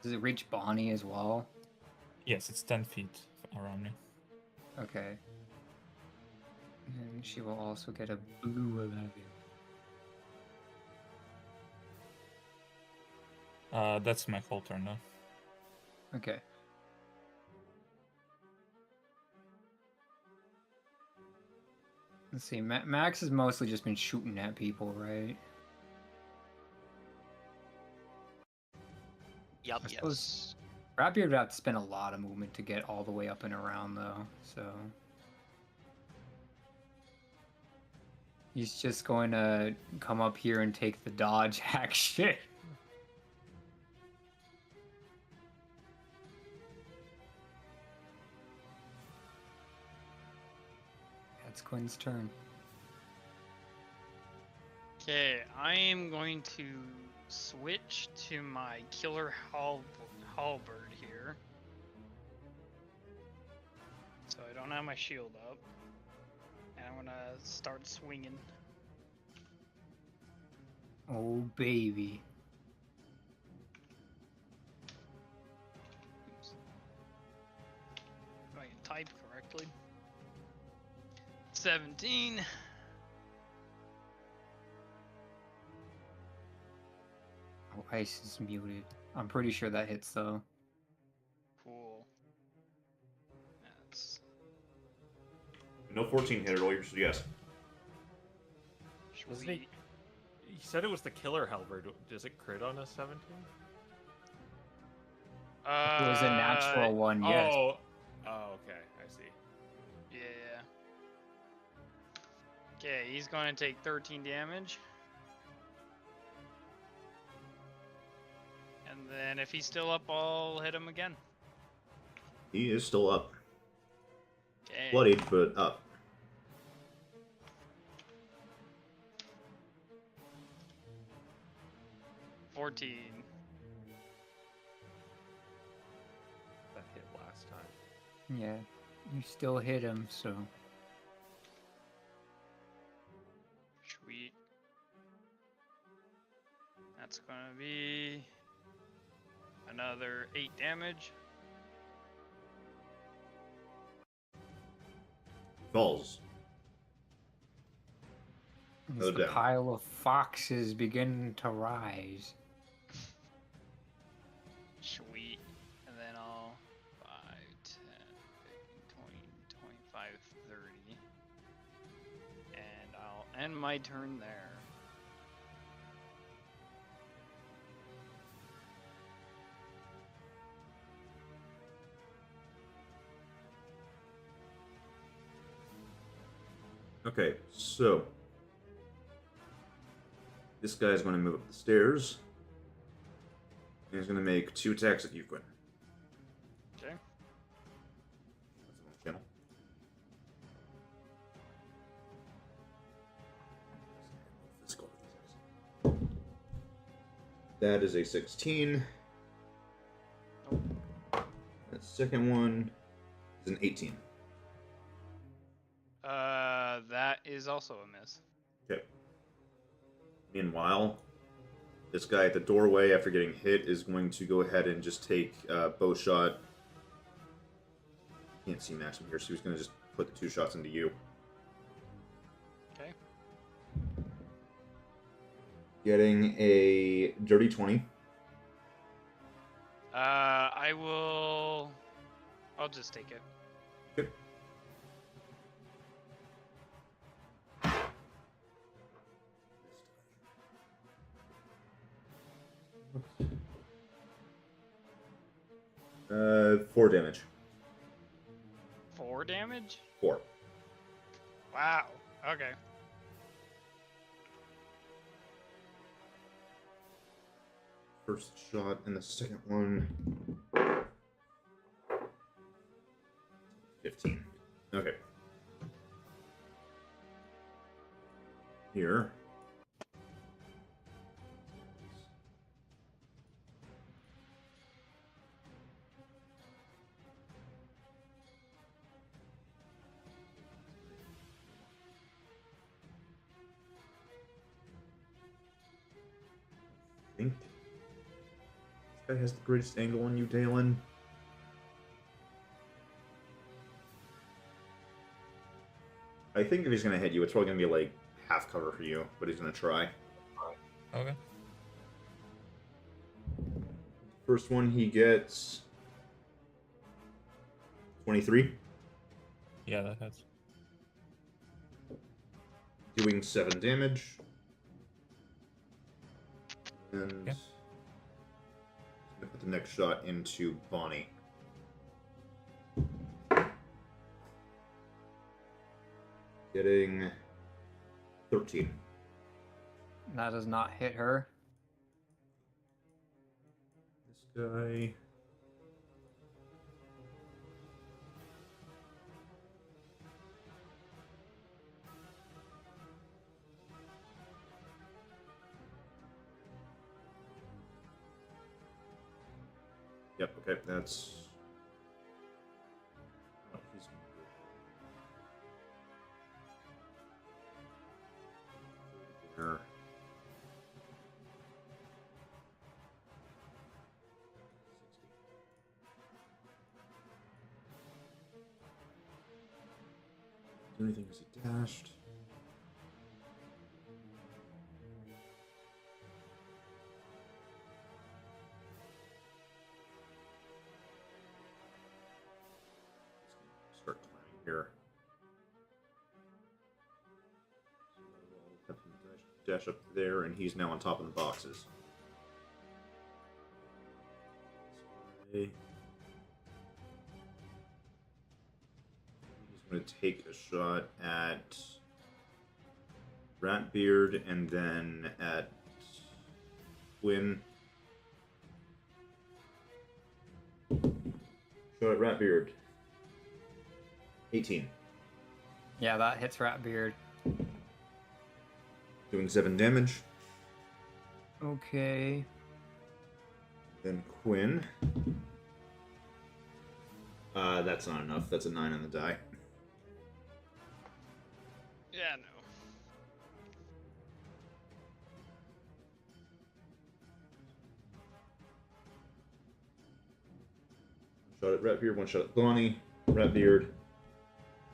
Does it reach Bonnie as well? Yes, it's 10 feet around me. Okay. And she will also get a blue 11. That's my whole turn now. Okay. Let's see, Max has mostly just been shooting at people, right? Yup. I suppose Yes. Ratbeard would have to spend a lot of movement to get all the way up and around, though, so... He's just going to come up here and take the dodge action. That's Quinn's turn. Okay, I am going to switch to my killer halberd here. So I don't have my shield up. And I'm gonna start swinging. Oh, baby. Oops. If I can type correctly. 17. Oh, Ice is muted. I'm pretty sure that hits, though. Cool. That's No 14 hit, roll your yes. Wasn't sweet. he said it was the killer halberd. Does it crit on a 17? It was a natural one, yes. Oh, okay, I see. Yeah. Okay, he's going to take 13 damage. And then if he's still up, I'll hit him again. He is still up. Okay. Bloodied, but up. $14. That hit last time. Yeah, you still hit him, so... Sweet. That's gonna be another 8 damage. Falls. As No the doubt. pile of foxes begin to rise. Sweet. And then I'll 5, 10, 15, 20, 25, 30. And I'll end my turn there. Okay, so this guy's going to move up the stairs. And he's going to make 2 attacks at you, Quinn. Okay. That's the wrong channel. That is a 16. The second one is an 18. That is also a miss. Okay. Meanwhile, this guy at the doorway, after getting hit, is going to go ahead and just take bow shot. Can't see Max from here, so he's going to just put the 2 shots into you. Okay. Getting a dirty 20. I'll just take it. Good. Uh, 4 damage. 4 damage? 4. Wow. Okay. First shot, and the second one. 15. Okay. Here. I think this guy has the greatest angle on you, Dalen. I think if he's gonna hit you, it's probably gonna be like half cover for you, but he's gonna try. Okay. First one he gets 23, Yeah, that hits. doing 7 damage. And Okay. gonna put the next shot into Bonnie. Getting 13. That does not hit her. This guy. Yep, okay, that's. Oh, he's there. Do anything because he dashed. Start climbing here. So I'll have him dash up there, and he's now on top of the boxes. This guy. He's going to take a shot at Ratbeard and then at Quinn. Shot at Ratbeard. 18. Yeah, that hits Ratbeard. Doing 7 damage. Okay. Then Quinn. That's not enough. That's a 9 on the die. Yeah, no. Shot at Ratbeard, 1 shot at Bonnie. Ratbeard.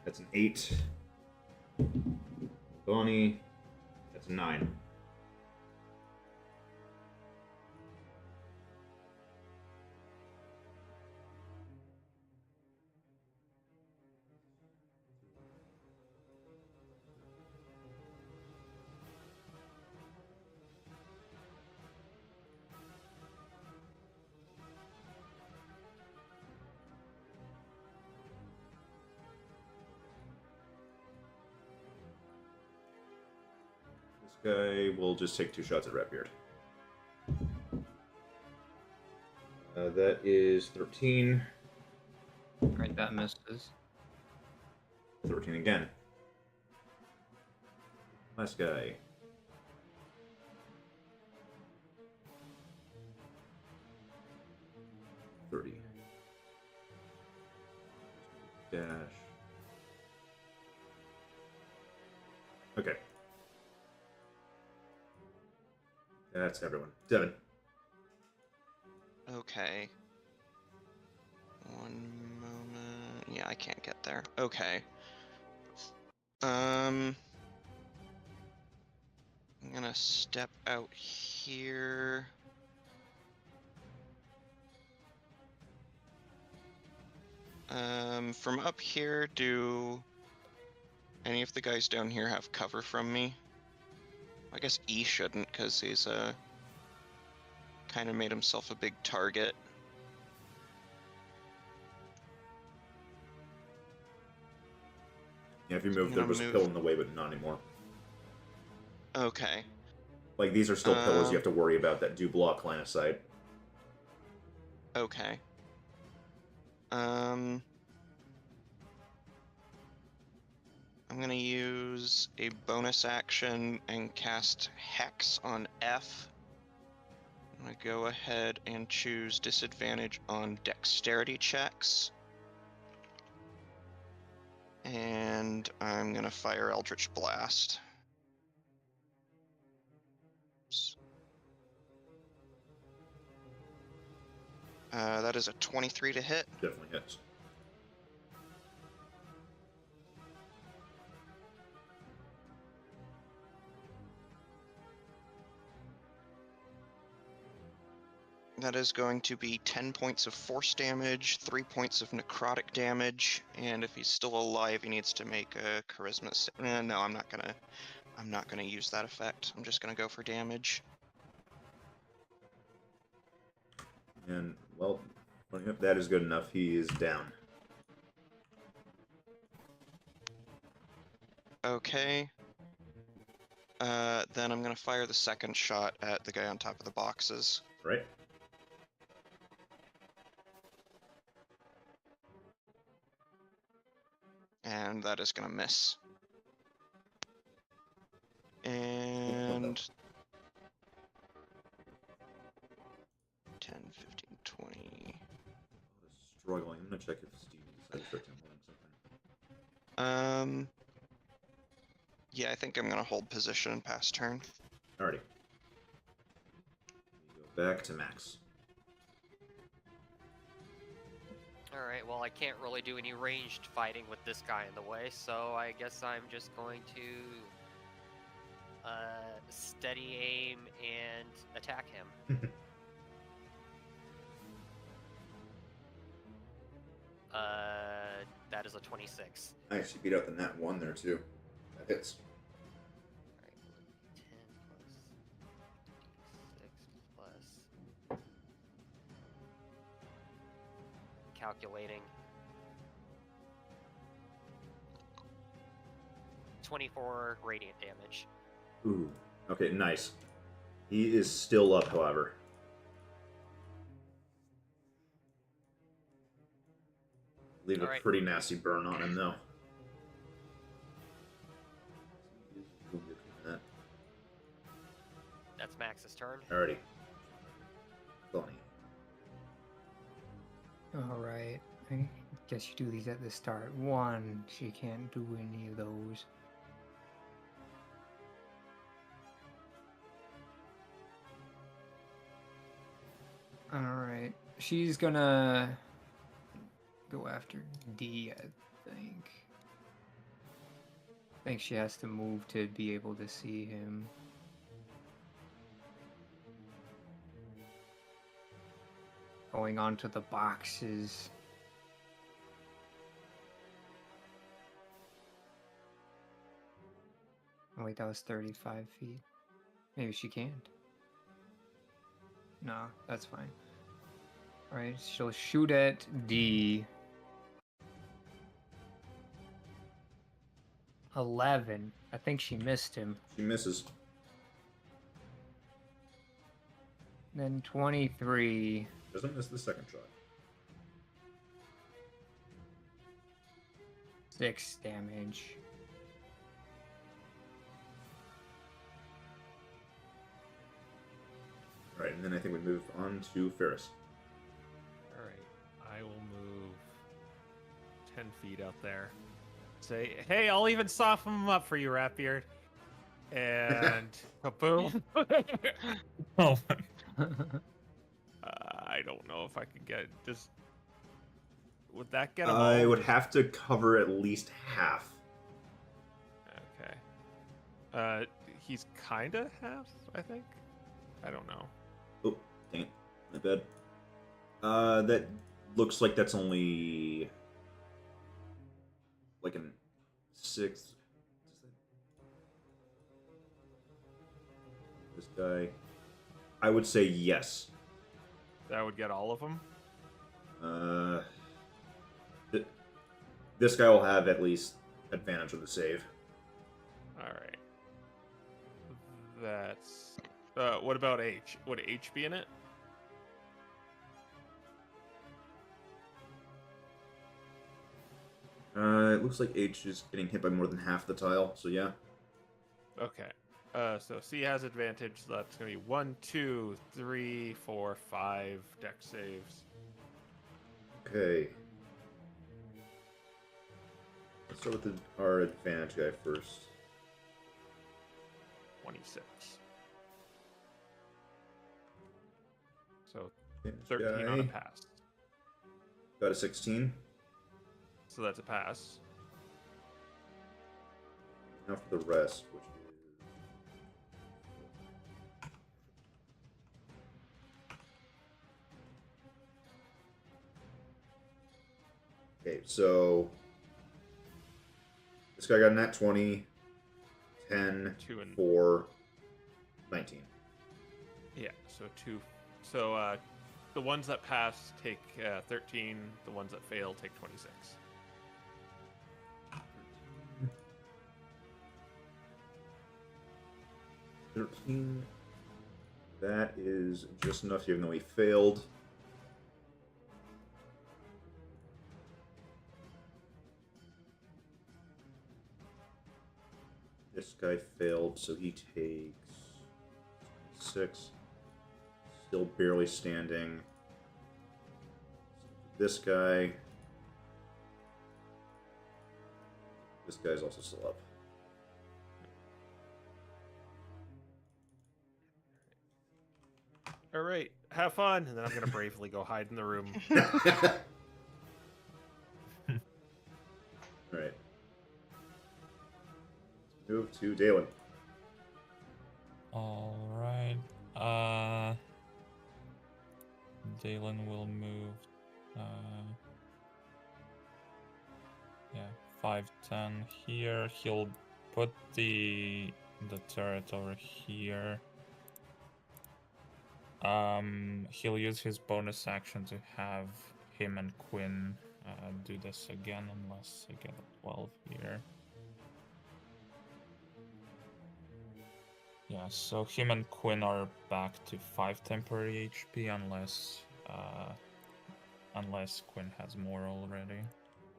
That's an 8. Bonnie. That's a 9. guy will just take 2 shots at Ratbeard. That is 13. Right, that misses. 13 again. Last guy. $30. Dash. Okay. That's everyone. Devin. Okay. One moment. Yeah, I can't get there. Okay. I'm gonna step out here. From up here, do any of the guys down here have cover from me? I guess E shouldn't, because he's kind of made himself a big target. Yeah, if you moved, there was a pill in the way, but not anymore. Okay. Like, these are still pillars you have to worry about that do block line of sight. Okay. I'm gonna use a bonus action and cast Hex on F. I'm gonna go ahead and choose disadvantage on dexterity checks. And I'm gonna fire Eldritch Blast. Oops. That is a 23 to hit. Definitely hits. That is going to be 10 points of force damage, 3 points of necrotic damage, and if he's still alive, he needs to make a charisma. No, I'm not gonna use that effect. I'm just gonna go for damage. And, well, that is good enough. He is down. Okay. Then I'm gonna fire the second shot at the guy on top of the boxes. Right? And that is gonna miss. And 10, 15, 20. Struggling. I'm gonna check if Steve decided to start templating something. Yeah, I think I'm gonna hold position and pass turn. Alrighty. We go back to Max. Alright, well, I can't really do any ranged fighting with this guy in the way, so I guess I'm just going to steady aim and attack him. That is a 26. I actually beat out the nat 1 there, too. That hits. Alright, 10 plus 6 plus... Calculating. 24 radiant damage. Ooh. Okay, nice. He is still up, however. Leave a pretty nasty burn on him, though. That's Max's turn. Alrighty. Funny. Alright. I guess you do these at the start. 1, she can't do any of those. Alright. She's gonna go after D, I think. I think she has to move to be able to see him. Going on to the boxes. Oh wait, that was 35 feet. Maybe she can't. No, that's fine. Alright, she'll shoot at D. 11. I think she missed him. She misses. Then 23. Doesn't miss the second shot. 6 damage. Alright, and then I think we move on to Ferris. Alright, I will move 10 feet out there. Say, hey, I'll even soften them up for you, Ratbeard. And kaboom. Oh, I don't know if I could get just. Would that get him? I all? would have to cover at least half. Okay. He's kinda half, I think. I don't know. Oh, dang it. My bad. That looks like that's only like an 6. This guy. I would say yes. That would get all of them. This guy will have at least advantage of the save. All right. That's. What about H? Would H be in it? It looks like H is getting hit by more than half the tile, so yeah. Okay. So C has advantage. So that's gonna be 1, 2, 3, 4, 5 deck saves. Okay. Let's start with our advantage guy first. 26. So Advantage 13 on a guy. pass. Got a 16. So that's a pass. Now for the rest, which is... Okay, so... This guy got a nat 20, 10, 2 and 4, 19. yeah. So 2. So the ones that pass take 13. The ones that fail take 26. 13. That is just enough, even though he failed. This guy failed, so he takes 6. Still barely standing. This guy. This guy's also still up. All right, have fun, and then I'm gonna bravely go hide in the room. Alright. Move to Dalen. alright. Dalen will move. Yeah, 5, 10 here. He'll put the turret over here. He'll use his bonus action to have him and Quinn do this again, unless I get a 12 here. Yeah, so him and Quinn are back to 5 temporary HP, unless Quinn has more already.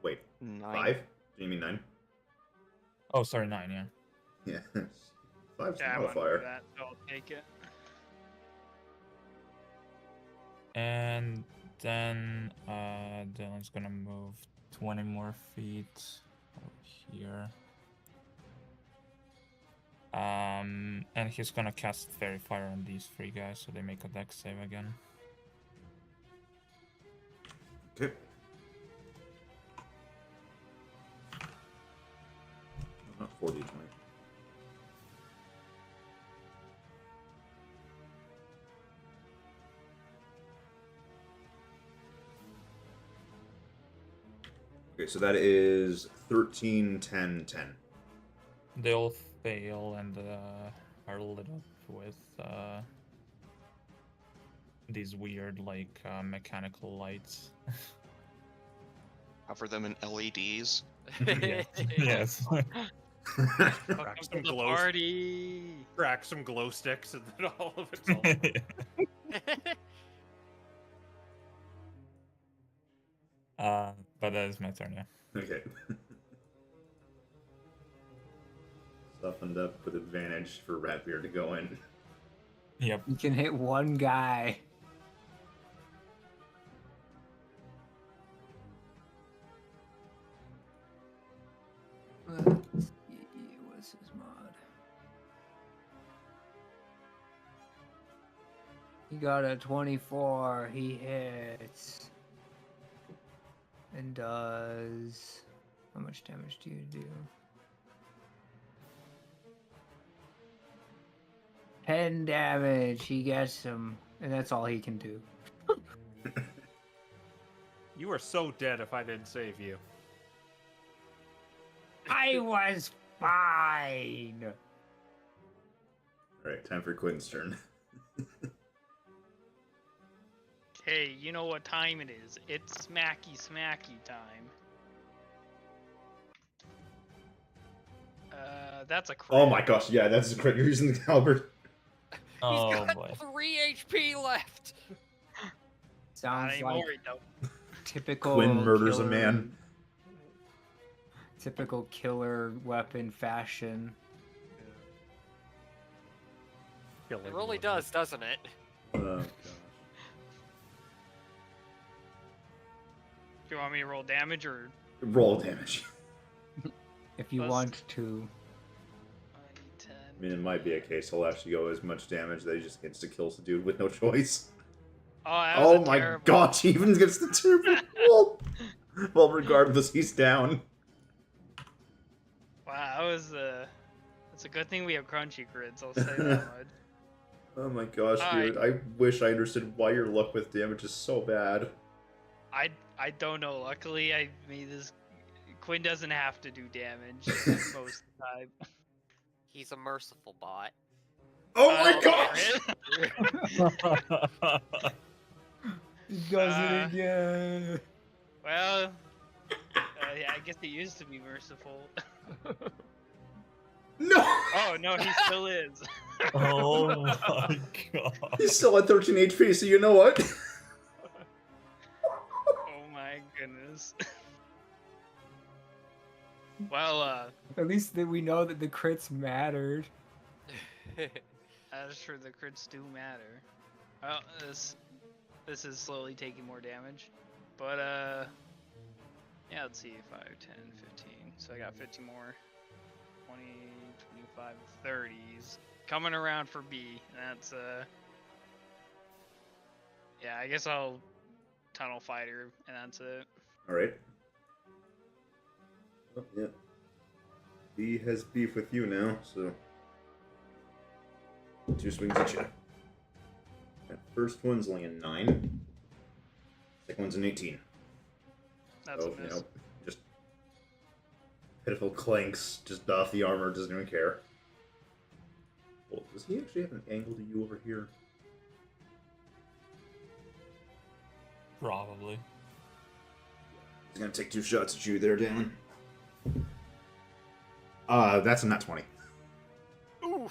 Wait, 9. 5? Do you mean 9? Oh, sorry, 9, yeah. Yeah. 5's Yeah, I a wouldn't do modifier. that, so I'll take it. And then Dylan's gonna move 20 more feet over here. And he's gonna cast Fairy Fire on these 3 guys, so they make a dex save again. Okay. Not 4d20. Okay, so that is 13, 10, 10. They'll fail and are lit up with these weird, like, mechanical lights. Cover them in LEDs. Yes. Yes. Crack Welcome some to the glow, party. crack some glow sticks, and then all of it's all. But that is my turn, yeah. Okay. Softened up with advantage for Ratbeard to go in. Yep. You can hit one guy. Let's see, what's his mod? He got a 24. He hits. And does... How much damage do you do? 10 damage. He gets him. And that's all he can do. You were so dead if I didn't save you. I was fine. Alright, time for Quinn's turn. Hey, you know what time it is? It's smacky time. That's a crit. Oh my gosh, yeah, that's a crit. You're using the caliber. Oh He's got boy. 3 HP left. Not Sounds anymore, like though. typical Quinn murders a killer- man. Typical killer weapon fashion. Killing It really you. does, doesn't it? Oh gosh. Do you want me to roll damage or Roll damage. If you Plus- want to. 10? I mean, it might be a case he'll actually go as much damage that he just gets to kill the dude with no choice. that was Oh a my terrible- gosh, he even gets the terrible roll. Well, regardless, he's down. Wow, that was it's a good thing we have crunchy crits, I'll say that much. Oh my gosh, Alright. dude. I wish I understood why your luck with damage is so bad. I don't know. Luckily, I made this. Quinn doesn't have to do damage most of the time. He's a merciful bot. Oh my Uh, gosh! He does Uh, it again. Well, yeah, I guess he used to be merciful. No! Oh no, he still is. Oh my god. He's still at 13 HP, so you know what? Oh my goodness. Well, At least that we know that the crits mattered. as for the crits do matter. Well, this is slowly taking more damage, but yeah, let's see, 5, 10, 15. So I got 50 more. 20, 25, 30s. Coming around for B. That's yeah, I guess I'll tunnel fighter, and that's it. Alright. Oh, yeah. B has beef with you now, so. 2 swings at you. That first one's only a 9. Second one's an 18. That's Oh, a miss. nope. Just pitiful clanks, just off the armor, doesn't even care. Well, does he actually have an angle to you over here? Probably. He's gonna take 2 shots at you there, Dan. That's a nat 20. Ooh.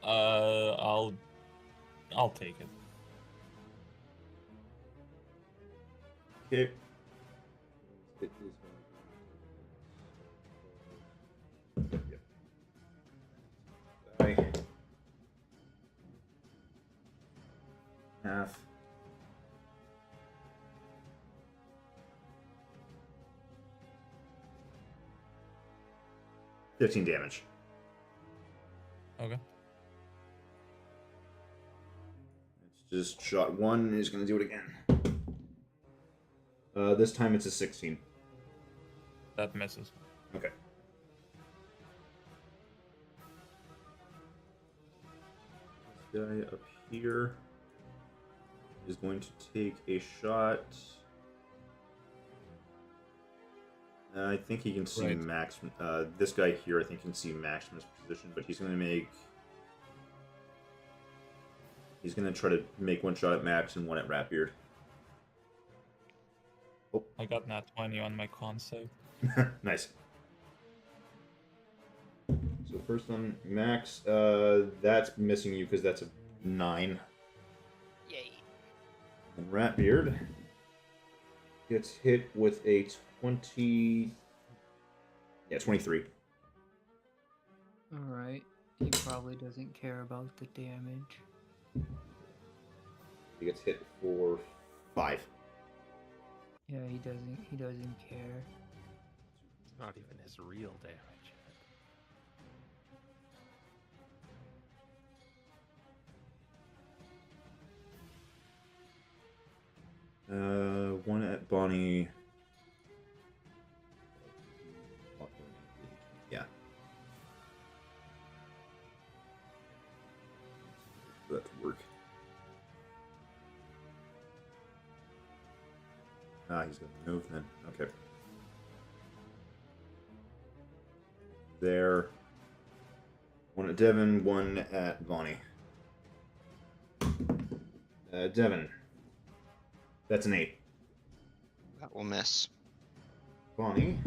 I'll take it. Okay. Die. Half. $15 damage. Okay. It's just shot 1, and he's gonna do it again. This time it's a 16. That misses. Okay. This guy up here is going to take a shot. I think he can see Right. Max. This guy here, I think, can see Max from his position, but he's going to make. He's going to try to make 1 shot at Max and 1 at Ratbeard. I got nat 20 on my con save. Nice. So first one, Max. That's missing you because that's a 9. Yay. And Ratbeard gets hit with a 20. Yeah, 23. Alright. He probably doesn't care about the damage. He gets hit for 5. Yeah, he doesn't care. It's not even his real damage. One at Bonnie. Yeah. That could work. He's gonna move then. Okay. There. One at Devin, one at Bonnie. Devin. That's an 8. That will miss. Bonnie.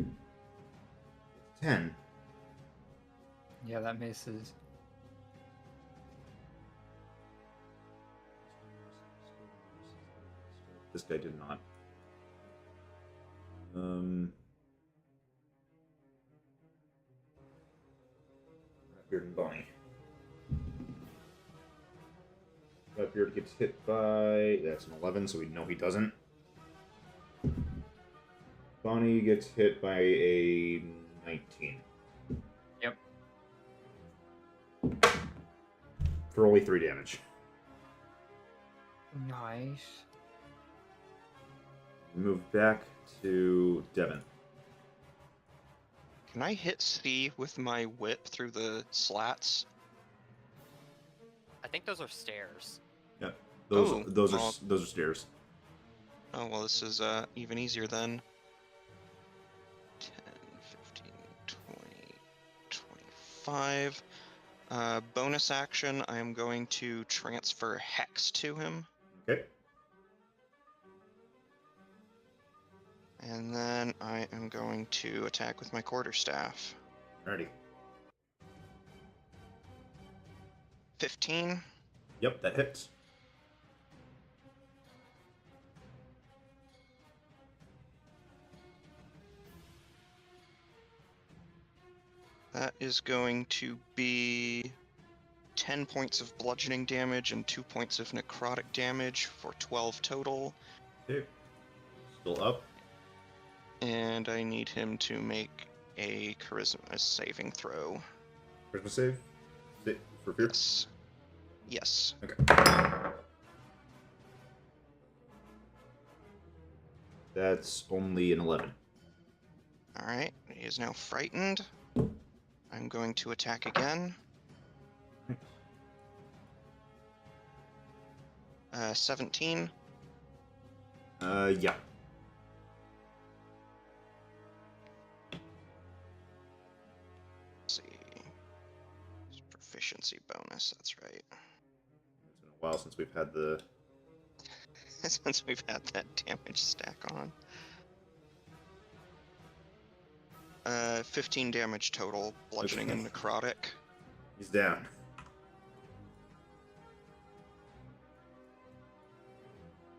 10. Yeah, that misses. This guy did not. Ratbeard and Bonnie. Ratbeard gets hit by... That's an 11, so we know he doesn't. Bonnie gets hit by a 19. Yep. For only 3 damage. Nice. Move back to Devin. Can I hit C with my whip through the slats? I think those are stairs. Yeah, Oh, those are stairs. Oh, well, this is even easier then. 10, 15, 20, 25. Bonus action, I am going to transfer Hex to him. Okay. And then I am going to attack with my quarterstaff. Alrighty. 15. Yep, that hits. That is going to be 10 points of bludgeoning damage and 2 points of necrotic damage for 12 total. Okay. Still up. And I need him to make a charisma saving throw. Charisma save? For fear? Yes. Yes. Okay. That's only an 11. Alright, he is now frightened. I'm going to attack again. 17. Yeah. Let's see. Proficiency bonus, that's right. It's been a while since we've had the... Since we've had that damage stack on. 15 damage total, bludgeoning and necrotic. He's down.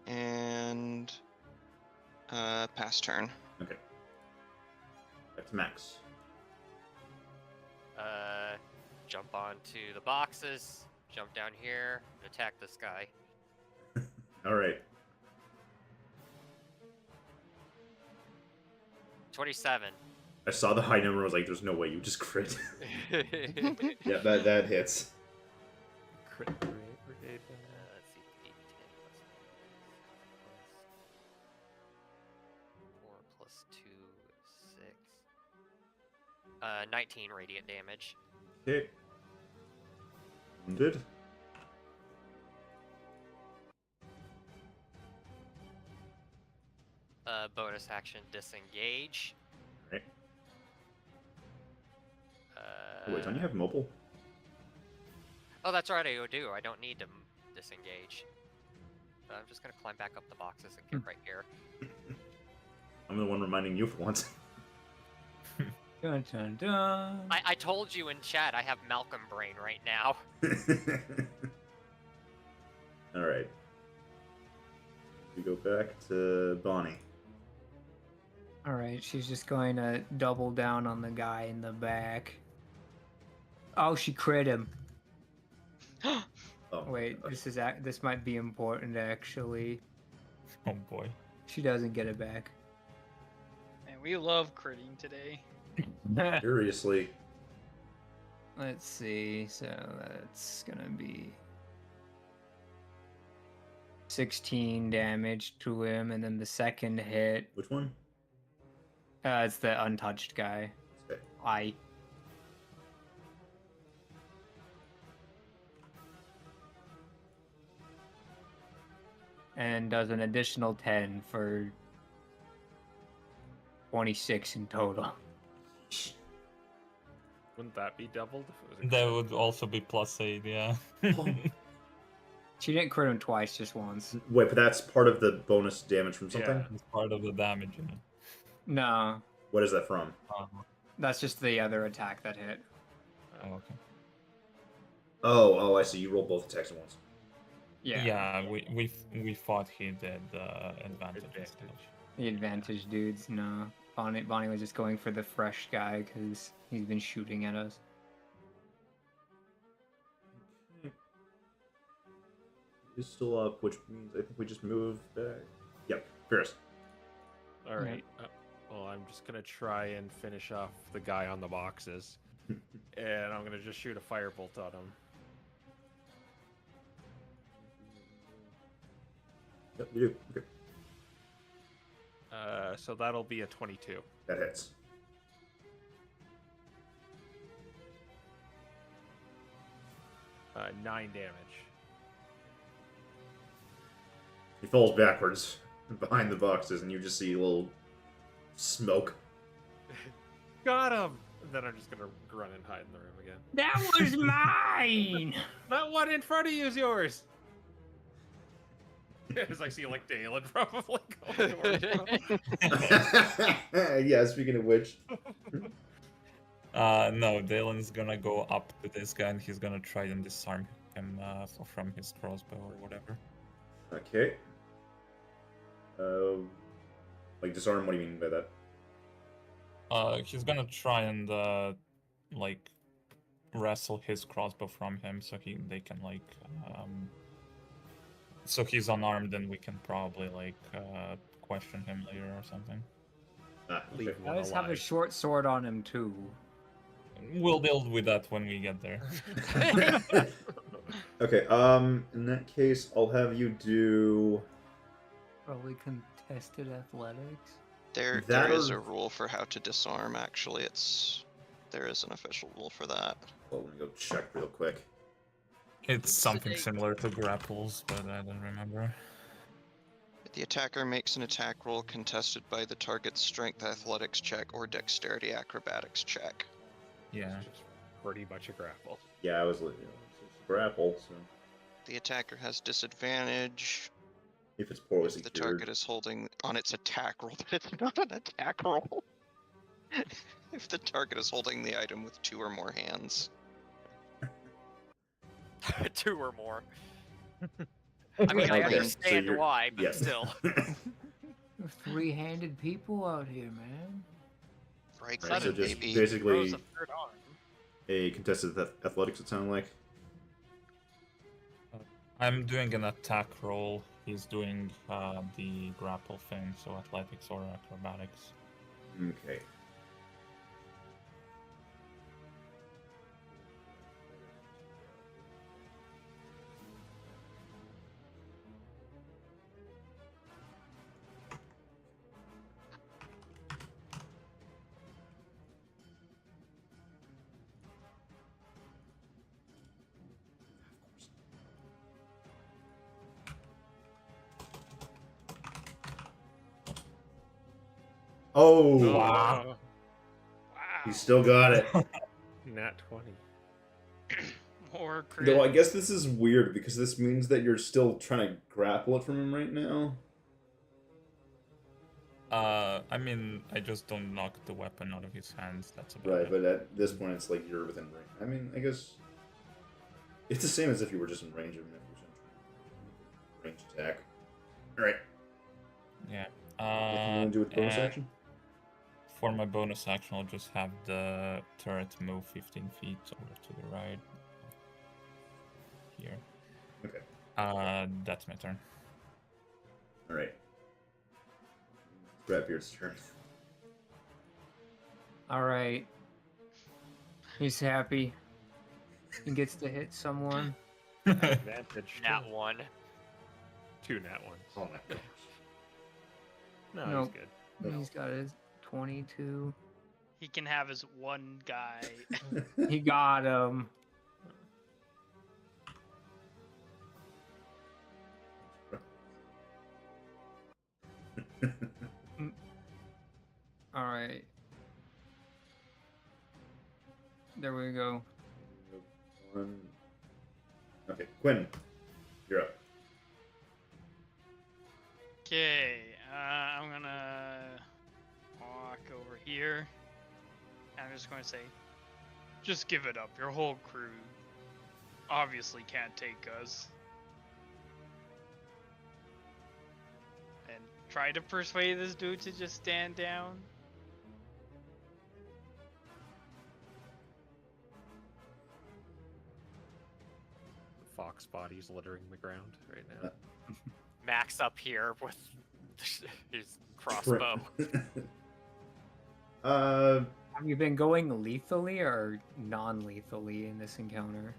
And pass turn. Okay. Back to Max. Jump onto the boxes, jump down here, and attack this guy. Alright. 27. I saw the high number and was like, there's no way you just crit. Yeah, that hits. Crit rate, brigade. Let's see, 8, 10 plus 4 plus 2 is 6. 19 radiant damage. Okay. Wounded. Bonus action, disengage. Right. Oh, wait, don't you have mobile? Oh, that's right, I do. I don't need to disengage. I'm just gonna climb back up the boxes and get right here. I'm the one reminding you for once. Dun dun dun. I told you in chat I have Malcolm brain right now. Alright. We go back to Bonnie. All right, she's just going to double down on the guy in the back. Oh, she crit him. Oh, Wait, gosh. this might be important actually. Oh boy. She doesn't get it back. And we love critting today. Seriously. Let's see. So that's gonna be 16 damage to him, and then the second hit, Which one? it's the untouched guy. Okay. I. And does an additional 10 for 26 in total. Wouldn't that be doubled? If it was a That crit? would also be +8, yeah. She didn't crit him twice, just once. Wait, but that's part of the bonus damage from something? Yeah. It's part of the damage in it. No, What is that from? that's just the other attack that hit. Oh, okay. Oh, I see. You roll both attacks at once. Yeah. We thought he did advantage. and Advantage. stuff. The advantage dudes, no. Bonnie was just going for the fresh guy because he's been shooting at us. He's still up, which means I think we just move back. Yep, Pierce. All right. Well, I'm just gonna try and finish off the guy on the boxes, and I'm gonna just shoot a firebolt on him. Yep, you do. Okay. So that'll be a 22. That hits. Uh, 9 damage. He falls backwards behind the boxes, and you just see a little smoke. Got him! And then I'm just gonna run and hide in the room again. That was mine! That one in front of you is yours! As I see, like, Dalen probably going towards him. Yeah, speaking of which. No, Dalen's gonna go up to this guy and he's gonna try and disarm him from his crossbow or whatever. Okay. Like disarm, what do you mean by that? He's gonna try and like wrestle his crossbow from him so they can like so he's unarmed and we can probably like question him later or something. Ah, okay. Leave He one does have a alive. short sword on him too. We'll deal with that when we get there. Okay, in that case, I'll have you do... Probably contested athletics. There That is or- a rule for how to disarm. Actually, there is an official rule for that. Well, let me go check real quick. It's something similar to grapples, but I don't remember. The attacker makes an attack roll contested by the target's strength athletics check or dexterity acrobatics check. Yeah. It's just pretty much a grapple. Yeah, I was it's grapple, so... The attacker has disadvantage If it's poorly if the secured. target is holding on its attack roll, but it's not an attack roll. If the target is holding the item with 2 or more hands. 2 or more. I mean, I Okay, so understand you're- why, but yeah. still. Three-handed people out here, man. Right, Right, so just baby. basically Grows a third arm. a contested athletics, it sounded like. I'm doing an attack roll. He's doing the grapple thing, so athletics or acrobatics. Okay. Oh, Wow. Wow. he still got it. Nat 20. Or crit. Though I guess this is weird because this means that you're still trying to grapple it from him right now. I mean, I just don't knock the weapon out of his hands. That's about Right, it. but at this point it's like you're within range. I mean, I guess it's the same as if you were just in range of him if you're range attack. Alright. Yeah. Anything you want to do with bonus and action? For my bonus action, I'll just have the turret move 15 feet over to the right. Here. Okay. That's my turn. All right. Ratbeard's turn. All right. He's happy. He gets to hit someone. Advantage. Nat too. 1. 2 nat ones. Oh my gosh. No, Nope. he's good. He's got his 22. He can have his one guy. He got him. All right. There we go. One. Okay, Quinn, you're up. Okay, I'm gonna walk over here. I'm just going to say, just give it up. Your whole crew obviously can't take us. And try to persuade this dude to just stand down. Fox bodies littering the ground right now. Max up here with his crossbow. Have you been going lethally or non-lethally in this encounter?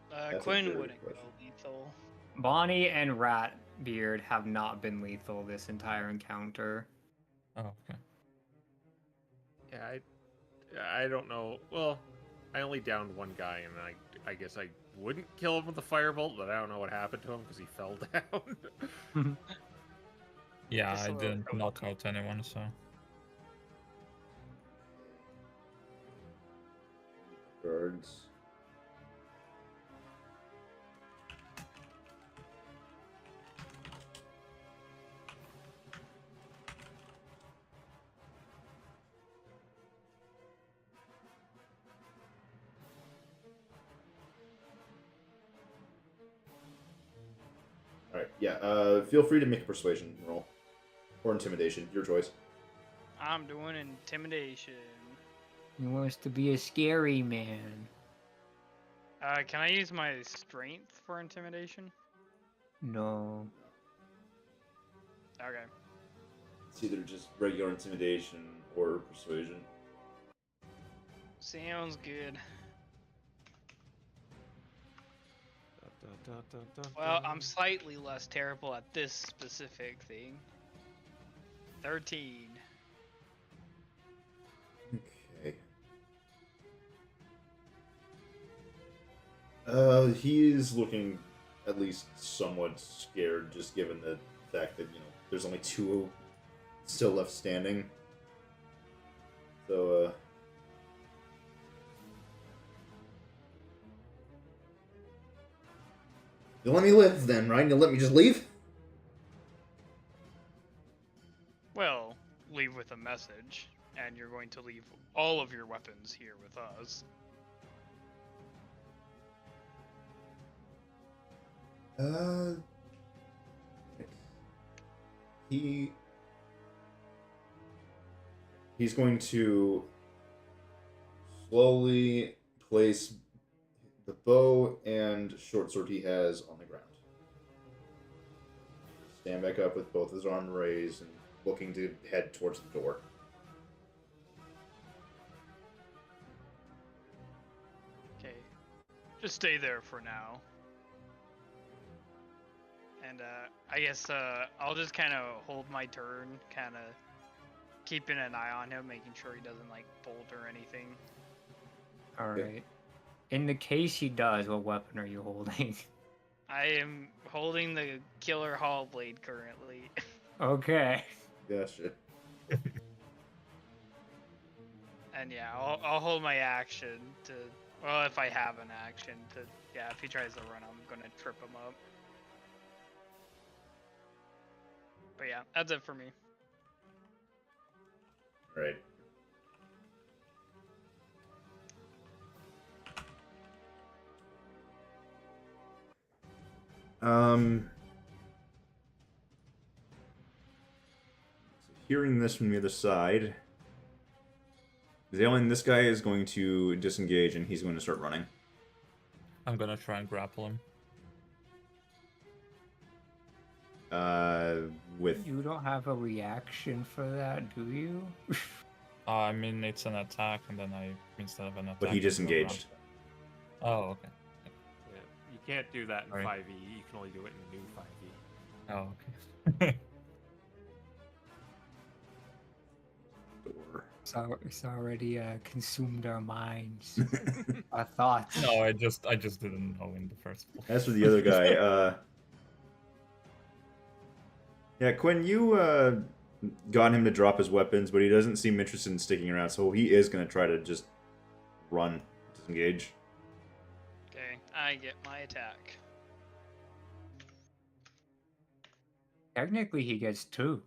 That's a Quinn very wouldn't good go lethal. Bonnie and Ratbeard have not been lethal this entire encounter. Oh, okay. Yeah, I don't know. Well, I only downed one guy, and I guess I wouldn't kill him with a firebolt, but I don't know what happened to him because he fell down. Yeah, Just a I little didn't code. knock out anyone, so. Guards. All right. Yeah. Feel free to make a persuasion roll or intimidation, your choice. I'm doing intimidation. He wants to be a scary man. Can I use my strength for intimidation? No. Okay. It's either just regular intimidation or persuasion. Sounds good. Well, I'm slightly less terrible at this specific thing. 13. Okay. He is looking at least somewhat scared, just given the fact that, there's only two still left standing. So, you'll let me live then, right? You'll let me just leave? Well, leave with a message, and you're going to leave all of your weapons here with us. He's going to slowly place the bow and short sword he has on the ground. Stand back up with both his arms raised and looking to head towards the door. Okay. Just stay there for now. And, I guess, I'll just kind of hold my turn, kind of keeping an eye on him, making sure he doesn't, like, bolt or anything. Alright. In the case he does, what weapon are you holding? I am holding the Killer Hall Blade currently. Okay. Gotcha. And yeah, I'll hold my action to, well, if I have an action to, yeah, if he tries to run, I'm gonna trip him up. But yeah, that's it for me. Right. hearing this from the other side, Zalen, this guy is going to disengage and he's going to start running. I'm gonna try and grapple him. With You don't have a reaction for that, do you? I mean, it's an attack, and then instead of an attack. but he I go disengaged. around. Oh, okay. Yeah, you can't do that in Sorry. 5e. You can only do it in new 5e. Oh, okay. Door. It's already consumed our minds, our thoughts. No, I just didn't know in the first place. As for the other guy, yeah, Quinn, you got him to drop his weapons, but he doesn't seem interested in sticking around, so he is going to try to just run, disengage. Okay, I get my attack. Technically, he gets 2.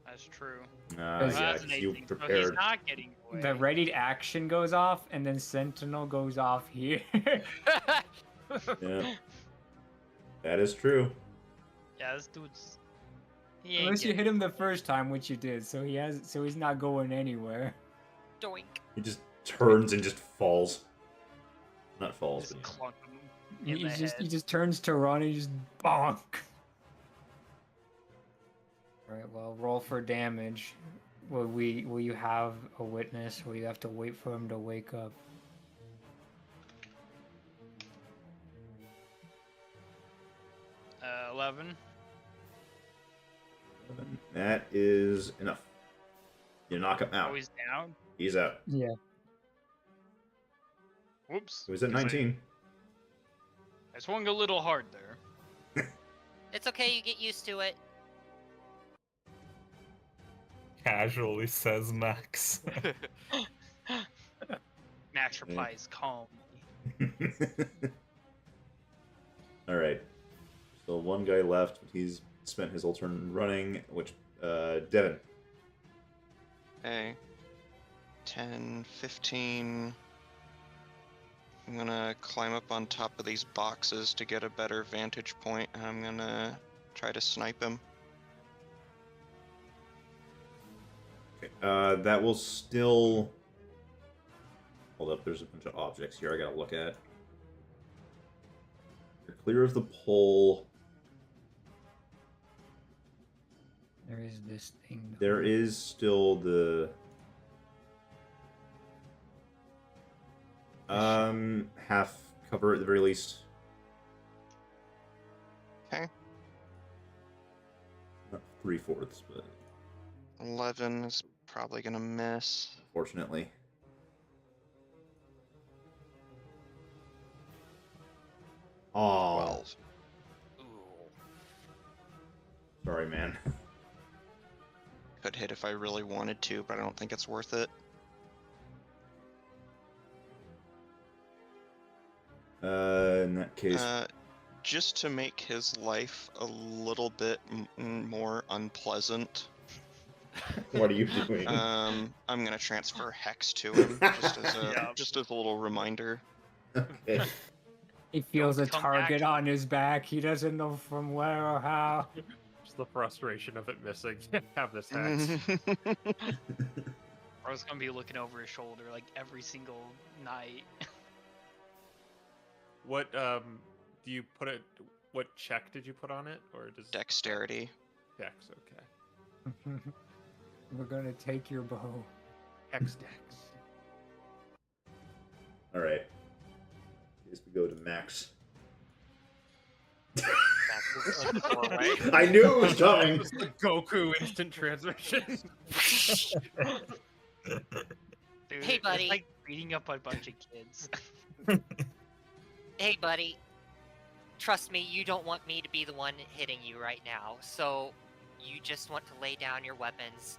That's true. Yeah, That's an 'cause you 18, so he's prepared. not getting away. The readied action goes off, and then Sentinel goes off here. Yeah, that is true. Yeah, this dude's. He ain't Unless you getting hit him the first time, which you did, so he's not going anywhere. Doink. He just turns and just falls. Not falls. just but- clunk him in He the just head. he just turns to run and just bonk. Alright, well, roll for damage. Will you have a witness, or you have to wait for him to wake up? Uh, 11. That is enough. You knock him out. Oh, he's down. He's out. Yeah. Whoops. He was at Guess 19. I swung a little hard there. It's okay, you get used to it. Casually says Max. Max replies, calm. Alright. So one guy left, but he's spent his whole turn running, which, Devin. Okay. 10, 15. I'm gonna climb up on top of these boxes to get a better vantage point, and I'm gonna try to snipe him. Okay. That will still... Hold up, there's a bunch of objects here I gotta look at. You're clear of the pole. There is this thing. though. There is still the... half cover at the very least. Okay. Not 3/4, but 11 is probably gonna miss. unfortunately. Oh, 12. Ooh. sorry, man. Could hit if I really wanted to, but I don't think it's worth it. In that case, Just to make his life a little bit more unpleasant, what are you doing? I'm gonna transfer Hex to him just as a Yeah. just as a little reminder. Okay. He feels a come target back. on his back. He doesn't know from where or how. Just the frustration of it missing. Have this hex. I was gonna be looking over his shoulder like every single night. What do you put it? What check did you put on it, or does Dexterity. Dex? Okay. We're gonna take your bow. Hex dex. All right. Guess we go to Max. Max is in the doorway. I knew it was coming. Just the Goku instant transmission. Dude, Hey, buddy. It's like beating up a bunch of kids. Hey, buddy. Trust me, you don't want me to be the one hitting you right now. So, you just want to lay down your weapons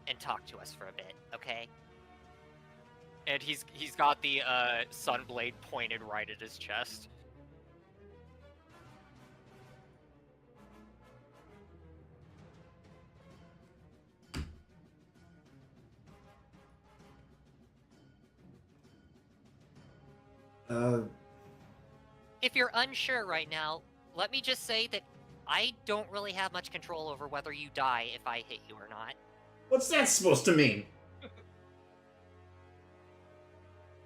and talk to us for a bit, okay? And he's got the sunblade pointed right at his chest. If you're unsure right now, let me just say that I don't really have much control over whether you die if I hit you or not. What's that supposed to mean?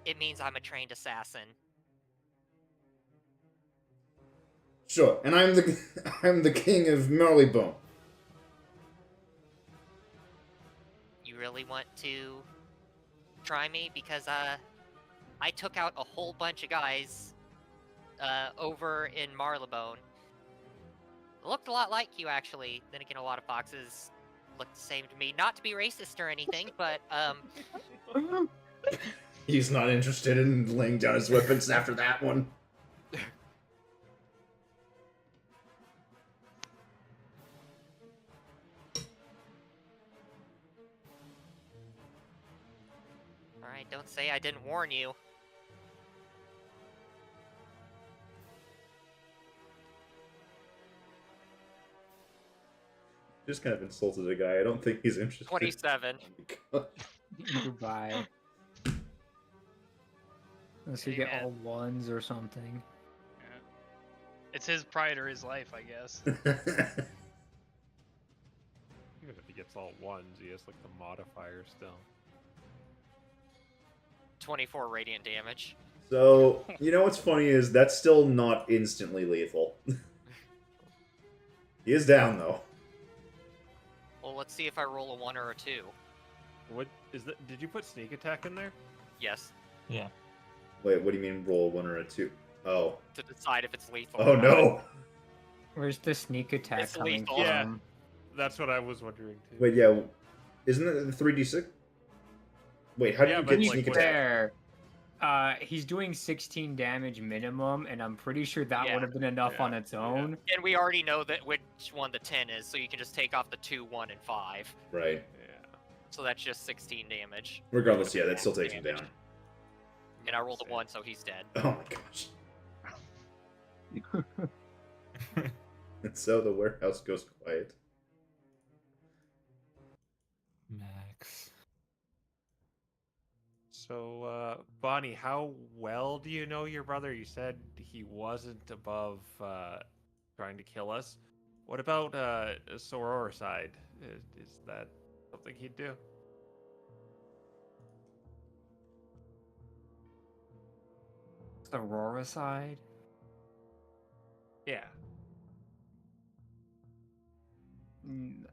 It means I'm a trained assassin. Sure, and I'm the I'm the king of Marleybone. You really want to try me? Because, I took out a whole bunch of guys, over in Marylebone. Looked a lot like you, actually. Then again, a lot of foxes look the same to me. Not to be racist or anything, but, He's not interested in laying down his weapons after that one. alright, don't say I didn't warn you. Just kind of insulted a guy. I don't think he's interested. 27. Goodbye. Unless you Hey, get man. all ones or something. Yeah. It's his pride or his life, I guess. Even if he gets all ones, he has like the modifier still. 24 radiant damage. So, you know what's funny is that's still not instantly lethal. He is down, though. Well, let's see if I roll a 1 or a 2. What is that? Did you put sneak attack in there? Yes, Yeah. Wait, what do you mean roll a 1 or a 2? Oh. to decide if it's lethal. Oh or not. no! Where's the sneak attack It's coming lethal. from? Yeah. That's what I was wondering too. Wait, yeah. Isn't it the 3d6? Wait, how do Yeah, you but get like, sneak To be attack? fair, he's doing 16 damage minimum, and I'm pretty sure that Yeah. would have been enough Yeah, on its yeah. own. And we already know that which one the 10 is, so you can just take off the 2, 1, and 5. Right. Yeah. So that's just 16 damage. Regardless, yeah, that still takes him down. And I rolled a 1, so he's dead. Oh my gosh. And so the warehouse goes quiet. Max. So, Bonnie, how well do you know your brother? You said he wasn't above trying to kill us. What about Sororicide? Is that something he'd do? Aurora side? Yeah. Mm,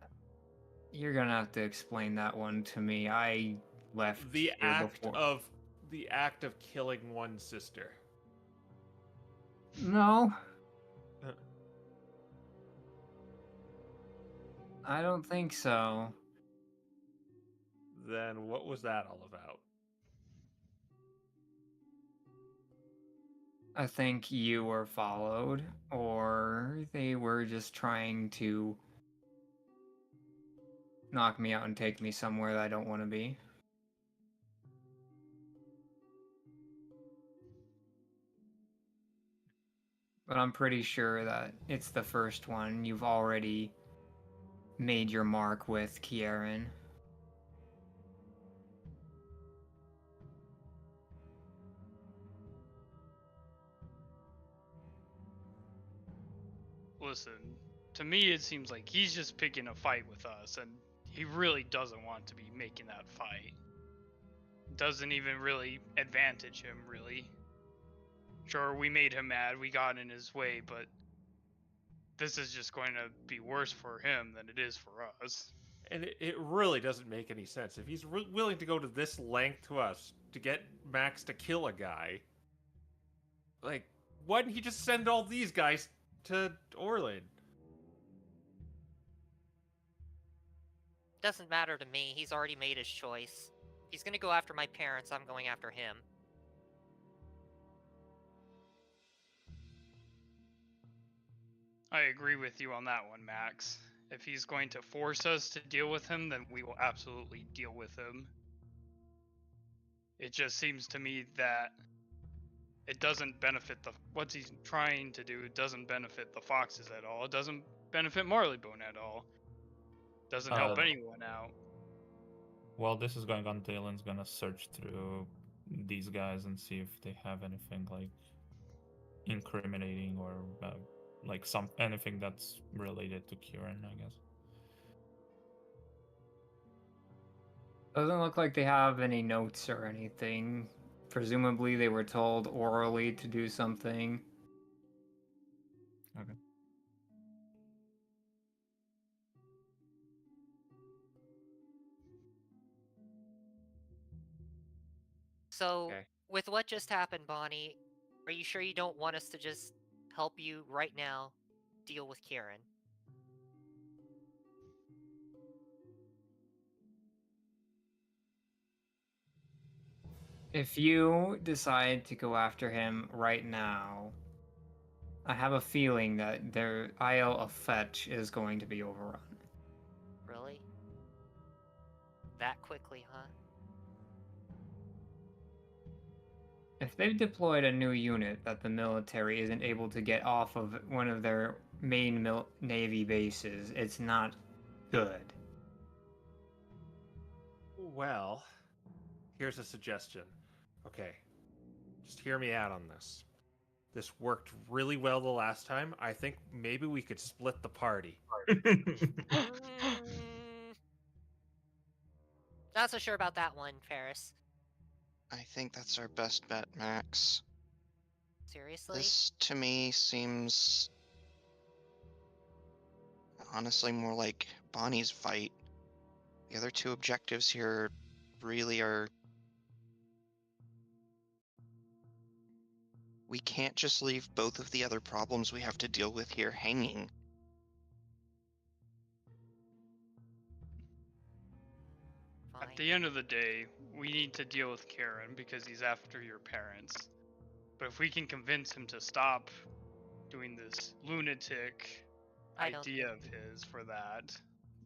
You're gonna have to explain that one to me. I left The here act before. of killing one sister. No. I don't think so. Then what was that all about? I think you were followed, or they were just trying to knock me out and take me somewhere that I don't want to be. But I'm pretty sure that it's the first one. You've already made your mark with Kieran. Listen, to me it seems like he's just picking a fight with us, and he really doesn't want to be making that fight. Doesn't even really advantage him, really. Sure, we made him mad, we got in his way, but this is just going to be worse for him than it is for us. And it really doesn't make any sense. If he's willing to go to this length to us to get Max to kill a guy, like, why didn't he just send all these guys to Orland? Doesn't matter to me. He's already made his choice. If he's gonna go after my parents, I'm going after him. I agree with you on that one, Max. If he's going to force us to deal with him, then we will absolutely deal with him. It just seems to me that it doesn't benefit what he's trying to do. It doesn't benefit the foxes at all. It doesn't benefit Marleybone at all. Doesn't help anyone out. While this is going on, Dalen's gonna search through these guys and see if they have anything like incriminating or like anything that's related to Kieran, I guess. Doesn't look like they have any notes or anything. Presumably they were told orally to do something. Okay. So, Okay. with what just happened, Bonnie, are you sure you don't want us to just help you right now deal with Kieran? If you decide to go after him right now, I have a feeling that their Isle of Fetch is going to be overrun. Really? That quickly, huh? If they've deployed a new unit that the military isn't able to get off of one of their main Navy bases, it's not good. Well, here's a suggestion. Okay, just hear me out on this. This worked really well the last time. I think maybe we could split the party. Not so sure about that one, Ferris. I think that's our best bet, Max. Seriously? This to me seems honestly more like Bonnie's fight. The other two objectives here really are. We can't just leave both of the other problems we have to deal with here hanging. Fine. At the end of the day, we need to deal with Kieran because he's after your parents. But if we can convince him to stop doing this lunatic idea of his for that,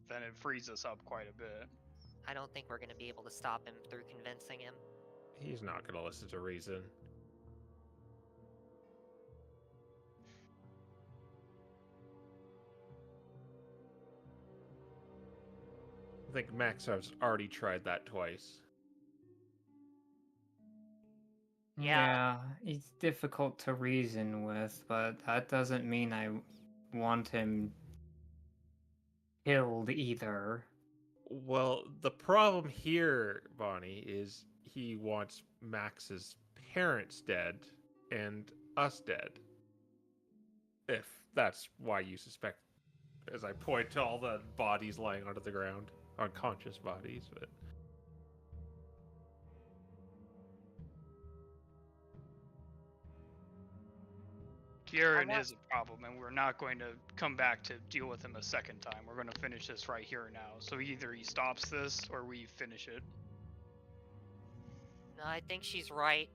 then it frees us up quite a bit. I don't think we're going to be able to stop him through convincing him. He's not going to listen to reason. I think Max has already tried that twice. Yeah, he's difficult to reason with, but that doesn't mean I want him killed either. Well, the problem here, Bonnie, is he wants Max's parents dead and us dead. If that's why you suspect, as I point to all the bodies lying onto the ground, unconscious bodies, but... Kieran is a problem, and we're not going to come back to deal with him a second time. We're going to finish this right here and now. So either he stops this, or we finish it. No, I think she's right.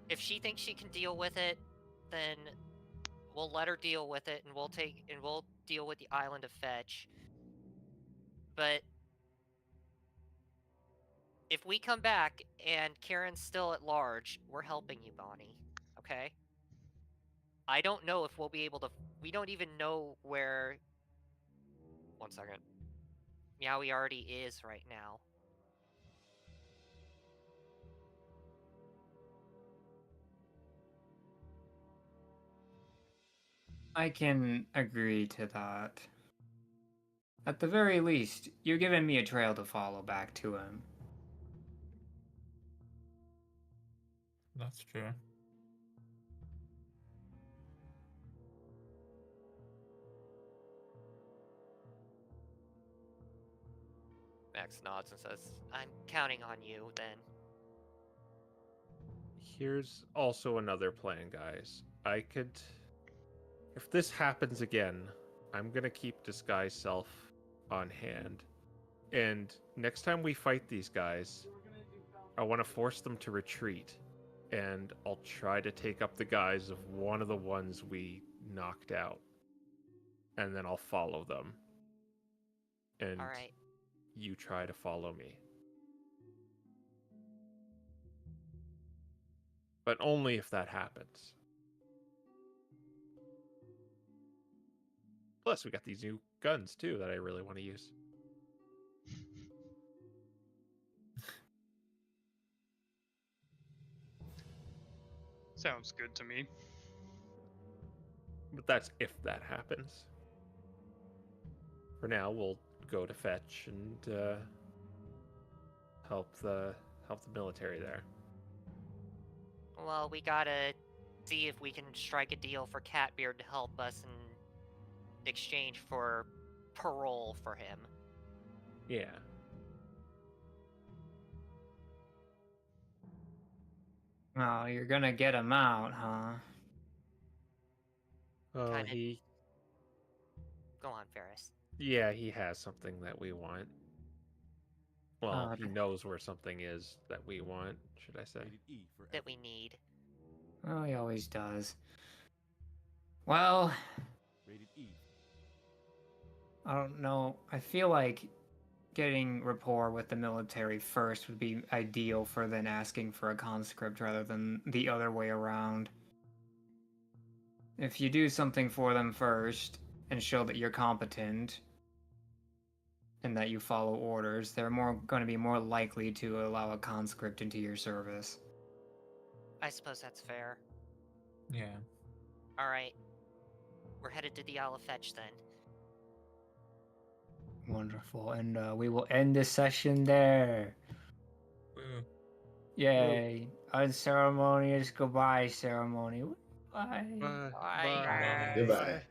If she thinks she can deal with it, then we'll let her deal with it, and we'll deal with the Island of Fetch. But if we come back and Kieran's still at large, we're helping you, Bonnie. Okay? I don't know if we'll be able to. We don't even know where. 1 second. Meowie already is right now. I can agree to that. At the very least, you're giving me a trail to follow back to him. That's true. Max nods and says, I'm counting on you, then. Here's also another plan, guys. I could... If this happens again, I'm gonna keep Disguise Self on hand. And next time we fight these guys, I want to force them to retreat. And I'll try to take up the guise of one of the ones we knocked out. And then I'll follow them. And Alright. you try to follow me. But only if that happens. Plus, we got these new guns, too, that I really want to use. Sounds good to me. But that's if that happens. For now, we'll go to fetch and help the military there. Well, we gotta see if we can strike a deal for Catbeard to help us in exchange for parole for him. Yeah. Oh, you're gonna get him out, huh? Oh, Kinda- he Go on, Ferris. he has something that we want. Well, he Okay. knows where something is that we want, should I say? That we need. Oh, he always does. Well, I don't know. I feel like getting rapport with the military first would be ideal for then asking for a conscript rather than the other way around. If you do something for them first and show that you're competent and that you follow orders, they're going to be more likely to allow a conscript into your service. I suppose that's fair. Yeah. Alright. We're headed to the Isle of Fetch then. Wonderful. And we will end this session there. Woo. Yay. Unceremonious goodbye ceremony. Bye. Bye. Bye. Goodbye.